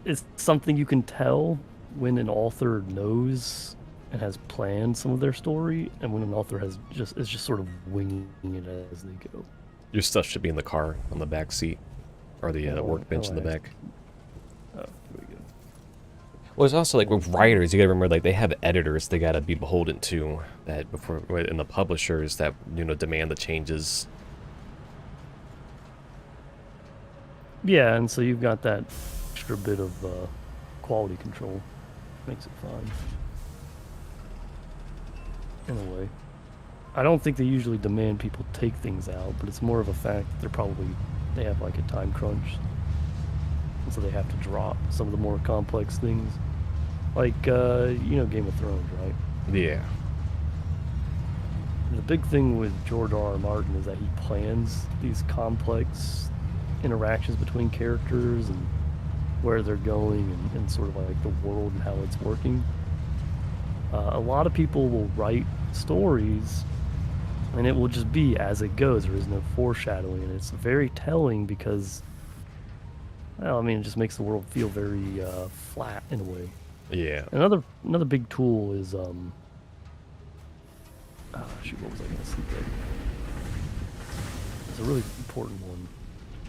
is something you can tell when an author knows and has planned some of their story, and when an author is just sort of winging it as they go. Your stuff should be in the car on the back seat or the Oh, workbench in the oh, I- back. Oh, here we go. Well, it's also like with writers, you gotta remember, like, they have editors they gotta be beholden to that before, and the publishers that, you know, demand the changes. Yeah, and so you've got that extra bit of quality control. Makes it fun. In a way. I don't think they usually demand people take things out, but it's more of a fact that they have like a time crunch. And so they have to drop some of the more complex things. Like, you know, Game of Thrones, right? Yeah. The big thing with George R.R. Martin is that he plans these complex interactions between characters and where they're going and sort of like the world and how it's working. A lot of people will write stories and it will just be as it goes. There is no foreshadowing, and it's very telling because, well, I mean, it just makes the world feel very flat in a way. Yeah. Another big tool is shoot, what was I gonna say? It's a really important one.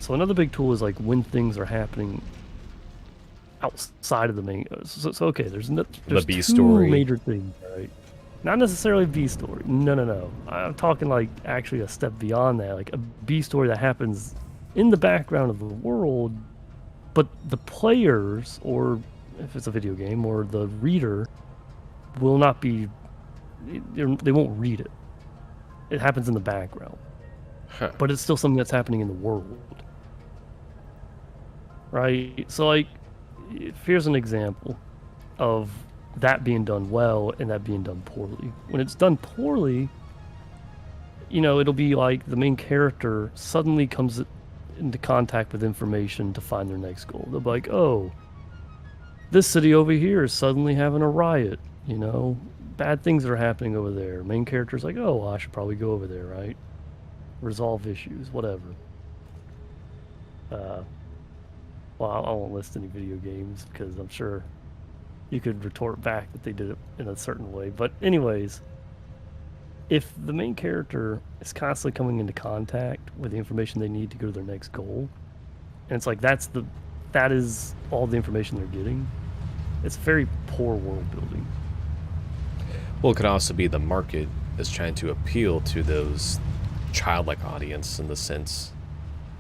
So another big tool is like when things are happening outside of the main. So okay, there's The B two story. major things, right? Not necessarily B story. No. I'm talking like actually a step beyond that, like a B story that happens in the background of the world, but the players, or if it's a video game, or the reader, will not be. They won't read it. It happens in the background, Huh. but it's still something that's happening in the world, right? So like, here's an example of that being done well and that being done poorly. When it's done poorly, you know, it'll be like the main character suddenly comes into contact with information to find their next goal. They'll be like, oh, this city over here is suddenly having a riot, you know, bad things are happening over there. Main character's like, oh, well, I should probably go over there, right? Resolve issues, whatever. Well, I won't list any video games because I'm sure you could retort back that they did it in a certain way. But anyways, if the main character is constantly coming into contact with the information they need to go to their next goal, and it's like that is all the information they're getting, it's very poor world building. Well, it could also be the market is trying to appeal to those childlike audience in the sense,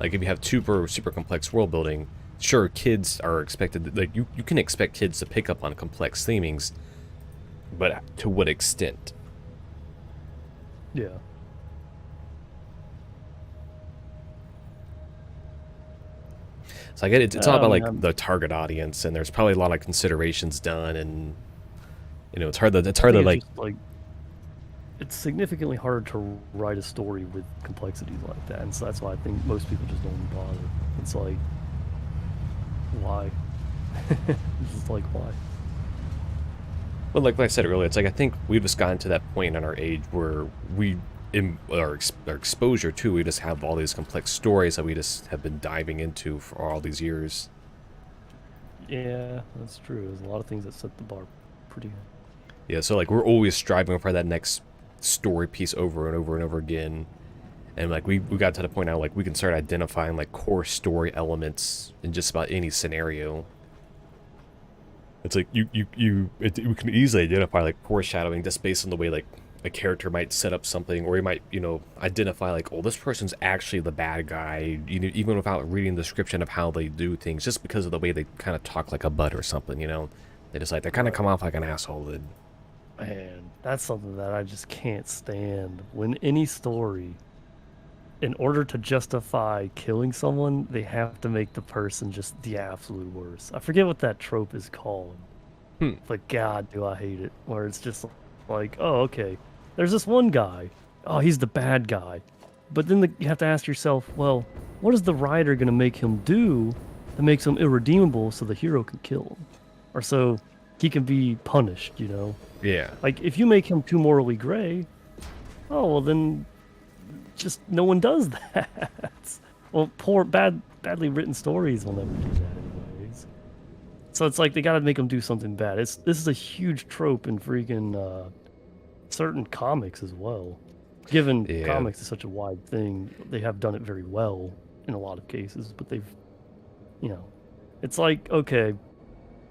like if you have super complex world building, sure, kids are expected, like you can expect kids to pick up on complex themings, but to what extent? Yeah. So I get it. It's all about like Man, the target audience, and there's probably a lot of considerations done, and you know, it's hard to I think it's like. just like it's significantly harder to write a story with complexities like that, and so that's why I think most people just don't bother. It's like, why? It's just like, why? Well, like I said earlier, it's like I think we've just gotten to that point in our age where in our exposure to, we just have all these complex stories that we just have been diving into for all these years. Yeah, that's true. There's a lot of things that set the bar pretty high. Yeah, so like we're always striving for that next story piece over and over and over again. And like we got to the point now like we can start identifying like core story elements in just about any scenario. It's like we can easily identify like foreshadowing just based on the way like a character might set up something, or you might, you know, identify like, oh, this person's actually the bad guy, you know, even without reading the description of how they do things, just because of the way they kind of talk like a butt or something, you know. They just like they kind of come off like an asshole. Man, that's something that I just can't stand. When any story, in order to justify killing someone, they have to make the person just the absolute worst. I forget what that trope is called. But God, do I hate it. Where it's just like, oh, okay, there's this one guy. Oh, he's the bad guy. But then you have to ask yourself, well, what is the writer going to make him do that makes him irredeemable so the hero can kill him? Or so he can be punished, you know? Yeah. Like, if you make him too morally gray, oh, well, then just no one does that. Well, badly written stories will never do that anyways. So it's like they gotta make him do something bad. This is a huge trope in freaking certain comics as well. Given Yeah. comics is such a wide thing, they have done it very well in a lot of cases, but they've, you know, it's like, okay,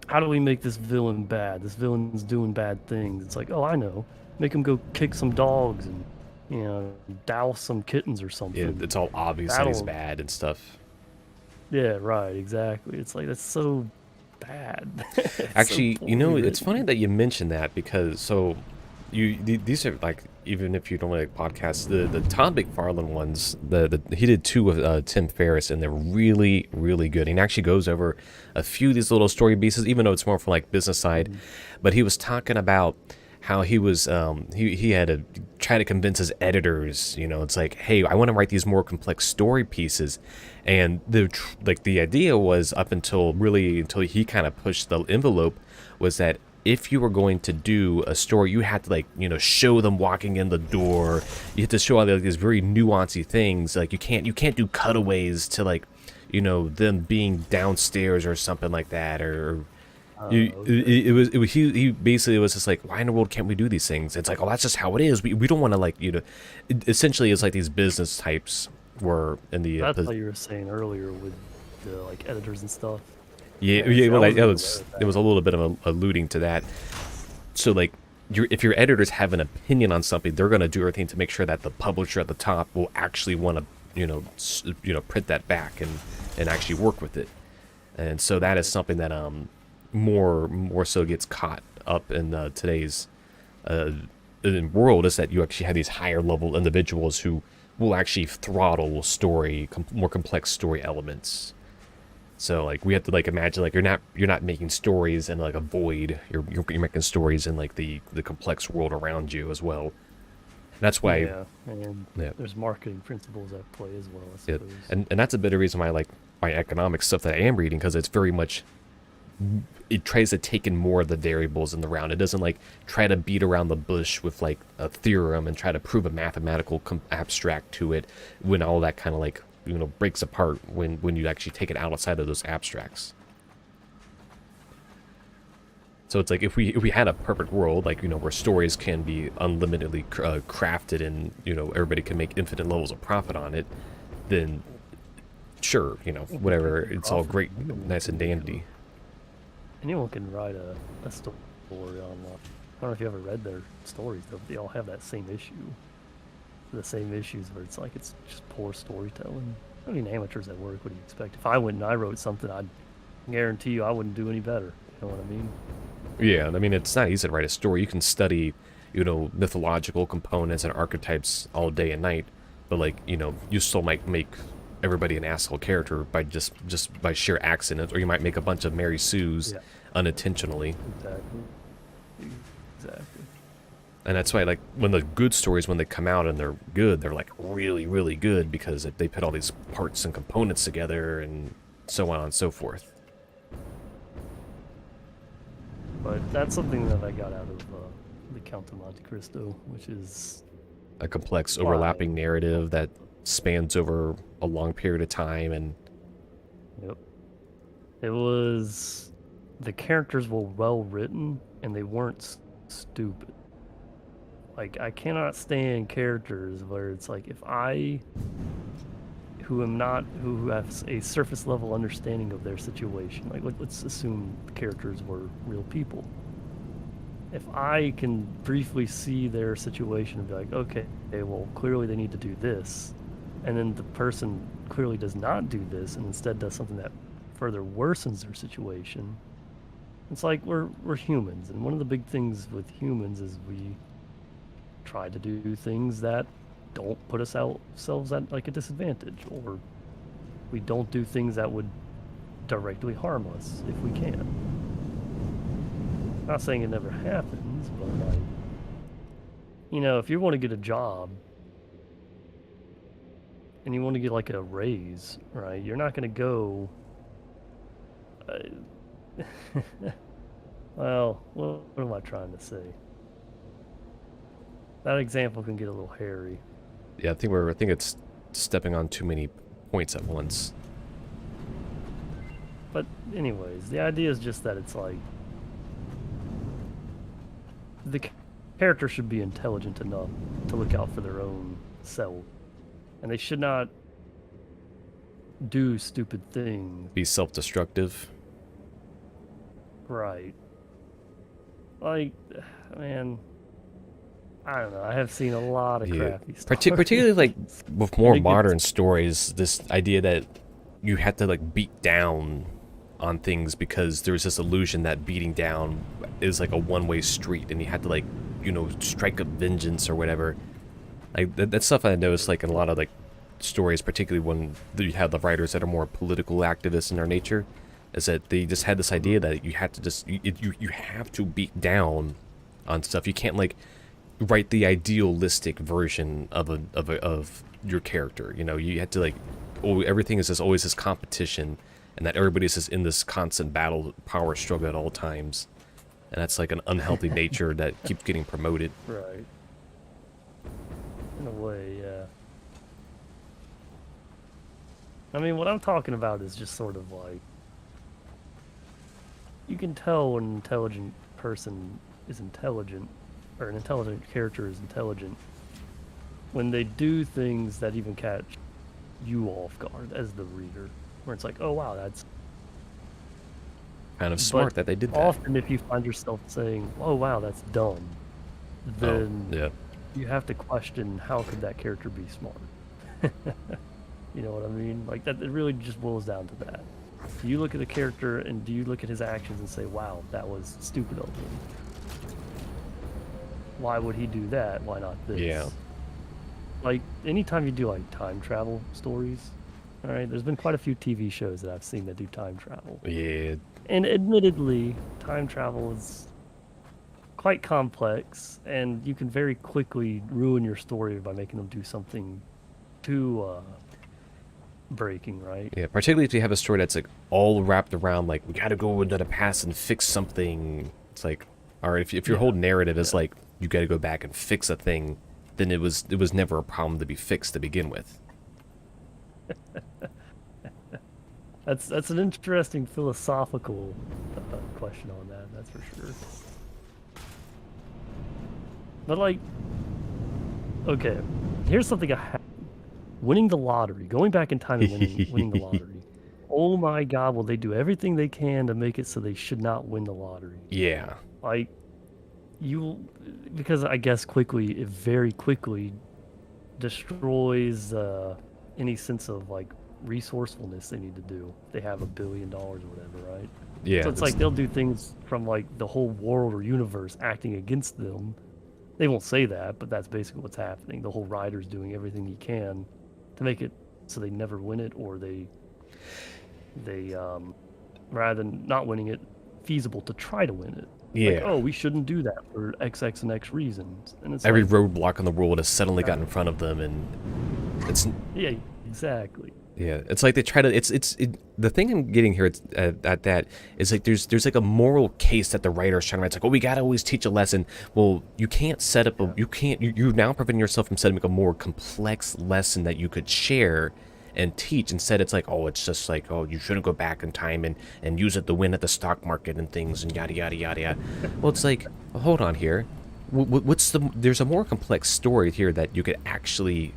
how do we make this villain bad? This villain's doing bad things. It's like, oh, I know. Make him go kick some dogs and, douse some kittens or something. It's all obvious that he's bad and stuff. Yeah, right, exactly. It's like, that's so bad. Actually, so it's funny that you mentioned that, because these are like, even if you don't like podcasts, the Todd McFarlane ones, he did 2 with Tim Ferriss, and they're really, really good. And he actually goes over a few of these little story pieces, even though it's more from like business side. But he was talking about how he was he had to try to convince his editors, it's like, hey, I want to write these more complex story pieces. And the idea was, up until he kind of pushed the envelope, was that if you were going to do a story, you had to show them walking in the door. You had to show all these very nuancy things. Like you can't do cutaways to them being downstairs or something like that. Or he basically was just like, why in the world can't we do these things? It's like, oh, that's just how it is. We don't want to essentially it's like these business types were in the. That's what you were saying earlier with the editors and stuff. Yeah, well, it was a little bit of alluding to that. So, if your editors have an opinion on something, they're going to do everything to make sure that the publisher at the top will actually want to, print that back and actually work with it. And so that is something that more so gets caught up in today's world, is that you actually have these higher level individuals who will actually throttle more complex story elements. So we have to imagine you're not making stories in a void. You're making stories in the complex world around you as well. And that's why there's marketing principles at play as well, I suppose. And that's a bit of reason why I like my economics stuff that I am reading, because it's very much, it tries to take in more of the variables in the round. It doesn't try to beat around the bush with a theorem and try to prove a mathematical abstract to it, when all that kind of breaks apart when you actually take it outside of those abstracts. So it's if we had a perfect world, where stories can be unlimitedly crafted, and everybody can make infinite levels of profit on it, then sure, whatever, it's all great, nice and dandy. Anyone can write a story on. I don't know if you ever read their stories, though. They all have that same issue. The same issues where it's just poor storytelling. I mean, amateurs at work, what do you expect? If I went and I wrote something, I'd guarantee you I wouldn't do any better. You know what I mean? Yeah, I mean, it's not easy to write a story. You can study, mythological components and archetypes all day and night, but you still might make everybody an asshole character by just by sheer accident, or you might make a bunch of Mary Sues unintentionally. Exactly. And that's why, when the good stories, when they come out and they're good, they're, really, really good, because they put all these parts and components together and so on and so forth. But that's something that I got out of the Count of Monte Cristo, which is a complex, overlapping narrative that spans over a long period of time. And yep. It was... The characters were well written, and they weren't stupid. I cannot stand characters where it's if I, who have a surface level understanding of their situation, let's assume the characters were real people. If I can briefly see their situation and be okay, well, clearly they need to do this, and then the person clearly does not do this and instead does something that further worsens their situation, it's we're humans, and one of the big things with humans is we try to do things that don't put ourselves at a disadvantage, or we don't do things that would directly harm us if we can. Not saying it never happens, but if you want to get a job and you want to get a raise, right? You're not going to go well, what am I trying to say? That example can get a little hairy. Yeah, I think it's stepping on too many points at once. But anyways, the idea is just that it's the character should be intelligent enough to look out for their own self, and they should not do stupid things. Be self-destructive. Right. Like, man, I don't know. I have seen a lot of Yeah. crappy stories. Particularly like with more It gets- modern stories, this idea that you had to like beat down on things because there's this illusion that beating down is like a one-way street and you had to like, you know, strike up vengeance or whatever. Like that's stuff I noticed like in a lot of like stories, particularly when you have the writers that are more political activists in their nature, is that they just had this idea that you have to just you have to beat down on stuff. You can't like write the idealistic version of your character. You know, you had to like, oh, everything is just always this competition, and that everybody's just in this constant battle, power struggle at all times, and that's like an unhealthy nature that keeps getting promoted. Right. In a way, yeah. I mean, what I'm talking about is just sort of like, you can tell when an intelligent person is intelligent, or an intelligent character is intelligent, when they do things that even catch you off guard as the reader, where it's like, oh wow, that's Kind of smart that they did that. often if you find yourself saying, oh wow, that's dumb, then Yeah. you have to question how could that character be smart. You know what I mean? Like that, it really just boils down to that. Do you look at the character and do you look at his actions and say, wow, that was stupid of him? Why would he do that? Why not this? Yeah. Like, anytime you do, like, time travel stories, all right, there's been quite a few TV shows that I've seen that do time travel. Yeah. And admittedly, time travel is quite complex, and you can very quickly ruin your story by making them do something too breaking, right? Yeah, particularly if you have a story that's like all wrapped around like we got to go into the past and fix something. It's like, all right, if your whole narrative is like you got to go back and fix a thing, then it was never a problem to be fixed to begin with. That's an interesting philosophical question on that. That's for sure. But like, okay, here's something I have. Winning the lottery, going back in time and winning the lottery. Oh my God, will they do everything they can to make it so they should not win the lottery? Yeah. Like, because I guess it very quickly destroys any sense of like resourcefulness they need to do. They have $1 billion or whatever, right? Yeah. So it's like they'll do things from like the whole world or universe acting against them. They won't say that, but that's basically what's happening. The whole writer's doing everything he can to make it so they never win it, or they rather than not winning it, feasible to try to win it. Yeah. Like, oh, we shouldn't do that for X and X reasons. And it's Every like, roadblock in the world has suddenly got in front of them, and it's yeah, exactly. yeah. It's like they try to. The thing I'm getting here at that is like there's like a moral case that the writer is trying to write. It's like, oh, we gotta always teach a lesson. Well, you can't set up you're now preventing yourself from setting up a more complex lesson that you could share and teach. Instead, it's like, oh, it's just like, oh, you shouldn't go back in time and use it to win at the stock market and things and yada yada yada yada. Well, it's like, well, hold on here. There's a more complex story here that you could actually,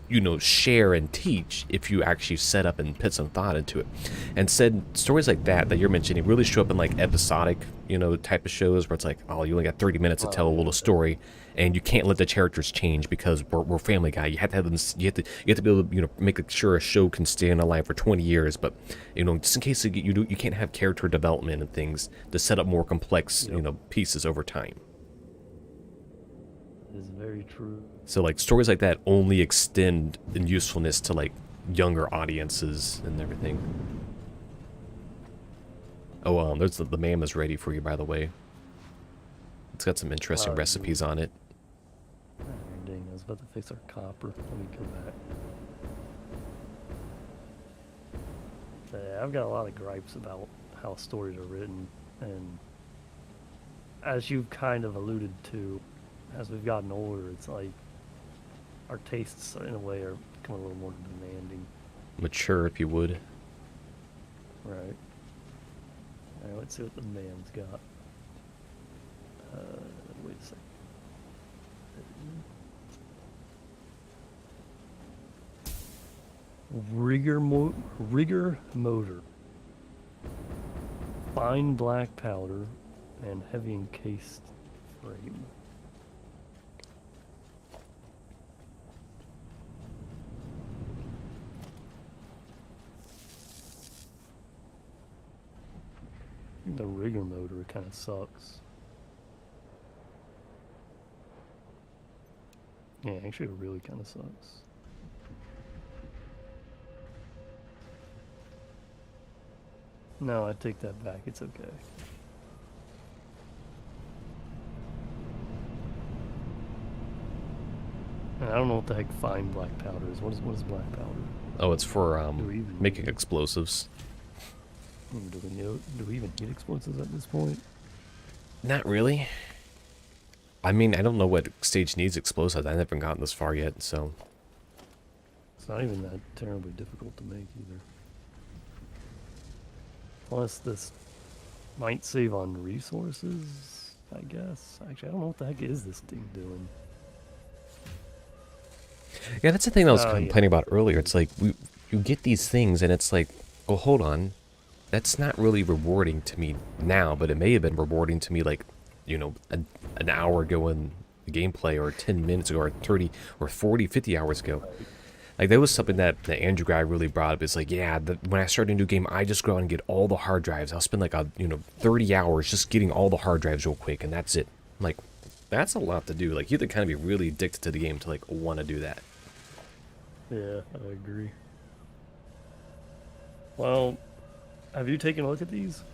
you know, share and teach if you actually set up and put some thought into it. And said stories like that you're mentioning really show up in like episodic, you know, type of shows where it's like, oh, you only got 30 minutes to tell a little story, and you can't let the characters change because we're Family Guy. You have to have them. You have to be able to, you know, make sure a show can stay on the line for 20 years. But, you know, just in case you can't have character development and things to set up more complex, you know, pieces over time. It is very true. So like stories like that only extend in usefulness to like younger audiences and everything. Oh, there's the mam is ready for you, by the way. It's got some interesting recipes on it. Oh, dang, I was about to fix our copper. Let me go back. Yeah, I've got a lot of gripes about how stories are written, and as you've kind of alluded to, as we've gotten older, it's like our tastes, in a way, are becoming a little more demanding. Mature, if you would. Right. All right, let's see what the man's got. Wait a second. Rigor motor. fine black powder and heavy encased frame. I think the rigger motor kind of sucks. Yeah, actually it really kind of sucks. No, I take that back. It's okay. And I don't know what the heck fine black powder is. What is black powder? Oh, it's for Do we even making explosives. do we even need explosives at this point? Not really. I mean, I don't know what stage needs explosives. I haven't gotten this far yet, so. It's not even that terribly difficult to make either. Plus, this might save on resources, I guess. Actually, I don't know what the heck is this thing doing. Yeah, that's the thing I was Oh, yeah. complaining about earlier. It's like, you get these things, and it's like, oh, hold on. That's not really rewarding to me now, but it may have been rewarding to me, like, you know, an hour ago in the gameplay, or 10 minutes ago, or 30, or 40, 50 hours ago. Like, that was something that the Andrew guy really brought up. It's like, yeah, when I start a new game, I just go out and get all the hard drives. I'll spend like 30 hours just getting all the hard drives real quick, and that's it. I'm like, that's a lot to do. Like, you have to kind of be really addicted to the game to like want to do that. Yeah, I agree. Well, have you taken a look at these?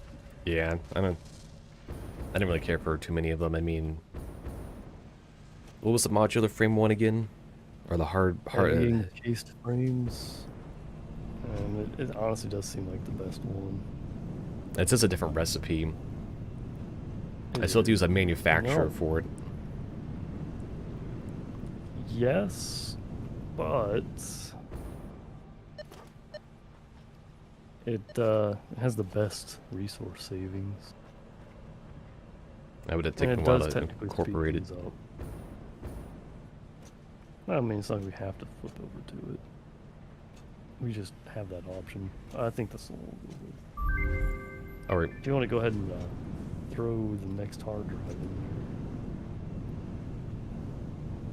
Yeah, I didn't really care for too many of them. I mean, what was the modular frame one again? Or the hard encased frames. It honestly does seem like the best one. It says a different recipe. I still have to use a manufacturer for it. Yes, but it has the best resource savings. I would have taken a while to incorporate it. I mean, it's not like we have to flip over to it. We just have that option. I think that's the one we'll go with. Alright. Do you want to go ahead and throw the next hard drive in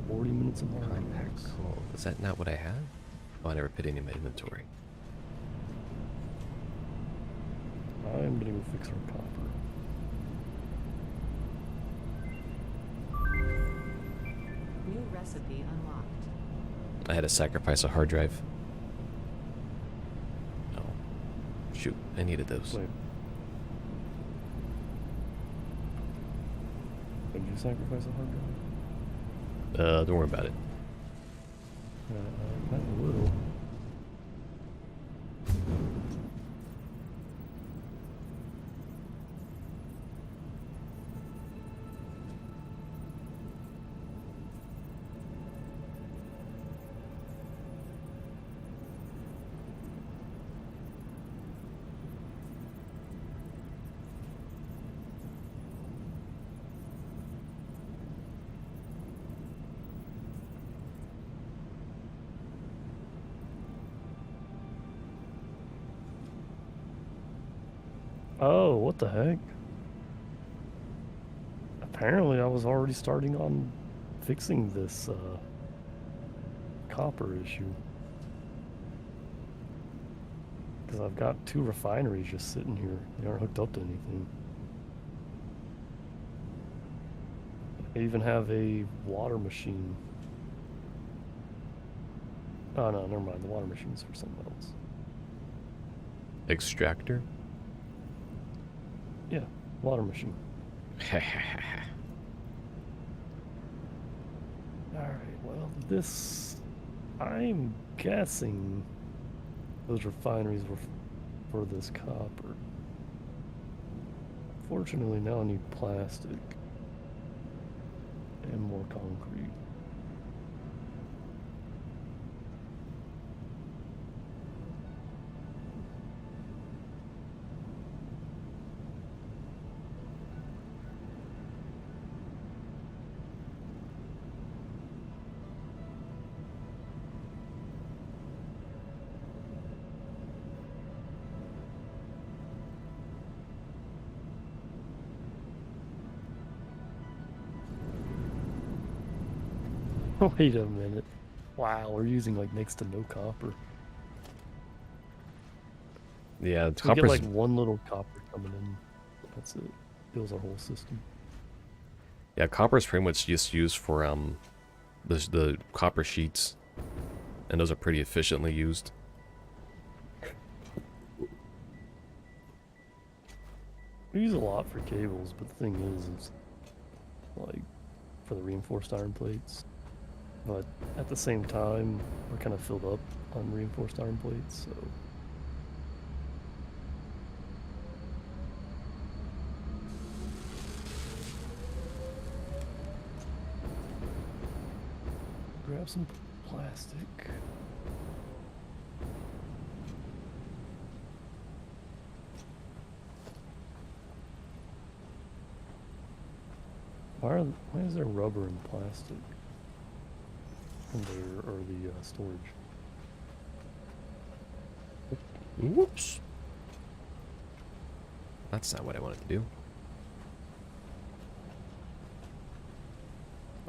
there? 40 minutes of hard drives. Cool. Is that not what I had? Oh, I never put any in my inventory. I'm gonna go fix our copper. New recipe unlocked. I had to sacrifice a hard drive. Oh. Shoot, I needed those. Wait. Did you sacrifice a hard drive? Don't worry about it. I will. Oh, what the heck? Apparently I was already starting on fixing this copper issue. Because I've got 2 refineries just sitting here. They aren't hooked up to anything. I even have a water machine. Oh no, never mind. The water machine's for something else. Extractor? Yeah, water machine. Alright, well, this... I'm guessing those refineries were for this copper. Fortunately, now I need plastic and more concrete. Wait a minute. Wow, we're using like next to no copper. Yeah, We get copper's like one little copper coming in. That's it. Fills our whole system. yeah, copper's pretty much just used for the copper sheets, and those are pretty efficiently used. We use a lot for cables, but the thing is, it's like for the reinforced iron plates. But at the same time, we're kind of filled up on reinforced iron plates, so. Grab some plastic. Why is there rubber and plastic in there, or the storage? Whoops. That's not what I wanted to do.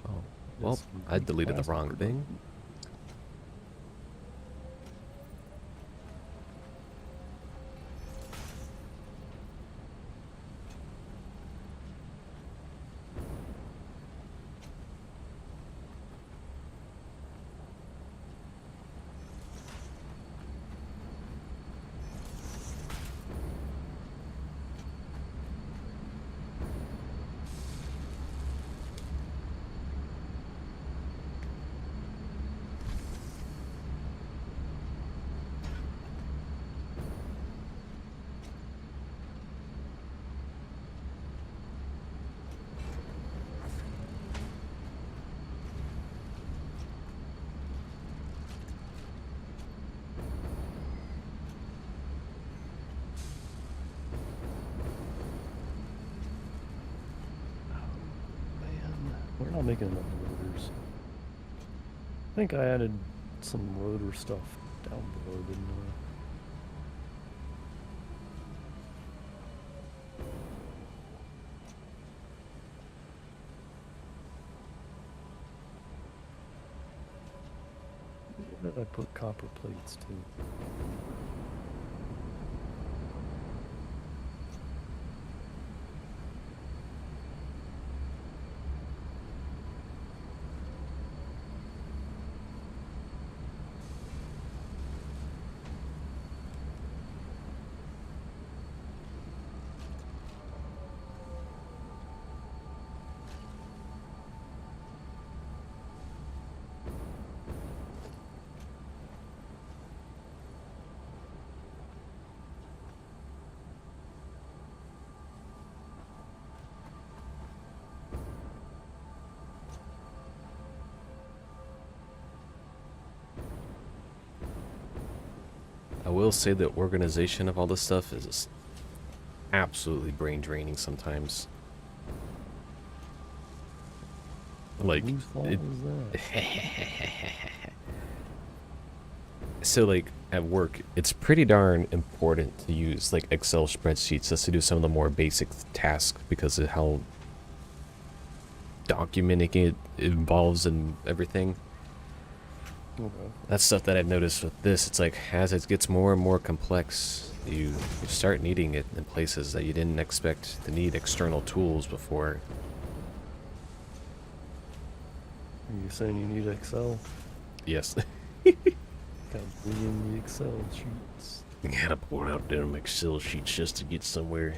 Oh, well, Yes, I deleted the plastic wrong thing. production. Man, we're not making enough rotors. I think I added some rotor stuff down below, didn't I? Where did I put copper plates too? I will say the organization of all this stuff is just absolutely brain draining sometimes. Like, Whose fault it, was that? so like at work, it's pretty darn important to use like Excel spreadsheets just to do some of the more basic tasks because of how documenting it involves and everything. Okay. That's stuff that I've noticed with this. It's like as it gets more and more complex, you start needing it in places that you didn't expect to need external tools before. Are you saying you need Excel? Yes. Gotta bring in the Excel sheets. Gotta pull out them Excel sheets just to get somewhere.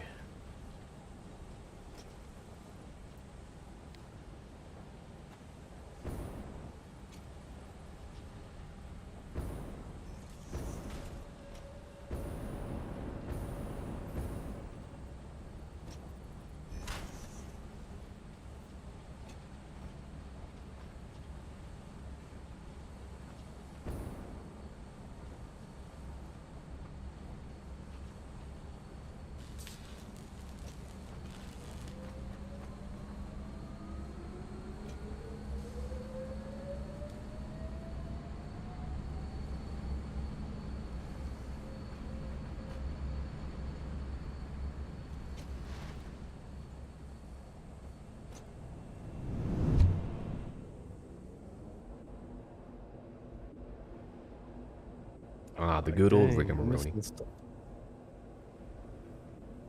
Ah, the good old Dang, we're rigmarole. missing stuff.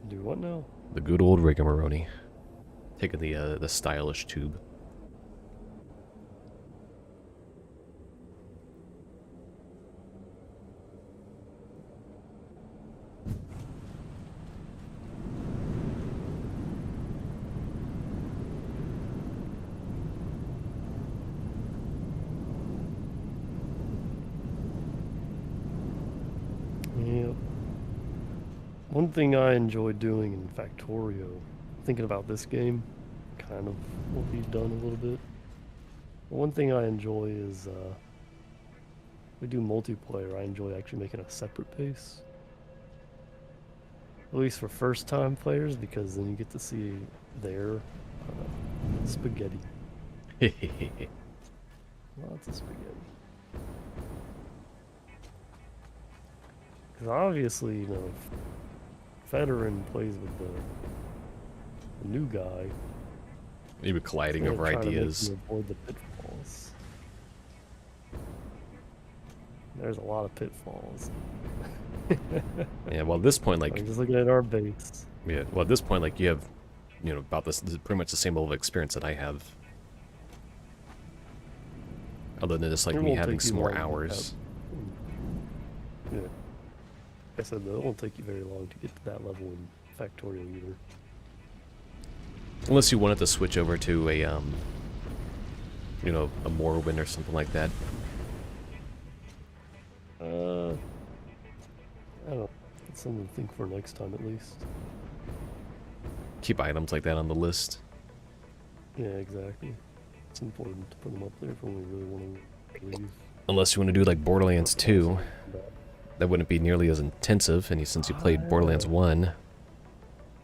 Do what now? The good old rigmarole. Taking the stylish tube. Yeah. One thing I enjoy doing in Factorio, thinking about this game, kind of what we've done a little bit. One thing I enjoy is we do multiplayer. I enjoy actually making a separate base. At least for first time players, because then you get to see their spaghetti. Lots of spaghetti. Because obviously, you know, veteran plays with the new guy. Maybe colliding They're over trying to make ideas. them avoid the pitfalls. There's a lot of pitfalls. Yeah, well, at this point, like, I'm just looking at our base. yeah, well, at this point, like, you have, you know, about this is pretty much the same level of experience that I have. Other than just, like, It me won't having take you some more long to hours. Yeah. Like I said, though, it won't take you very long to get to that level in Factorio either. Unless you wanted to switch over to a, you know, a Morrowind or something like that. I don't know. It's something to think for next time, at least. Keep items like that on the list. Yeah, exactly. It's important to put them up there for when we really want to leave. Unless you want to do like Borderlands 2. That wouldn't be nearly as intensive, and since you played Borderlands 1.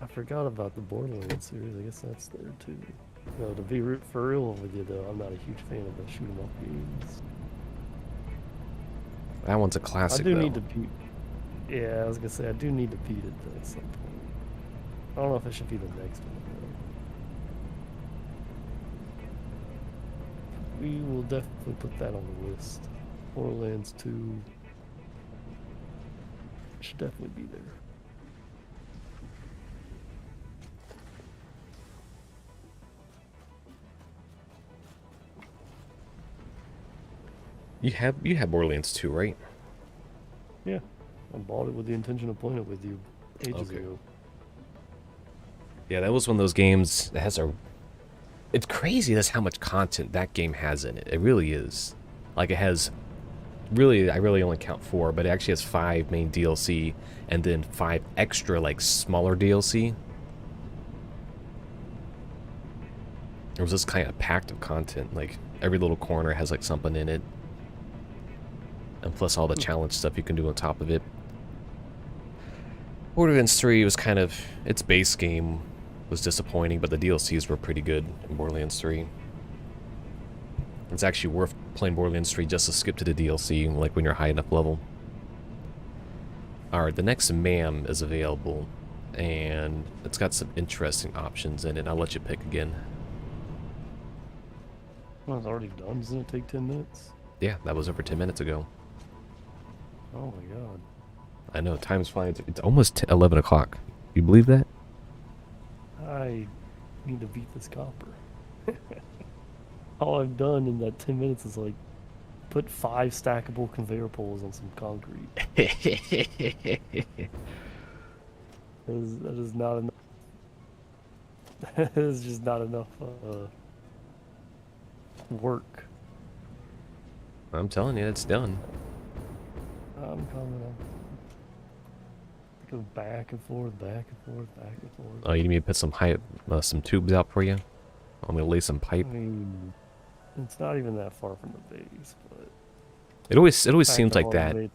I forgot about the Borderlands series. I guess that's there too. No, to be for real with you though, I'm not a huge fan of the shoot 'em up games. That one's a classic, I do though. need to beat. Yeah, I was gonna say I do need to beat it though, at some point. I don't know if it should be the next one. Though. We will definitely put that on the list. Borderlands 2 should definitely be there. You have Borderlands 2, right? Yeah, I bought it with the intention of playing it with you ages Okay. ago. Yeah, that was one of those games that has a... It's crazy that's how much content that game has in it. It really is. Like, it has... Really, I really only count 4, but it actually has 5 main DLC, and then 5 extra, like, smaller DLC. It was just kind of packed of content. Like, every little corner has, like, something in it. And plus all the challenge stuff you can do on top of it. Borderlands 3 was kind of... Its base game was disappointing, but the DLCs were pretty good in Borderlands 3. It's actually worth playing Borderlands 3 just to skip to the DLC, like when you're high enough level. Alright, the next MAM is available, and it's got some interesting options in it. I'll let you pick again. Well, it's already done. Doesn't it take 10 minutes? Yeah, that was over 10 minutes ago. Oh my god. I know, time's flying. It's almost 11 o'clock. You believe that? I need to beat this copper. All I've done in that 10 minutes is like put 5 stackable conveyor poles on some concrete. That is not enough. That is just not enough work. I'm telling you, it's done. I'm coming up. Go back and forth, back and forth, back and forth. Oh, you need me to put some tubes out for you? I'm gonna lay some pipe. I mean, it's not even that far from the base, but It always fact seems I've like that. already made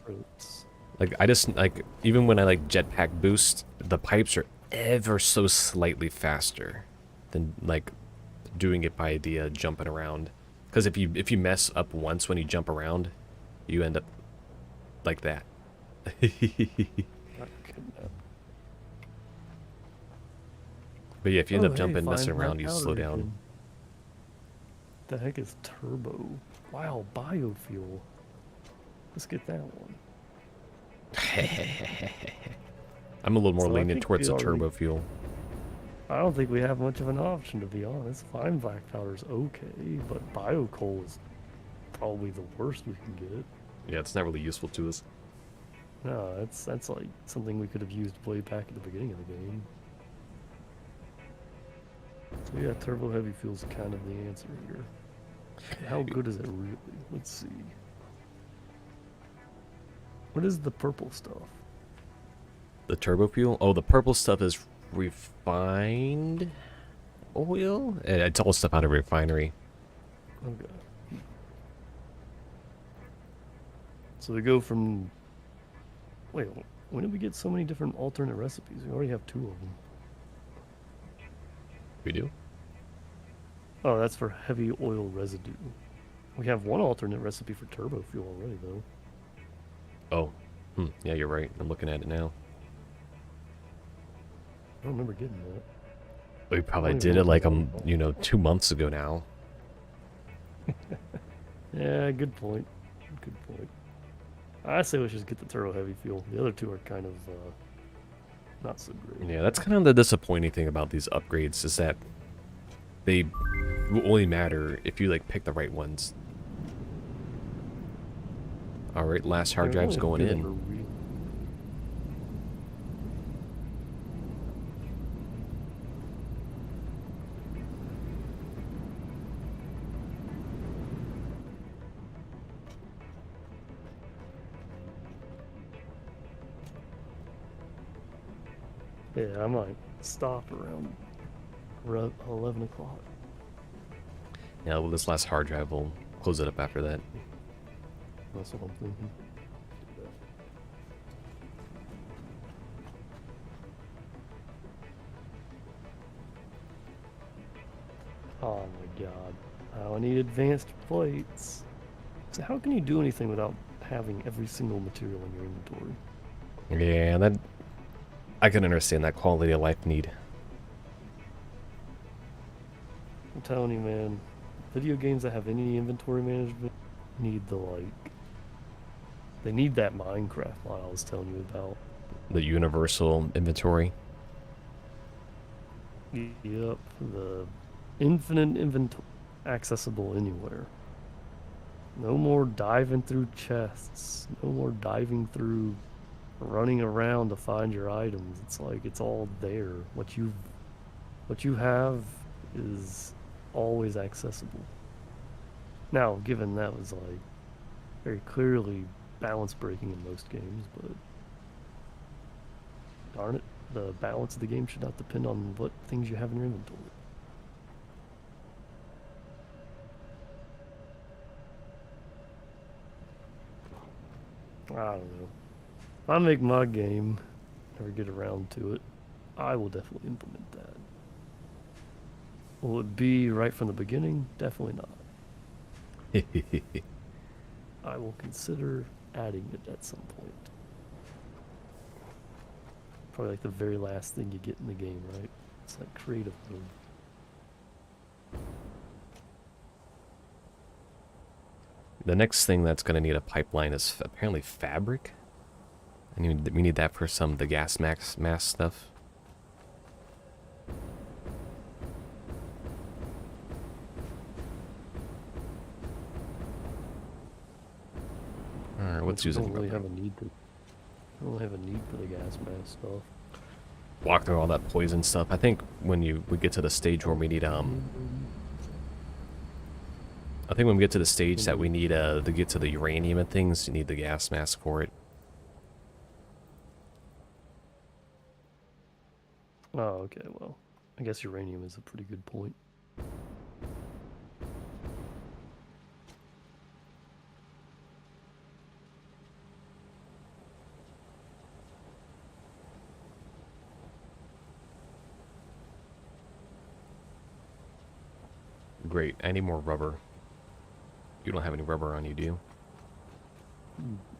trips. Like, I just, like, even when I, like, jetpack boost, the pipes are ever so slightly faster than, like, doing it by the jumping around. Because if you mess up once when you jump around, you end up like that. Not kidnapped. But yeah, if you end Oh, up hey, jumping, messing find black around, you powder slow down. again. The heck is turbo? Wow, biofuel. Let's get that one. I'm a little more So I lenient think towards we the already- turbo fuel. I don't think we have much of an option, to be honest. Fine black powder's okay, but bio coal is probably the worst we can get. Yeah, it's not really useful to us. No, that's like something we could have used way back at the beginning of the game. So yeah, turbo heavy fuel's kind of the answer here. How good is it really? Let's see. What is the purple stuff? The turbo fuel? Oh, the purple stuff is refined oil? It's all stuff out of a refinery. Okay. So we go from... Wait, when did we get so many different alternate recipes? We already have 2 of them. We do? Oh, that's for heavy oil residue. We have 1 alternate recipe for turbo fuel already, though. Oh. Yeah, you're right. I'm looking at it now. I don't remember getting that. We probably even did know it what like, that was. 2 months ago now. Yeah, good point. Good point. I say we should just get the turbo heavy fuel. The other 2 are kind of not so great. Yeah, that's kind of the disappointing thing about these upgrades is that they will only matter if you like pick the right ones. All right, last hard They're drive's only going good in. for real- Yeah, I might stop around 11 o'clock. Yeah, well, this last hard drive will close it up after that. That's what I'm thinking. Oh my god. I need advanced plates. So how can you do anything without having every single material in your inventory? Yeah, that I can understand that quality of life need. I'm telling you, man, video games that have any inventory management need the, like, they need that Minecraft mod I was telling you about. The universal inventory. Yep, the infinite inventory accessible anywhere. No more diving through chests. No more diving through, running around to find your items. It's like it's all there. What you have is always accessible. Now, given that was like very clearly balance breaking in most games, but darn it, the balance of the game should not depend on what things you have in your inventory. I don't know. If I make my game, ever get around to it, I will definitely implement that. Will it be right from the beginning? Definitely not. I will consider adding it at some point. Probably like the very last thing you get in the game, right? It's like creative mode. The next thing that's going to need a pipeline is apparently fabric. And we need that for some of the gas mask stuff. Alright, what's I using don't really rubber? have a need to. I don't really have a need for the gas mask stuff. Walk through all that poison stuff. I think when we get to the stage where we need I think when we get to the stage that we need to get to the uranium and things, you need the gas mask for it. Oh, okay, well, I guess uranium is a pretty good point. Great. I need more rubber. You don't have any rubber on you, do you?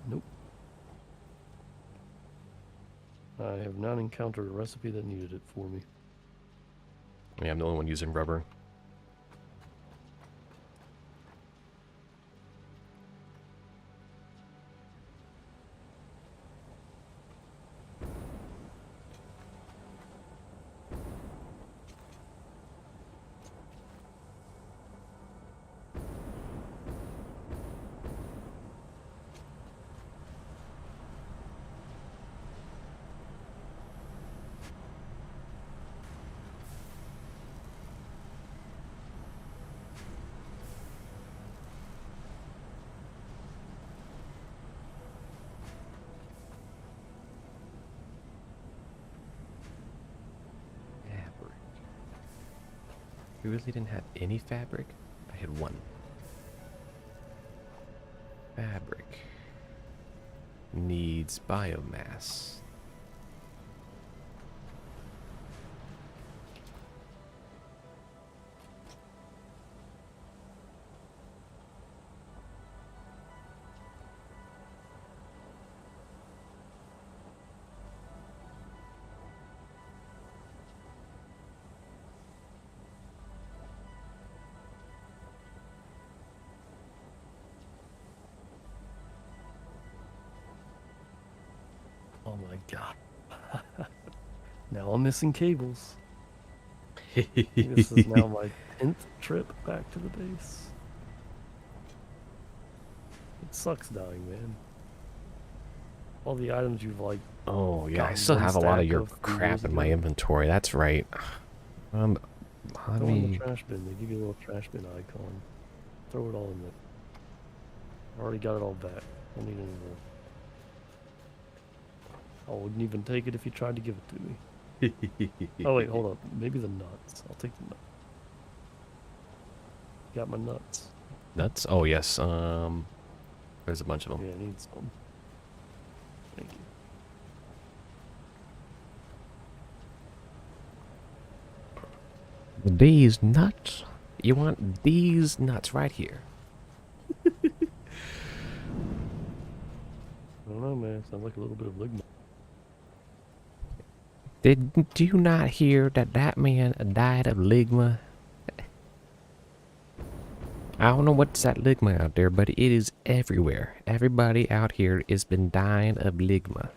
Nope. I have not encountered a recipe that needed it for me. Yeah, I'm the only one using rubber. We really didn't have any fabric? I had one. Fabric. Needs biomass. Oh my god. Now I'm missing cables. This is now my 10th trip back to the base. It sucks dying, man. All the items you've like. Oh yeah, I gotten still one have a lot of stack your of crap years in my ago. inventory. That's right. Let Throw it in me. the trash bin. They give you a little trash bin icon. Throw it all in there. I already got it all back. I don't need any more. I wouldn't even take it if you tried to give it to me. Oh wait, hold up. Maybe the nuts. I'll take the nuts. Got my nuts. Nuts? Oh yes. There's a bunch of them. Yeah, I need some. Thank you. These nuts? You want these nuts right here? I don't know, man. Sounds like a little bit of ligma. Did you not hear that that man died of ligma? I don't know what's that ligma out there, but it is everywhere. Everybody out here has been dying of ligma.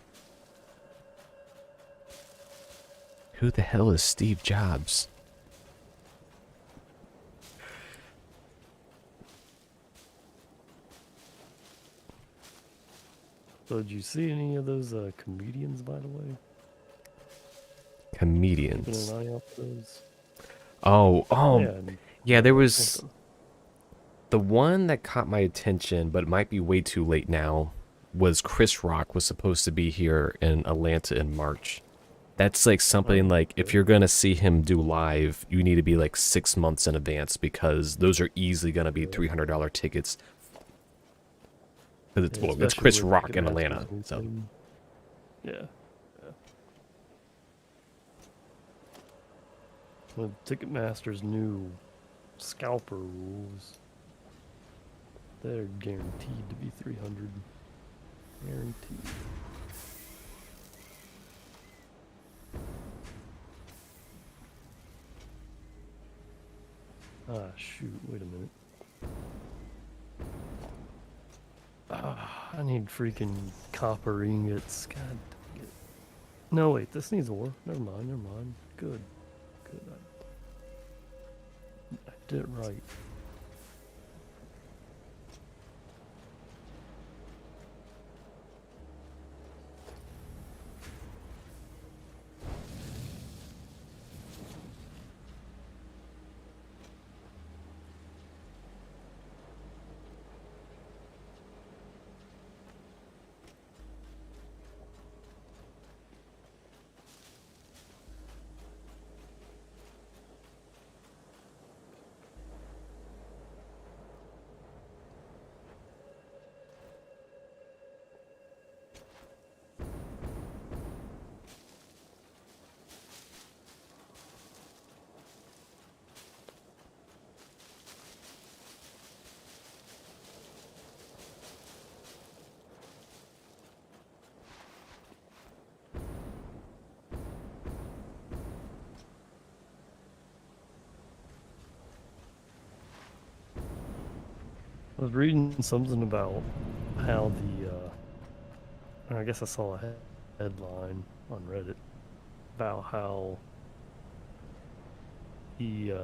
Who the hell is Steve Jobs? So did you see any of those comedians, by the way? Keeping Comedians. an eye out for those. Oh, Yeah. And, yeah, there what was the one that caught my attention, but it might be way too late now, was Chris Rock was supposed to be here in Atlanta in March. That's like something like if you're gonna see him do live, you need to be like 6 months in advance because those are easily gonna be $300 tickets. Because it's, yeah, well, it's especially Chris with Rock in Ticketmaster's Atlanta, new so. thing. Yeah. Yeah. With Ticketmaster's new scalper rules, they're guaranteed to be 300. Guaranteed. Ah, shoot. Wait a minute. Ah, I need freaking copper ingots. God dang it. No, wait. This needs ore. Never mind. Never mind. Good. Good. I did it right. I was reading something about how I guess I saw a headline on Reddit about how the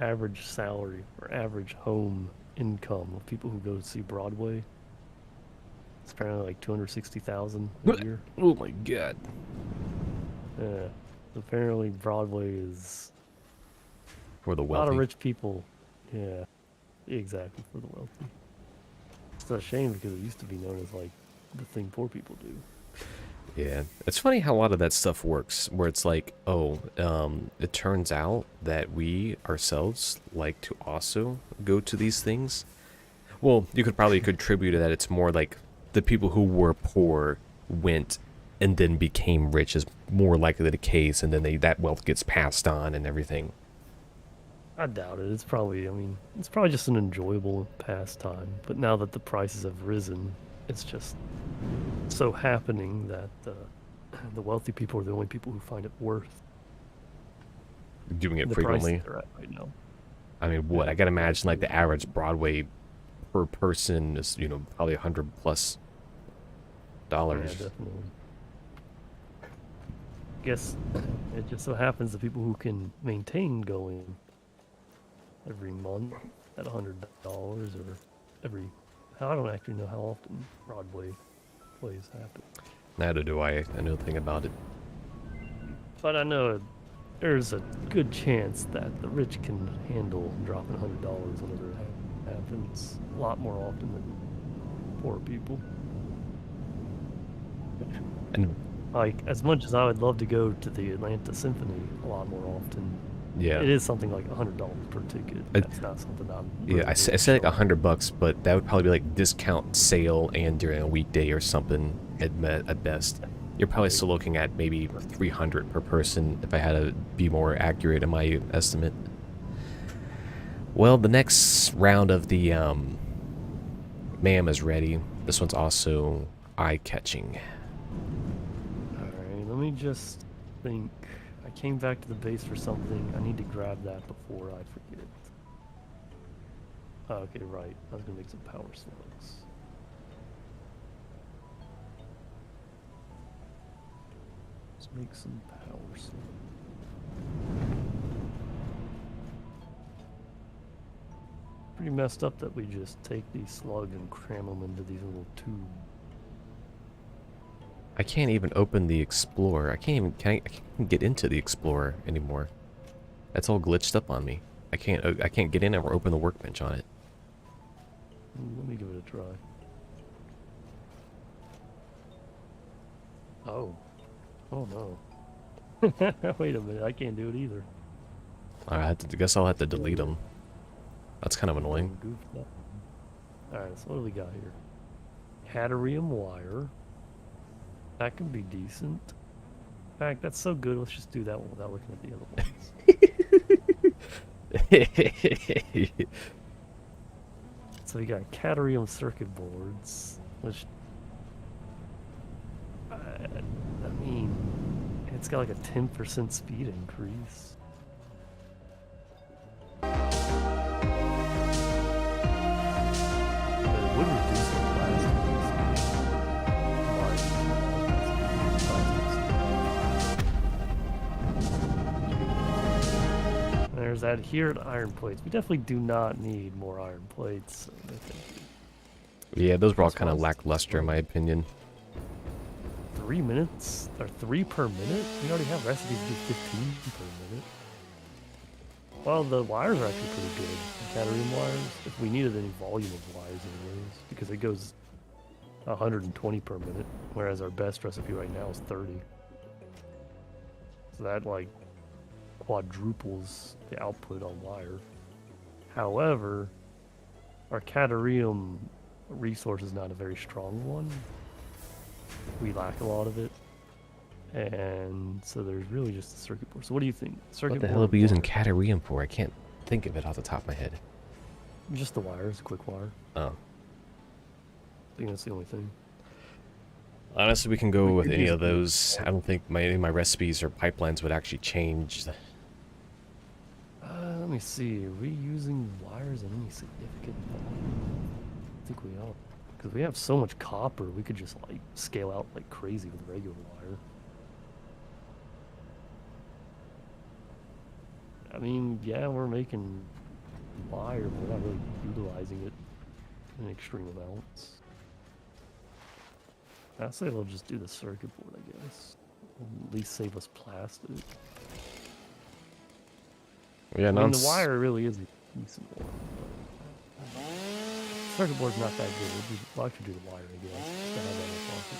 average salary or average home income of people who go to see Broadway is apparently like 260,000 a year. Oh my god. Yeah, apparently Broadway is For the a lot of wealthy. rich people. Yeah, exactly, for the wealthy. It's a shame because it used to be known as like the thing poor people do. Yeah, it's funny how a lot of that stuff works, where it's like, oh, it turns out that we ourselves like to also go to these things. Well, you could probably contribute to that. It's more like the people who were poor went and then became rich is more likely the case, and then that wealth gets passed on and everything. I doubt it. It's probably, I mean, it's probably just an enjoyable pastime. But now that the prices have risen, it's just so happening that the wealthy people are the only people who find it worth Doing it the price frequently. they're at right now. I mean, what? Yeah, I gotta imagine like the absolutely. average Broadway per person is, probably $100+ Yeah, dollars. definitely. Guess it just so happens the people who can maintain going every month at $100 or every, I don't actually know how often Broadway plays happen. Neither do I. I know nothing about it. But I know there's a good chance that the rich can handle dropping $100 whenever it happens a lot more often than poor people. And Like, as much as I would love to go to the Atlanta Symphony a lot more often, yeah, it is something like $100 per ticket. I, That's not something I'm yeah, really I willing to say like shell out. $100, but that would probably be like discount sale and during a weekday or something at best. You're probably Right. still looking at maybe 300 per person if I had to be more accurate in my estimate. Well, the next round of the MAM is ready. This one's also eye-catching. Alright, let me just think. I came back to the base for something. I need to grab that before I forget. Oh, okay, right. I was gonna make some power slugs. Let's make some power slugs. Pretty messed up that we just take these slugs and cram them into these little tubes. I can't even open the Explorer. I can't even get into the Explorer anymore. That's all glitched up on me. I can't get in or open the workbench on it. Let me give it a try. Oh. Oh no. Wait a minute, I can't do it either. I guess I'll have to delete them. That's kind of annoying. Alright, so what do we got here? Cadmium wire. That could be decent. In fact, that's so good, let's just do that one without looking at the other ones. So we got cadmium circuit boards, which I mean, it's got like a 10% speed increase. But it would reduce the blast. There's adherent iron plates. We definitely do not need more iron plates. So no thank you. Yeah, those were all This kind of one's lackluster in my opinion. 3 minutes or 3 per minute? We already have recipes to do 15 per minute. Well, the wires are actually pretty good. The cadmium wires, if we needed any volume of wires anyways, because it goes 120 per minute, whereas our best recipe right now is 30. So that like quadruples the output on wire. However, our cadmium resource is not a very strong one. We lack a lot of it. And so there's really just a circuit board. So what do you think? Circuit What the board hell are we using wire? cadmium for? I can't think of it off the top of my head. Just the wires, quick wire. Oh. I think that's the only thing. Honestly, we can go We with could any use of it for- those. I don't think any of my recipes or pipelines would actually change. Let me see. Are we using wires in any significant volume? I think we are. Because we have so much copper, we could just like scale out like crazy with regular wire. I mean, yeah, we're making wire, but we're not really utilizing it in extreme amounts. I say we'll just do the circuit board, I guess. At least save us plastic. Yeah, I mean, the wire really is a decent one. But circuit board's not that good. We'll actually do the wire, I guess. Just to have that in our pocket.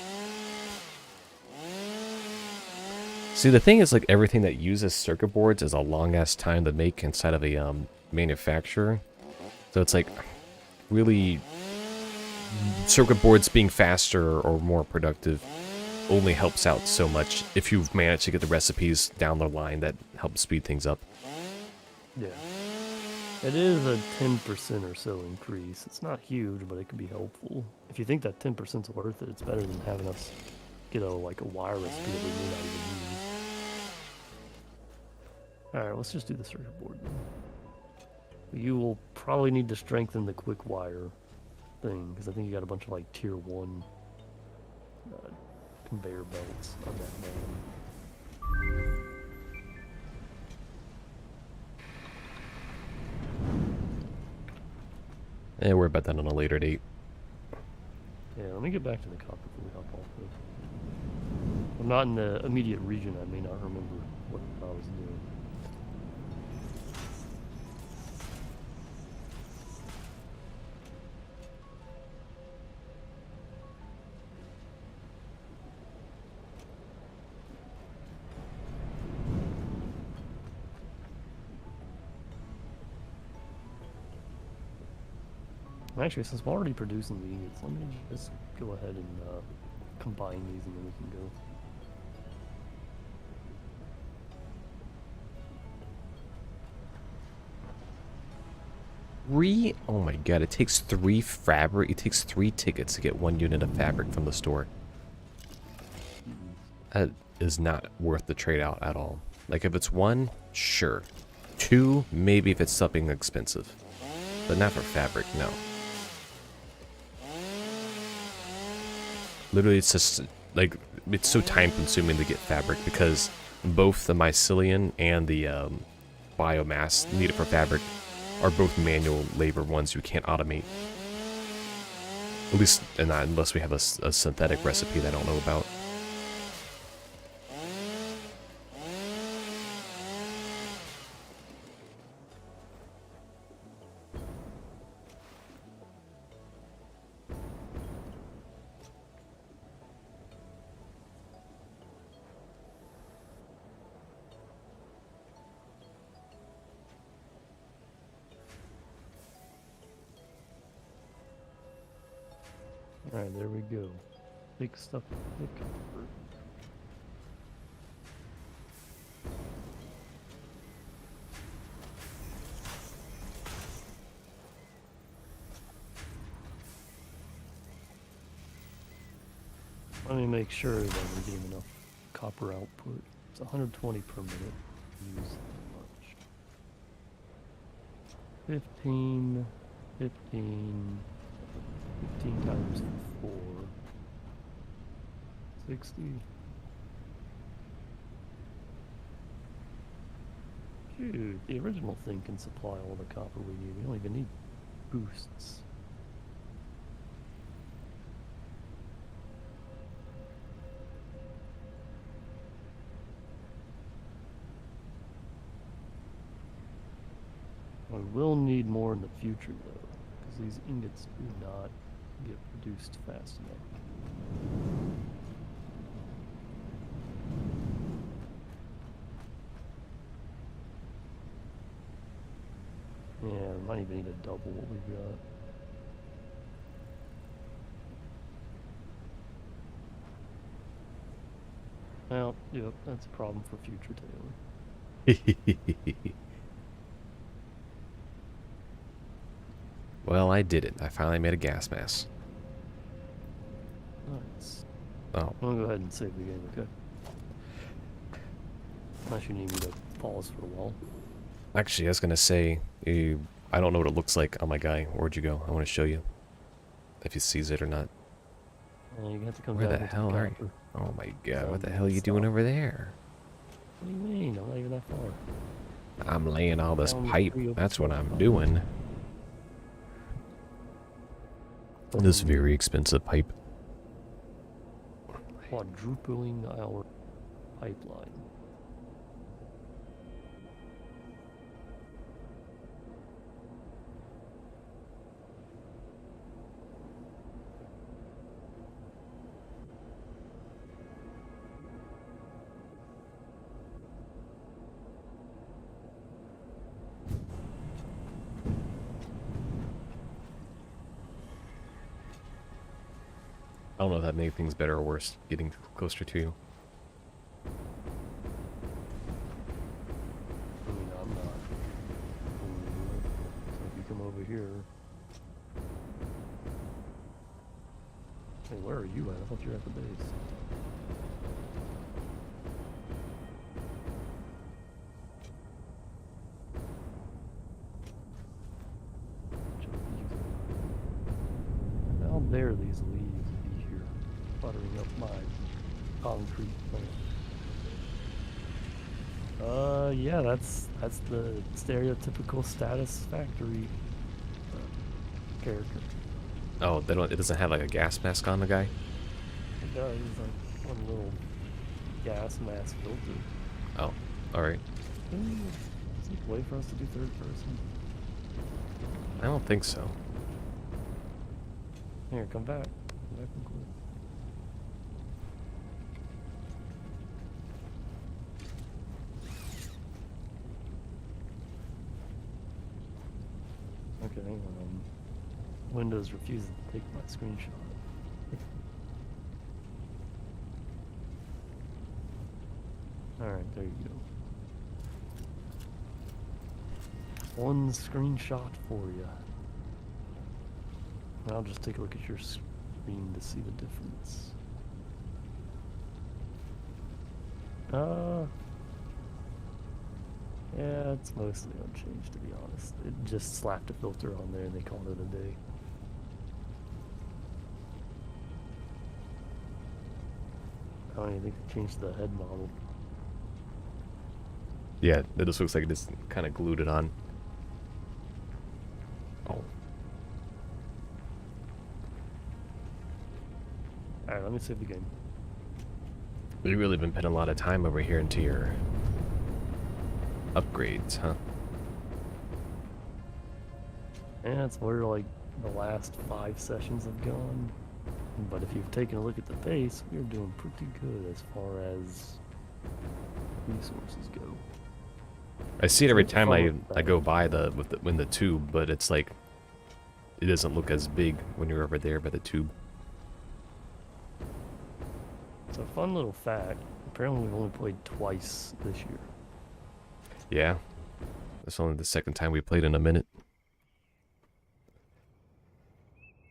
See, the thing is, like, everything that uses circuit boards is a long-ass time to make inside of a manufacturer. So it's like, really, circuit boards being faster or more productive only helps out so much if you've managed to get the recipes down the line that help speed things up. Yeah. It is a 10% or so increase. It's not huge, but it can be helpful. If you think that 10% is worth it, it's better than having us get a wire recipe that we may not even use. Alright, let's just do the circuit board then. You will probably need to strengthen the quick wire thing, because I think you got a bunch of like tier 1 conveyor belts on that man. Yeah, worry about that on a later date. Yeah, let me get back to the cop before we hop off this. I'm not in the immediate region, I may not remember what I was doing. Actually, since we're already producing the ingots, let me just go ahead and combine these and then we can go. Oh my god, it takes 3 tickets to get 1 unit of fabric from the store. That is not worth the trade out at all. Like, if it's 1, sure. 2, maybe if it's something expensive. But not for fabric, no. Literally, it's just, like, it's so time consuming to get fabric because both the mycelium and the biomass needed for fabric are both manual labor ones you can't automate. At least, and not unless we have a synthetic recipe that I don't know about. Alright, there we go. Thick stuff, thick copper. Let me make sure that we're getting enough copper output. It's 120 per minute. Use that much. 15, 15, 15 times 4. 60. Dude, the original thing can supply all the copper we need. We don't even need boosts. We will need more in the future though, because these ingots do not get produced fast enough. Yeah, we might even need to double what we've got. Well, yep, that's a problem for future Taylor. Well, I did it. I finally made a gas mask. Nice. Oh. I'm gonna go ahead and save the game, okay? Unless you need me to pause for a while. Actually, I was gonna say, I don't know what it looks like on my guy. Where'd you go? I want to show you. If he sees it or not. You have to come Where down the here to hell are copper. you? Oh my god, what the Zombie hell are you doing stop. over there? What do you mean? I'm not even that far. I'm laying all this Down pipe. 3 That's what I'm 25. doing. This very expensive pipe. Quadrupling our pipeline. I don't know if that made things better or worse, getting closer to you. I mean, I'm not. So if you come over here. Hey, where are you at? I thought you were at the base. How dare these leaves be here, buttering up my concrete plant? Yeah, that's the stereotypical Satisfactory character. Oh, they don't. It doesn't have like a gas mask on the guy. It does, like one little gas mask filter. Oh, all right. Is there a way for us to do third person? I don't think so. Here, come back. Come back and quit. Okay, hang on. Windows refuses to take my screenshot. Alright, there you go. One screenshot for you. I'll just take a look at your screen to see the difference. Yeah, it's mostly unchanged, to be honest. It just slapped a filter on there and they called it a day. I don't even think they changed the head model. Yeah, it just looks like it just kind of glued it on. Oh. Alright, let me save the game. We've really been putting a lot of time over here into your upgrades, huh? And that's where like the last 5 sessions have gone. But if you've taken a look at the base, we're doing pretty good as far as resources go. I see it every time I Follow go by in the tube, but it's like it doesn't look as big when you're over there by the tube. So fun little fact, apparently we've only played twice this year. Yeah. That's only the second time we played in a minute.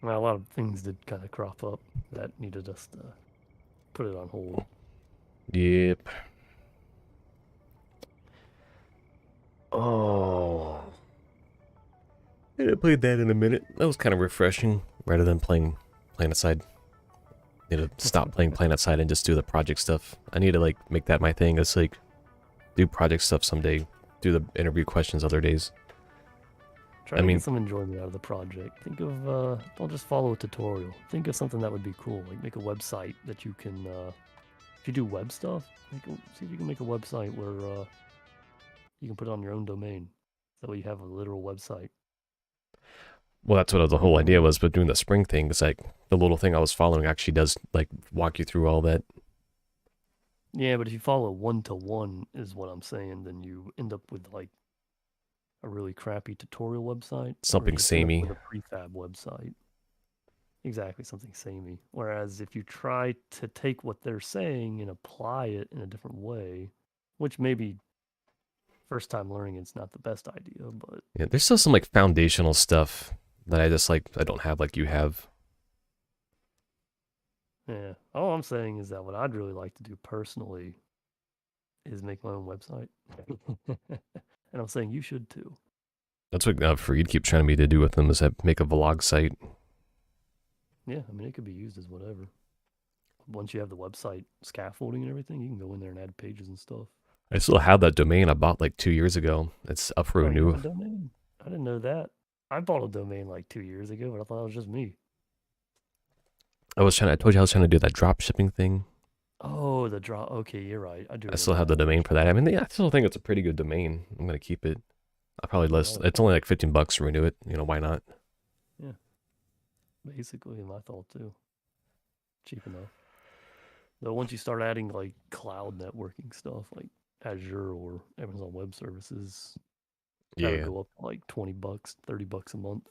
Now, a lot of things did kind of crop up that needed us to put it on hold. Yep. Oh. I haven't played that in a minute. That was kind of refreshing rather than playing Planetside. Need to stop playing Planetside and just do the project stuff. I need to like make that my thing. It's like do project stuff someday. Do the interview questions other days. Try to get some enjoyment out of the project. Think of, don't just follow a tutorial. Think of something that would be cool. Like make a website that you can, if you do web stuff, see if you can make a website where you can put it on your own domain. That way you have a literal website. Well, that's what the whole idea was, but doing the spring thing, it's like the little thing I was following actually does like walk you through all that. Yeah, but if you follow one-to-one is what I'm saying, then you end up with like a really crappy tutorial website. Something samey. With a prefab website. Exactly, something samey. Whereas if you try to take what they're saying and apply it in a different way, which maybe first time learning it's not the best idea, but yeah, there's still some like foundational stuff that I don't have like you have. yeah. All I'm saying is that what I'd really like to do personally is make my own website. And I'm saying you should too. That's what Freed keeps trying me to do with them is that make a vlog site. Yeah, I mean it could be used as whatever. Once you have the website scaffolding and everything, you can go in there and add pages and stuff. I still have that domain I bought like 2 years ago. It's up for renewal. Domain? I didn't know that. I bought a domain like 2 years ago, but I thought it was just me. I told you I was trying to do that drop shipping thing. Oh, the drop. Okay, you're right. I still have the domain for that. I mean, yeah, I still think it's a pretty good domain. I'm going to keep it. I'll probably it's only like $15 to renew it. You know, why not? Yeah. Basically, my thought too. Cheap enough. Though once you start adding like cloud networking stuff like Azure or Amazon Web Services, that'll go up to like $20, $30 a month.